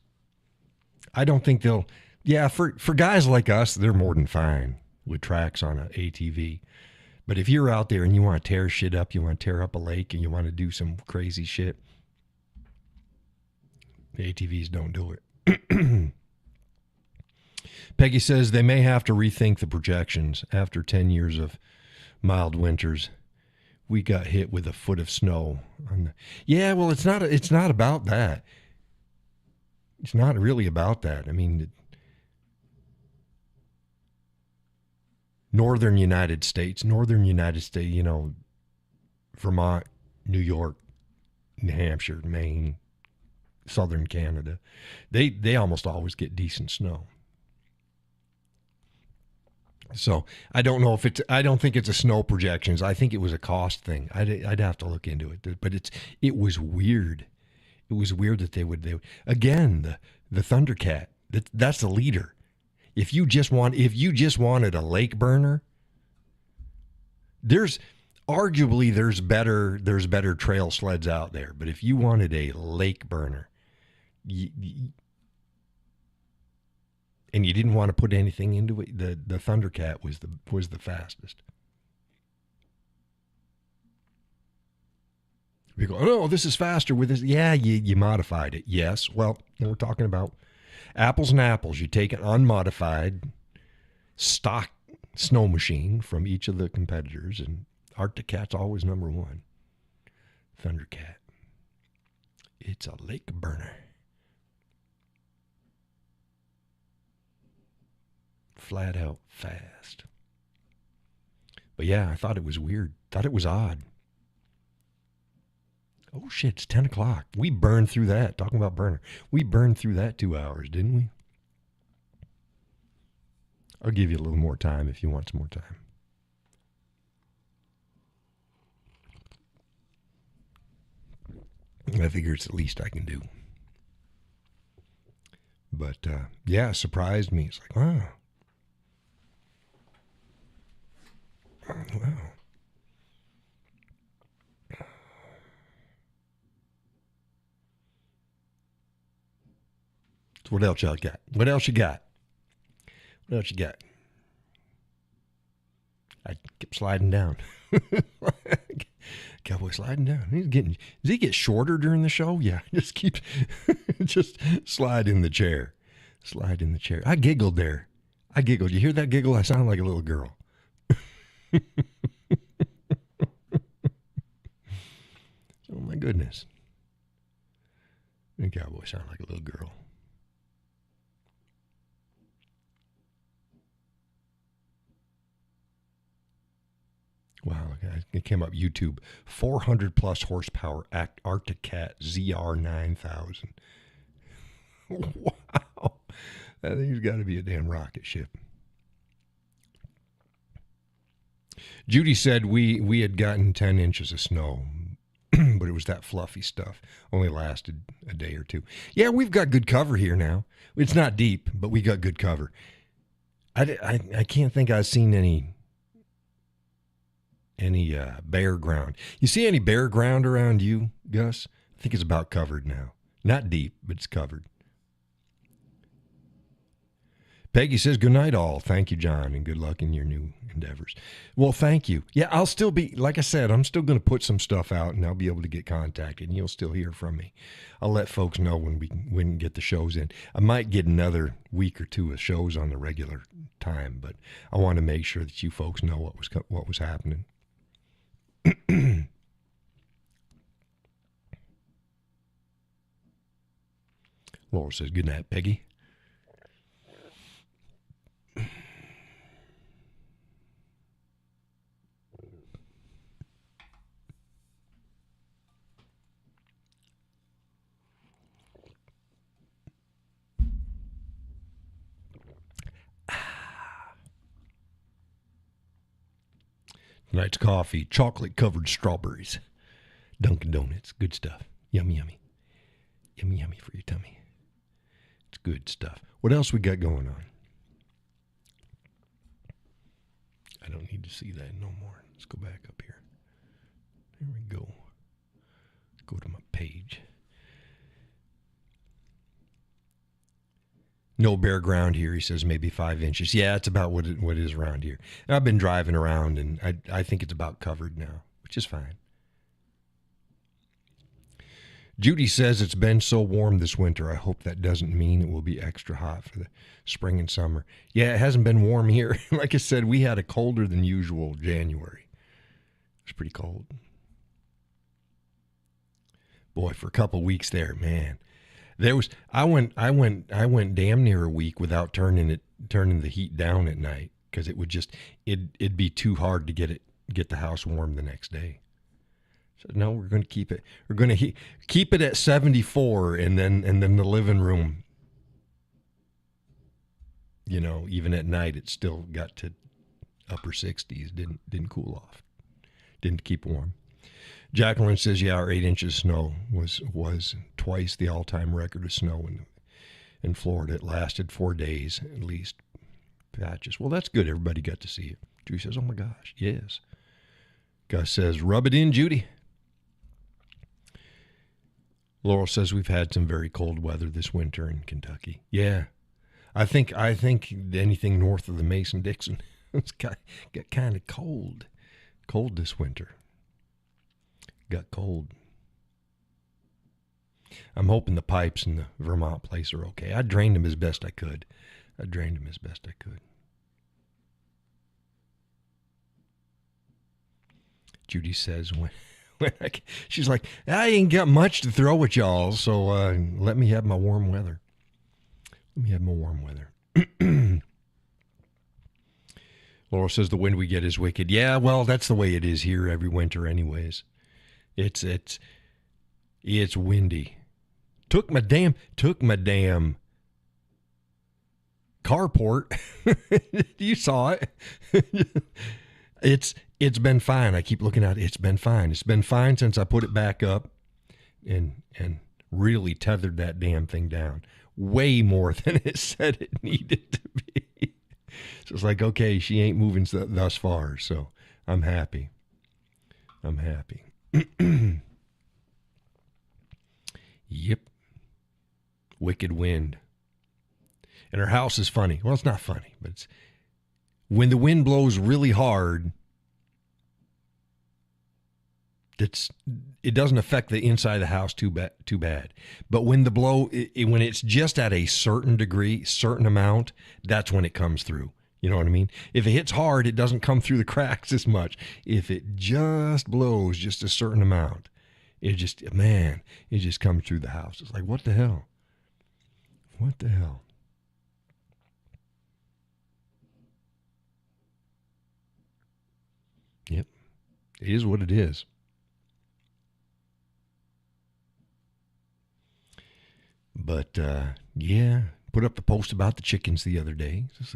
I don't think they'll, yeah, for guys like us, they're more than fine with tracks on an ATV. But if you're out there and you want to tear shit up, you want to tear up a lake and you want to do some crazy shit, the ATVs don't do it. Peggy says they may have to rethink the projections after 10 years of mild winters. We got hit with a foot of snow. Yeah, well, it's not about that. It's not really about that. I mean, northern United States, you know, Vermont, New York, New Hampshire, Maine, southern Canada, they almost always get decent snow. So I don't know if I don't think it's a snow projections. I think it was a cost thing. I'd have to look into it, but it was weird. It was weird that they would again, the Thundercat, that's the leader. If you just wanted a lake burner, there's better trail sleds out there. But if you wanted a lake burner, and you didn't want to put anything into it, the Thundercat was the fastest. We go, oh, this is faster with this. Yeah, you modified it. Yes. Well, we're talking about apples and apples. You take an unmodified stock snow machine from each of the competitors, and Arctic Cat's always number one. Thundercat. It's a lake burner. Flat out fast. But yeah, I thought it was weird. Thought it was odd. Oh shit, it's 10 o'clock. We burned through that. Talking about burner. We burned through that 2 hours, didn't we? I'll give you a little more time if you want some more time. I figure it's the least I can do. But yeah, it surprised me. It's like, wow. Wow. So what else y'all got? What else you got? What else you got? I kept sliding down. Cowboy sliding down. Does he get shorter during the show? Yeah, just slide in the chair. Slide in the chair. I giggled there. You hear that giggle? I sound like a little girl. Oh my goodness. The Cowboy sound like a little girl. Wow, guys, it came up YouTube. 400 plus horsepower Arctic Cat ZR9000. Wow. That thing's got to be a damn rocket ship. Judy said we had gotten 10 inches of snow, but it was that fluffy stuff. Only lasted a day or two. Yeah, we've got good cover here now. It's not deep, but we got good cover. I can't think I've seen any bare ground. You see any bare ground around you, Gus? I think it's about covered now. Not deep, but it's covered. Peggy says, good night all. Thank you, John, and good luck in your new endeavors. Well, thank you. Yeah, I'll still be, like I said, I'm still going to put some stuff out, and I'll be able to get contacted, and you'll still hear from me. I'll let folks know when we can get the shows in. I might get another week or two of shows on the regular time, but I want to make sure that you folks know what was happening. Laura says, good night, Peggy. Tonight's coffee, chocolate-covered strawberries. Dunkin' Donuts, good stuff. Yummy, yummy. Yummy, yummy for your tummy. It's good stuff. What else we got going on? I don't need to see that no more. Let's go back up here. There we go. Go to my page. No bare ground here. He says maybe 5 inches. Yeah, it's about what it is around here. And I've been driving around, and I think it's about covered now, which is fine. Judy says it's been so warm this winter. I hope that doesn't mean it will be extra hot for the spring and summer. Yeah, it hasn't been warm here. Like I said, we had a colder than usual January. It was pretty cold. Boy, for a couple weeks there, man. I went damn near a week without turning the heat down at night because it'd be too hard to get the house warm the next day. So no, we're going to keep it. We're going to keep it at 74, and then the living room. You know, even at night, it still got to upper 60s. Didn't cool off. Didn't keep warm. Jacqueline says, yeah, our 8 inches of snow was twice the all-time record of snow in Florida. It lasted 4 days at least. Patches. Well, that's good. Everybody got to see it. Judy says, oh my gosh, yes. Gus says, rub it in, Judy. Laurel says we've had some very cold weather this winter in Kentucky. Yeah, I think anything north of the Mason-Dixon it's got kind of cold this winter. Got cold. I'm hoping the pipes in the Vermont place are okay. I drained them as best I could. Judy says she's like, I ain't got much to throw at y'all, so let me have my warm weather. Laura says the wind we get is wicked. Yeah, well, that's the way it is here every winter anyways. It's windy. Took my damn carport. You saw it. It's been fine. I keep looking at it. It's been fine. It's been fine since I put it back up and really tethered that damn thing down. Way more than it said it needed to be. So it's like, okay, she ain't moving thus far, so I'm happy. Yep. Wicked wind. And her house is funny. Well, it's not funny, but it's when the wind blows really hard, it doesn't affect the inside of the house too bad. But when when it's just at a certain degree, certain amount, that's when it comes through. You know what I mean? If it hits hard, it doesn't come through the cracks as much. If it just blows just a certain amount, it just comes through the house. It's like, what the hell? What the hell? Yep. It is what it is. But, yeah, put up the post about the chickens the other day. It's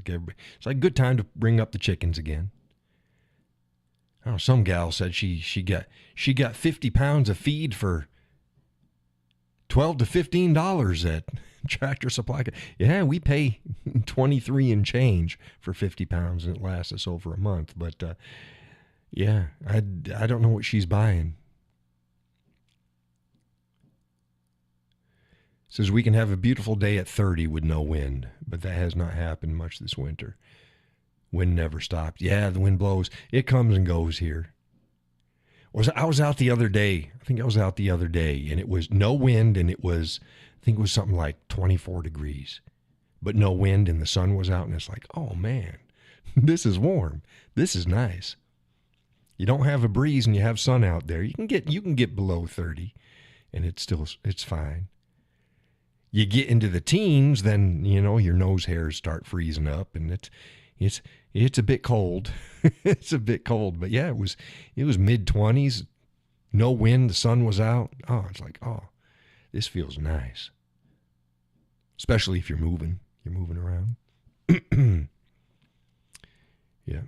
like a good time to bring up the chickens again. I don't know, some gal said she got 50 pounds of feed for $12 to $15 at Tractor Supply. Yeah, we pay 23 and change for 50 pounds, and it lasts us over a month. But, yeah, I don't know what she's buying. Says we can have a beautiful day at 30 with no wind, but that has not happened much this winter. Wind never stopped. Yeah, the wind blows. It comes and goes here. I was out the other day. And it was no wind, and I think it was something like 24 degrees, but no wind, and the sun was out, and it's like, oh man, this is warm. This is nice. You don't have a breeze and you have sun out there. You can get below 30, and it's fine. You get into the teens, then, your nose hairs start freezing up, and it's a bit cold. It's a bit cold, but yeah, it was mid-20s, no wind, the sun was out. Oh, it's like, oh, this feels nice. Especially if you're moving around. Yeah.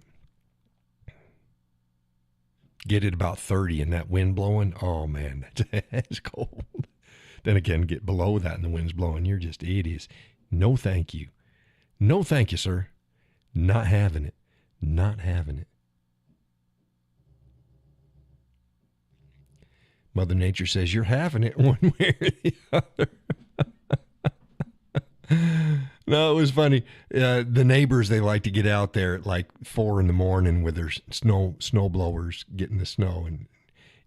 Get it about 30 and that wind blowing. Oh man, that's cold. Then again, get below that and the wind's blowing. You're just idiots. No, thank you. No, thank you, sir. Not having it. Mother Nature says you're having it one way or the other. No, it was funny. The neighbors, they like to get out there at like 4 a.m. with their snow blowers getting the snow, and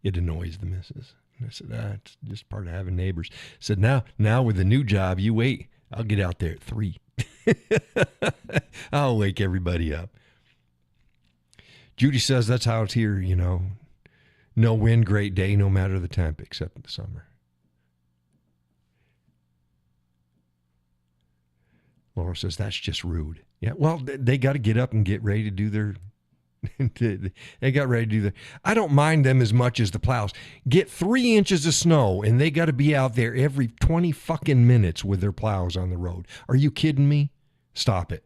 it annoys the missus. And I said, it's just part of having neighbors. I said, now with the new job, you wait. I'll get out there at 3. I'll wake everybody up. Judy says that's how it's here, No wind, great day, no matter the temp, except in the summer. Laura says that's just rude. Yeah, well, they got to get up and get ready to do their. They got ready to do their. I don't mind them as much as the plows. Get 3 inches of snow, and they got to be out there every 20 fucking minutes with their plows on the road. Are you kidding me? Stop it.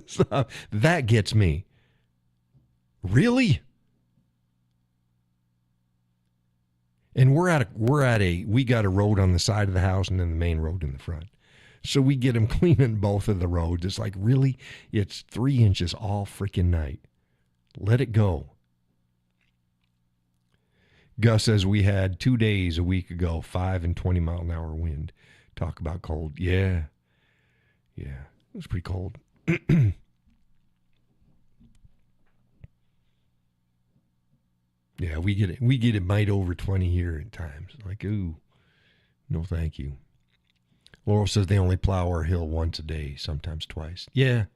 Stop. That gets me. Really? And we got a road on the side of the house and then the main road in the front. So we get them cleaning both of the roads. It's like, really? It's 3 inches all freaking night. Let it go. Gus says we had 2 days a week ago, 5 and 20 mile an hour wind. Talk about cold. Yeah. It was pretty cold. Yeah, we get it might over 20 here at times. Like, ooh, no thank you. Laurel says they only plow our hill once a day, sometimes twice. Yeah.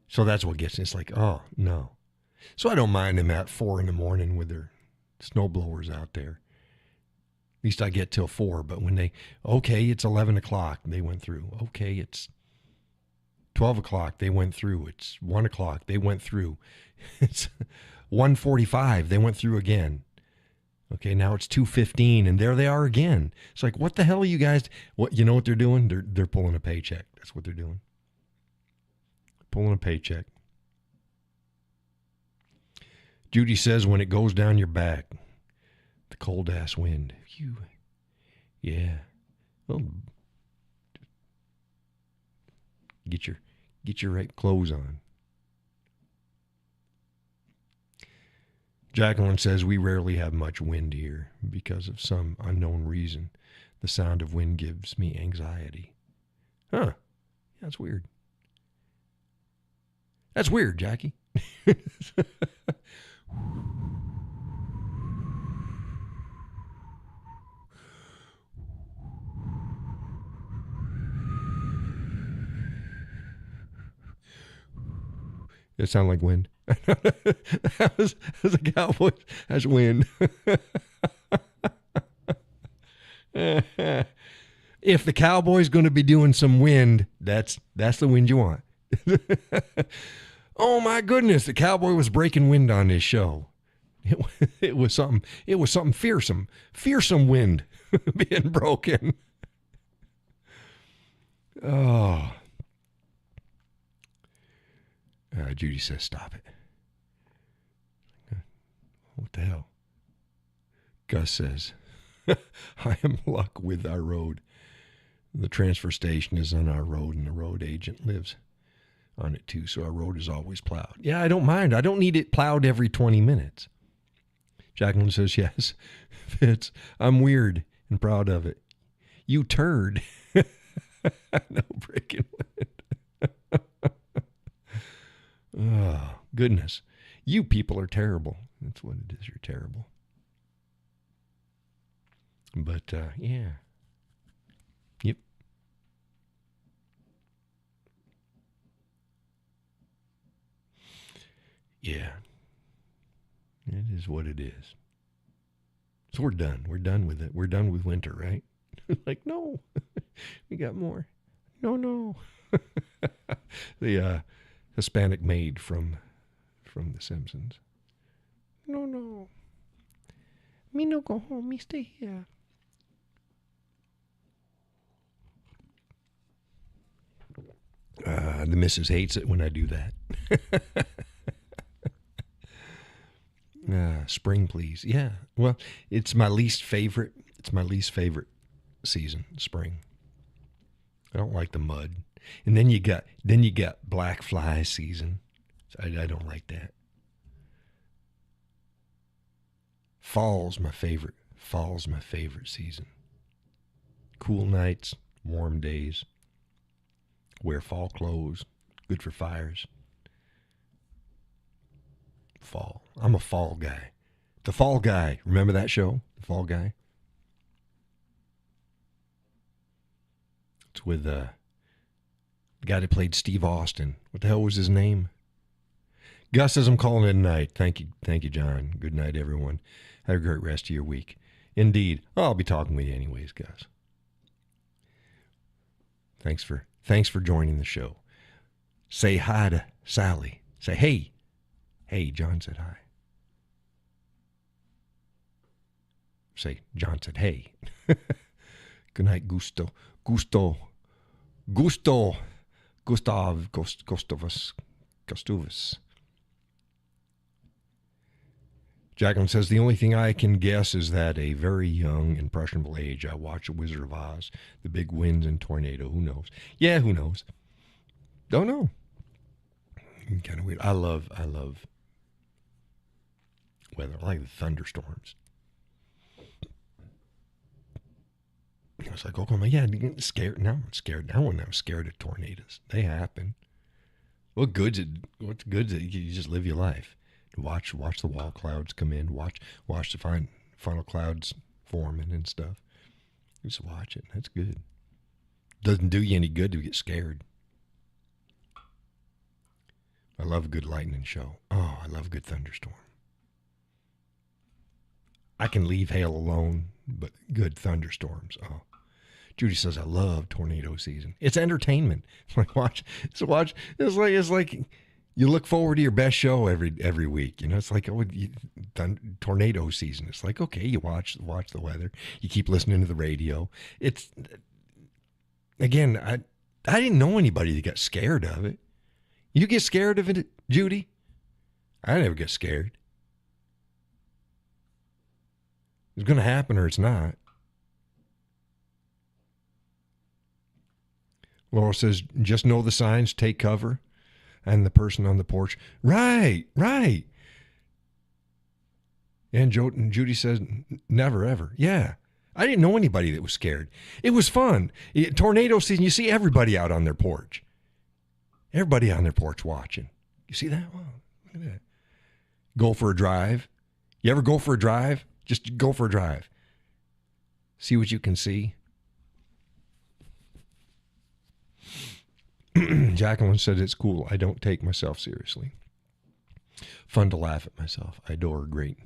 So that's what gets me. It's like, oh, no. So I don't mind them at 4 a.m. with their snow blowers out there. At least I get till 4, but when it's 11 o'clock, they went through. Okay, it's 12 o'clock, they went through. It's 1 o'clock, they went through. It's 1:45, they went through again. Okay, now it's 2:15, and there they are again. It's like, what the hell are you guys? What you know what they're doing? They're pulling a paycheck. That's what they're doing. Pulling a paycheck. Judy says when it goes down your back, the cold ass wind. Phew. Yeah. Well, get your right clothes on. Jacqueline says we rarely have much wind here because of some unknown reason. The sound of wind gives me anxiety. Huh. Yeah, that's weird. That's weird, Jackie. It sounded like wind. that was a cowboy. That's wind. If the cowboy's going to be doing some wind, that's the wind you want. Oh my goodness, the cowboy was breaking wind on his show. It was something fearsome wind being broken. Oh. Judy says, stop it. What the hell? Gus says, I am luck with our road. The transfer station is on our road, and the road agent lives on it too, so our road is always plowed. Yeah, I don't mind. I don't need it plowed every 20 minutes. Jacqueline says, yes, Fitz, I'm weird and proud of it. You turd. No breaking wind. Oh, goodness. You people are terrible. That's what it is. You're terrible. But, yeah. Yep. Yeah. It is what it is. So we're done. We're done with it. We're done with winter, right? Like, no. We got more. No. The Hispanic maid from The Simpsons. No. Me no go home. Me stay here. The missus hates it when I do that. Spring, please. Yeah. Well, it's my least favorite. It's my least favorite season, spring. I don't like the mud. And then you got black fly season. I don't like that. Fall's my favorite season. Cool nights, warm days. Wear fall clothes. Good for fires. Fall. I'm a fall guy. The Fall Guy. Remember that show? The Fall Guy? It's with the guy that played Steve Austin. What the hell was his name? Gus says I'm calling it a night. Thank you, John. Good night, everyone. Have a great rest of your week. Indeed. Oh, I'll be talking with you anyways, Gus. Thanks for joining the show. Say hi to Sally. Say hey. Hey, John said hi. Say, John said hey. Good night, Gustav, Gustavus. Jacqueline says, the only thing I can guess is that a very young, impressionable age, I watched The Wizard of Oz, the big winds and tornado. Who knows? Yeah, who knows? Don't know. Kind of weird. I love weather. I like the thunderstorms. I was like, oh, yeah, I'm getting scared. Now I'm scared. Now when I'm scared of tornadoes, they happen. What's good is that you just live your life. Watch the wall clouds come in. Watch the funnel clouds forming and stuff. Just watch it. That's good. Doesn't do you any good to get scared. I love a good lightning show. Oh, I love a good thunderstorm. I can leave hail alone, but good thunderstorms. Oh, Judy says I love tornado season. It's entertainment. It's like you look forward to your best show every week. You know, it's like tornado season. It's like, okay, you watch the weather. You keep listening to the radio. It's again, I didn't know anybody that got scared of it. You get scared of it, Judy? I never get scared. It's going to happen or it's not. Laura says, just know the signs, take cover. And the person on the porch, right. And Judy says, never, ever. Yeah. I didn't know anybody that was scared. It was fun. Tornado season, you see everybody out on their porch. Everybody on their porch watching. You see that? Wow, look at that. Go for a drive. You ever go for a drive? Just go for a drive. See what you can see. Jacqueline said it's cool. I don't take myself seriously. Fun to laugh at myself. I adore great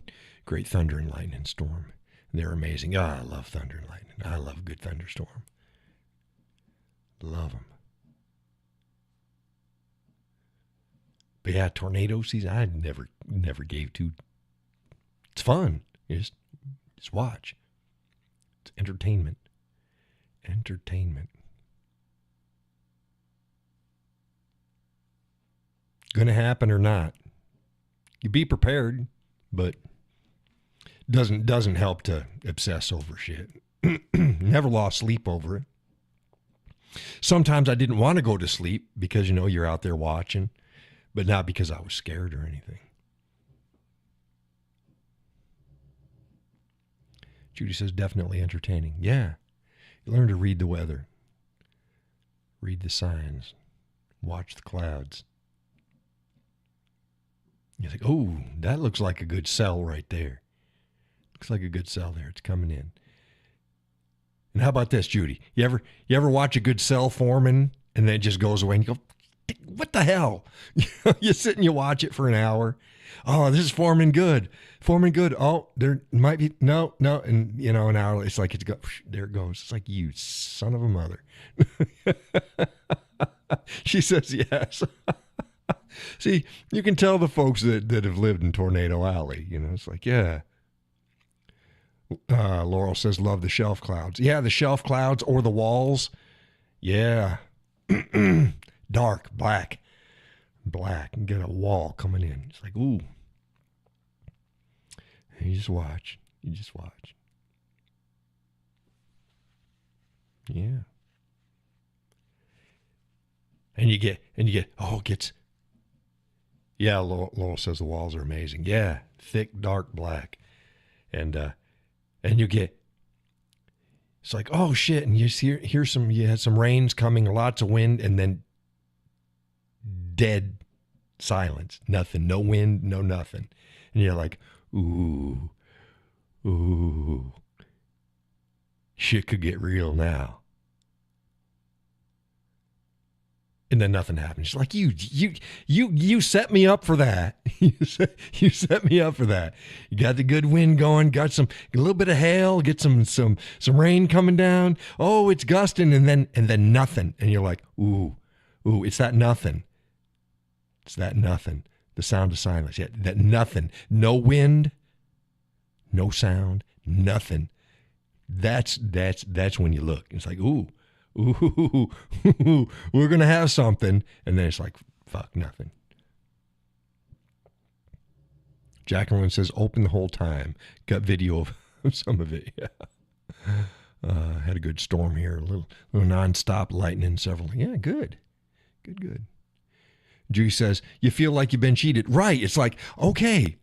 thunder and lightning storm. They're amazing. I love thunder and lightning. I love a good thunderstorm. Love them. But yeah, tornado season, I never gave to. It's fun. You just watch. It's entertainment. Going to happen or not. You be prepared, but doesn't help to obsess over shit. Never lost sleep over it. Sometimes I didn't want to go to sleep because, you're out there watching, but not because I was scared or anything. Judy says, definitely entertaining. Yeah. You learn to read the weather. Read the signs. Watch the clouds. You think, oh, that looks like a good cell right there. Looks like a good cell there. It's coming in. And how about this, Judy? You ever watch a good cell forming and then it just goes away and you go, what the hell? You sit and you watch it for an hour. Oh, this is forming good. Oh, there might be no. And an hour, it's like there it goes. It's like, you son of a mother. She says yes. See, you can tell the folks that have lived in Tornado Alley. It's like, yeah. Laurel says, love the shelf clouds. Yeah, the shelf clouds or the walls. Yeah. Dark, black. And get a wall coming in. It's like, ooh. And you just watch. Yeah. And you get, oh, it gets. Yeah, Laurel says the walls are amazing. Yeah, thick, dark, black. And you get, It's like, oh shit, and you you had some rains coming, lots of wind, and then dead silence, nothing, no wind, no nothing, and you're like, ooh, shit could get real now. And then nothing happens. It's like you set me up for that. You set me up for that. You got the good wind going, got a little bit of hail, get some rain coming down. Oh, it's gusting, and then nothing. And you're like, ooh, it's that nothing. It's that nothing. The sound of silence. Yeah, that nothing. No wind, no sound, nothing. That's when you look. It's like, ooh, we're going to have something. And then it's like, fuck, nothing. Jacqueline says, open the whole time. Got video of some of it. Yeah. Had a good storm here. A little nonstop lightning, several. Yeah, good. Judy says, you feel like you've been cheated. Right. It's like, okay.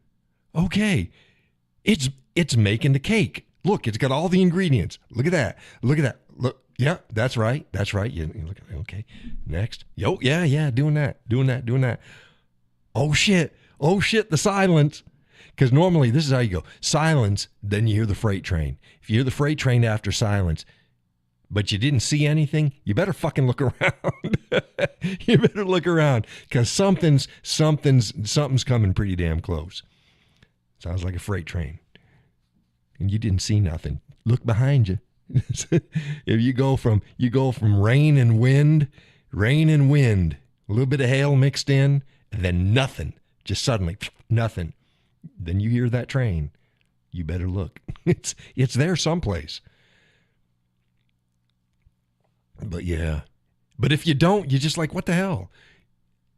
It's making the cake. Look, it's got all the ingredients. Look at that. Look. Yeah, that's right. You look at it. Okay. Next. Yo, yeah. Doing that. Oh shit. The silence. Because normally this is how you go. Silence, then you hear the freight train. If you hear the freight train after silence, but you didn't see anything, you better fucking look around. You better look around. Because something's coming pretty damn close. Sounds like a freight train. And you didn't see nothing. Look behind you. If you go from rain and wind, a little bit of hail mixed in, and then nothing, just suddenly nothing. Then you hear that train. You better look. It's there someplace. But yeah. But if you don't, you're just like, what the hell?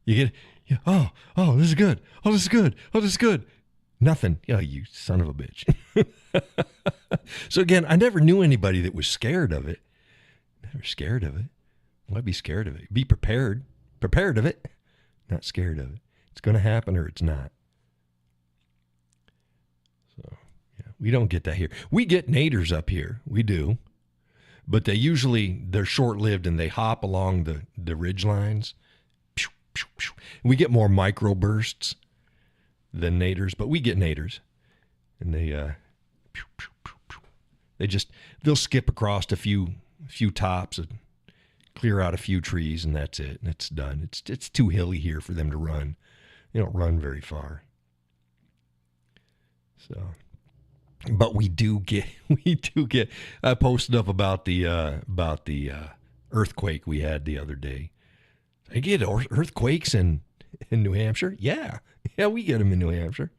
You get, oh, this is good. Oh, this is good. Nothing. Yeah, you son of a bitch. So again, I never knew anybody that was scared of it. Never scared of it. Why be scared of it? Be prepared. Prepared of it. Not scared of it. It's going to happen or it's not. So, yeah, we don't get that here. We get naders up here. We do. But they're short-lived and they hop along the ridge lines. We get more microbursts than naders, but we get naders. And they'll skip across a few tops and clear out a few trees, and that's it. And it's done. It's too hilly here for them to run. They don't run very far. So, but we do get. I posted up about the earthquake we had the other day. I get earthquakes in New Hampshire. Yeah, we get them in New Hampshire.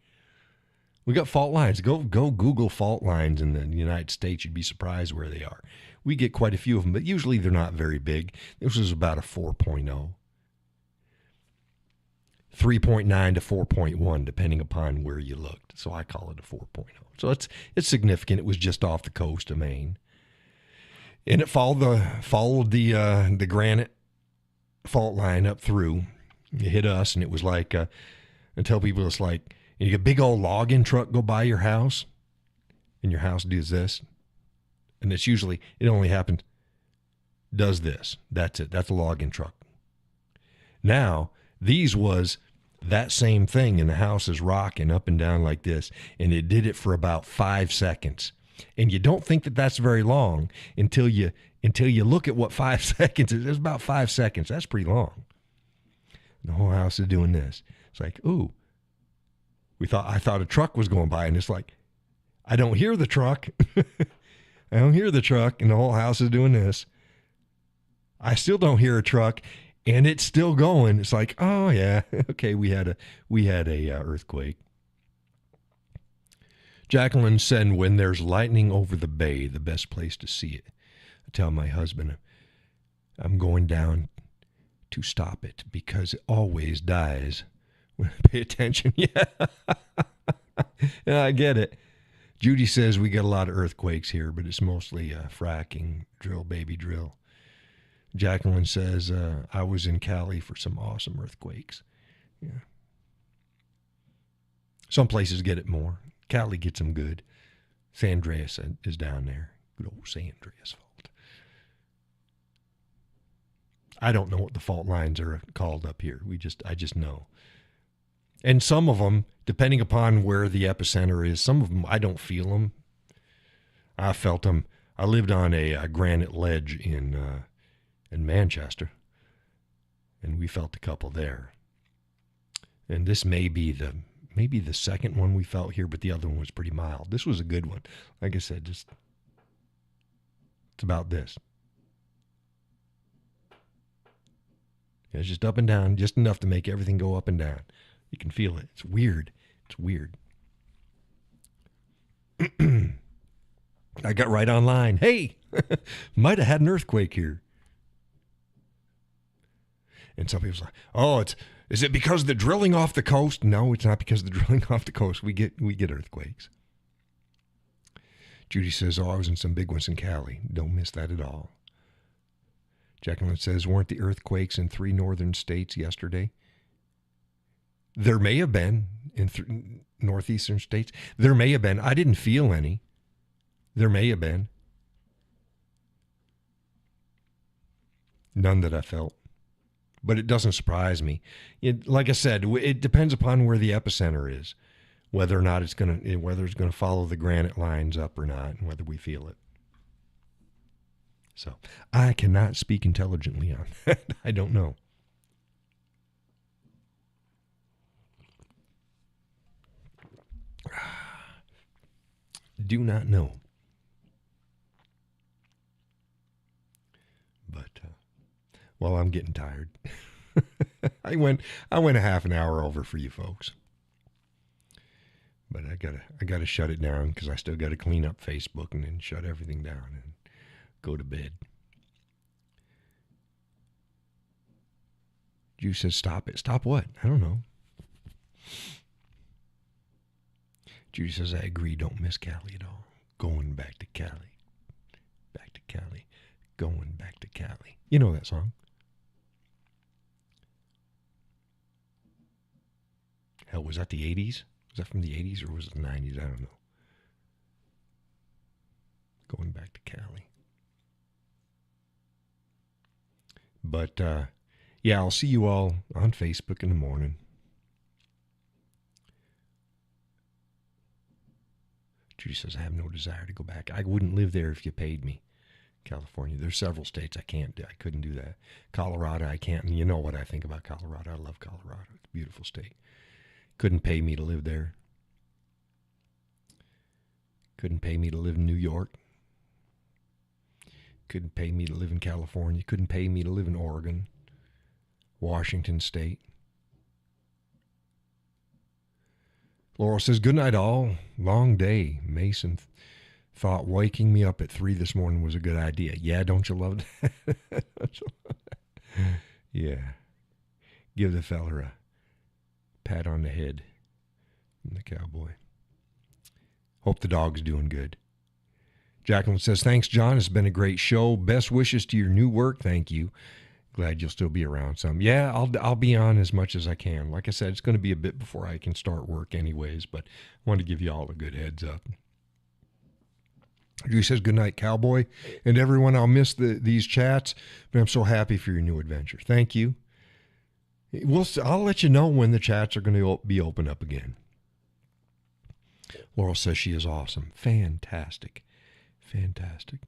We got fault lines. Go Google fault lines in the United States. You'd be surprised where they are. We get quite a few of them, but usually they're not very big. This was about a 4.0. 3.9 to 4.1, depending upon where you looked. So I call it a 4.0. So it's significant. It was just off the coast of Maine. And it followed the granite fault line up through. It hit us, and it was like, I tell people it's like, you get a big old logging truck go by your house, and your house does this. And it's usually, it only happens, does this. That's it. That's a logging truck. Now, these was that same thing, and the house is rocking up and down like this, and it did it for about 5 seconds. And you don't think that that's very long until you look at what 5 seconds is. It's about 5 seconds. That's pretty long. The whole house is doing this. It's like, ooh. I thought a truck was going by, and it's like, I don't hear the truck. I don't hear the truck, and the whole house is doing this. I still don't hear a truck, and it's still going. It's like, oh yeah, okay, we had a earthquake. Jacqueline said, when there's lightning over the bay, the best place to see it. I tell my husband, I'm going down to stop it because it always dies. When I pay attention, yeah. Yeah, I get it. Judy says we get a lot of earthquakes here, but it's mostly fracking, drill, baby, drill. Jacqueline says, I was in Cali for some awesome earthquakes. Yeah. Some places get it more. Cali gets them good. San Andreas is down there. Good old San Andreas Fault. I don't know what the fault lines are called up here. I just know. And some of them, depending upon where the epicenter is, some of them I don't feel them. I felt them. I lived on a granite ledge in Manchester, and we felt a couple there. And this may be the second one we felt here, but the other one was pretty mild. This was a good one. Like I said, it's about this. It's just up and down, just enough to make everything go up and down. You can feel it. It's weird. It's weird. I got right online. Hey, might have had an earthquake here. And some people's like, oh, is it because of the drilling off the coast? No, it's not because of the drilling off the coast. We get earthquakes. Judy says, oh, I was in some big ones in Cali. Don't miss that at all. Jacqueline says, weren't the earthquakes in 3 northern states yesterday? There may have been in northeastern states. There may have been. I didn't feel any. There may have been. None that I felt. But it doesn't surprise me. Like I said, it depends upon where the epicenter is, whether or not it's going to follow the granite lines up or not, and whether we feel it. So I cannot speak intelligently on that. I don't know. Do not know. But well, I'm getting tired. I went a half an hour over for you folks. But I gotta shut it down because I still gotta clean up Facebook and then shut everything down and go to bed. Juice says stop it. Stop what? I don't know. Judy says, I agree, don't miss Cali at all. Going back to Cali. Back to Cali. Going back to Cali. You know that song. Hell, was that the 80s? Was that from the 80s or was it the 90s? I don't know. Going back to Cali. But, yeah, I'll see you all on Facebook in the morning. Judy says, I have no desire to go back. I wouldn't live there if you paid me. California. There's several states I couldn't do that. Colorado, I can't. And you know what I think about Colorado. I love Colorado. It's a beautiful state. Couldn't pay me to live there. Couldn't pay me to live in New York. Couldn't pay me to live in California. Couldn't pay me to live in Oregon. Washington State. Laurel says, good night all. Long day. Mason thought waking me up at 3 this morning was a good idea. Yeah, don't you love that? Yeah. Give the feller a pat on the head from the cowboy. Hope the dog's doing good. Jacqueline says, thanks, John. It's been a great show. Best wishes to your new work. Thank you. Glad you'll still be around some. Yeah, I'll be on as much as I can. Like I said, it's going to be a bit before I can start work anyways, but I want to give you all a good heads up. He says, good night, cowboy. And everyone, I'll miss these chats, but I'm so happy for your new adventure. Thank you. I'll let you know when the chats are going to be open up again. Laurel says she is awesome. Fantastic. Fantastic.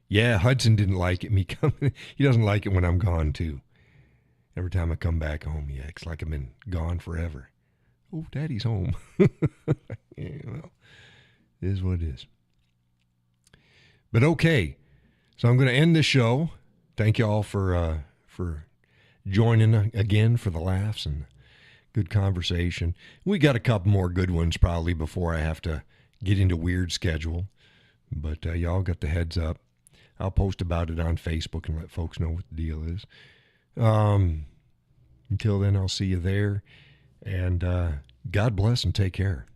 Yeah, Hudson didn't like it. Me coming. He doesn't like it when I'm gone, too. Every time I come back home, he acts like I've been gone forever. Oh, Daddy's home. Yeah, well, it is what it is. But okay, so I'm going to end the show. Thank you all for joining again for the laughs and good conversation. We got a couple more good ones probably before I have to get into weird schedule. But y'all got the heads up. I'll post about it on Facebook and let folks know what the deal is. Until then, I'll see you there. And God bless and take care.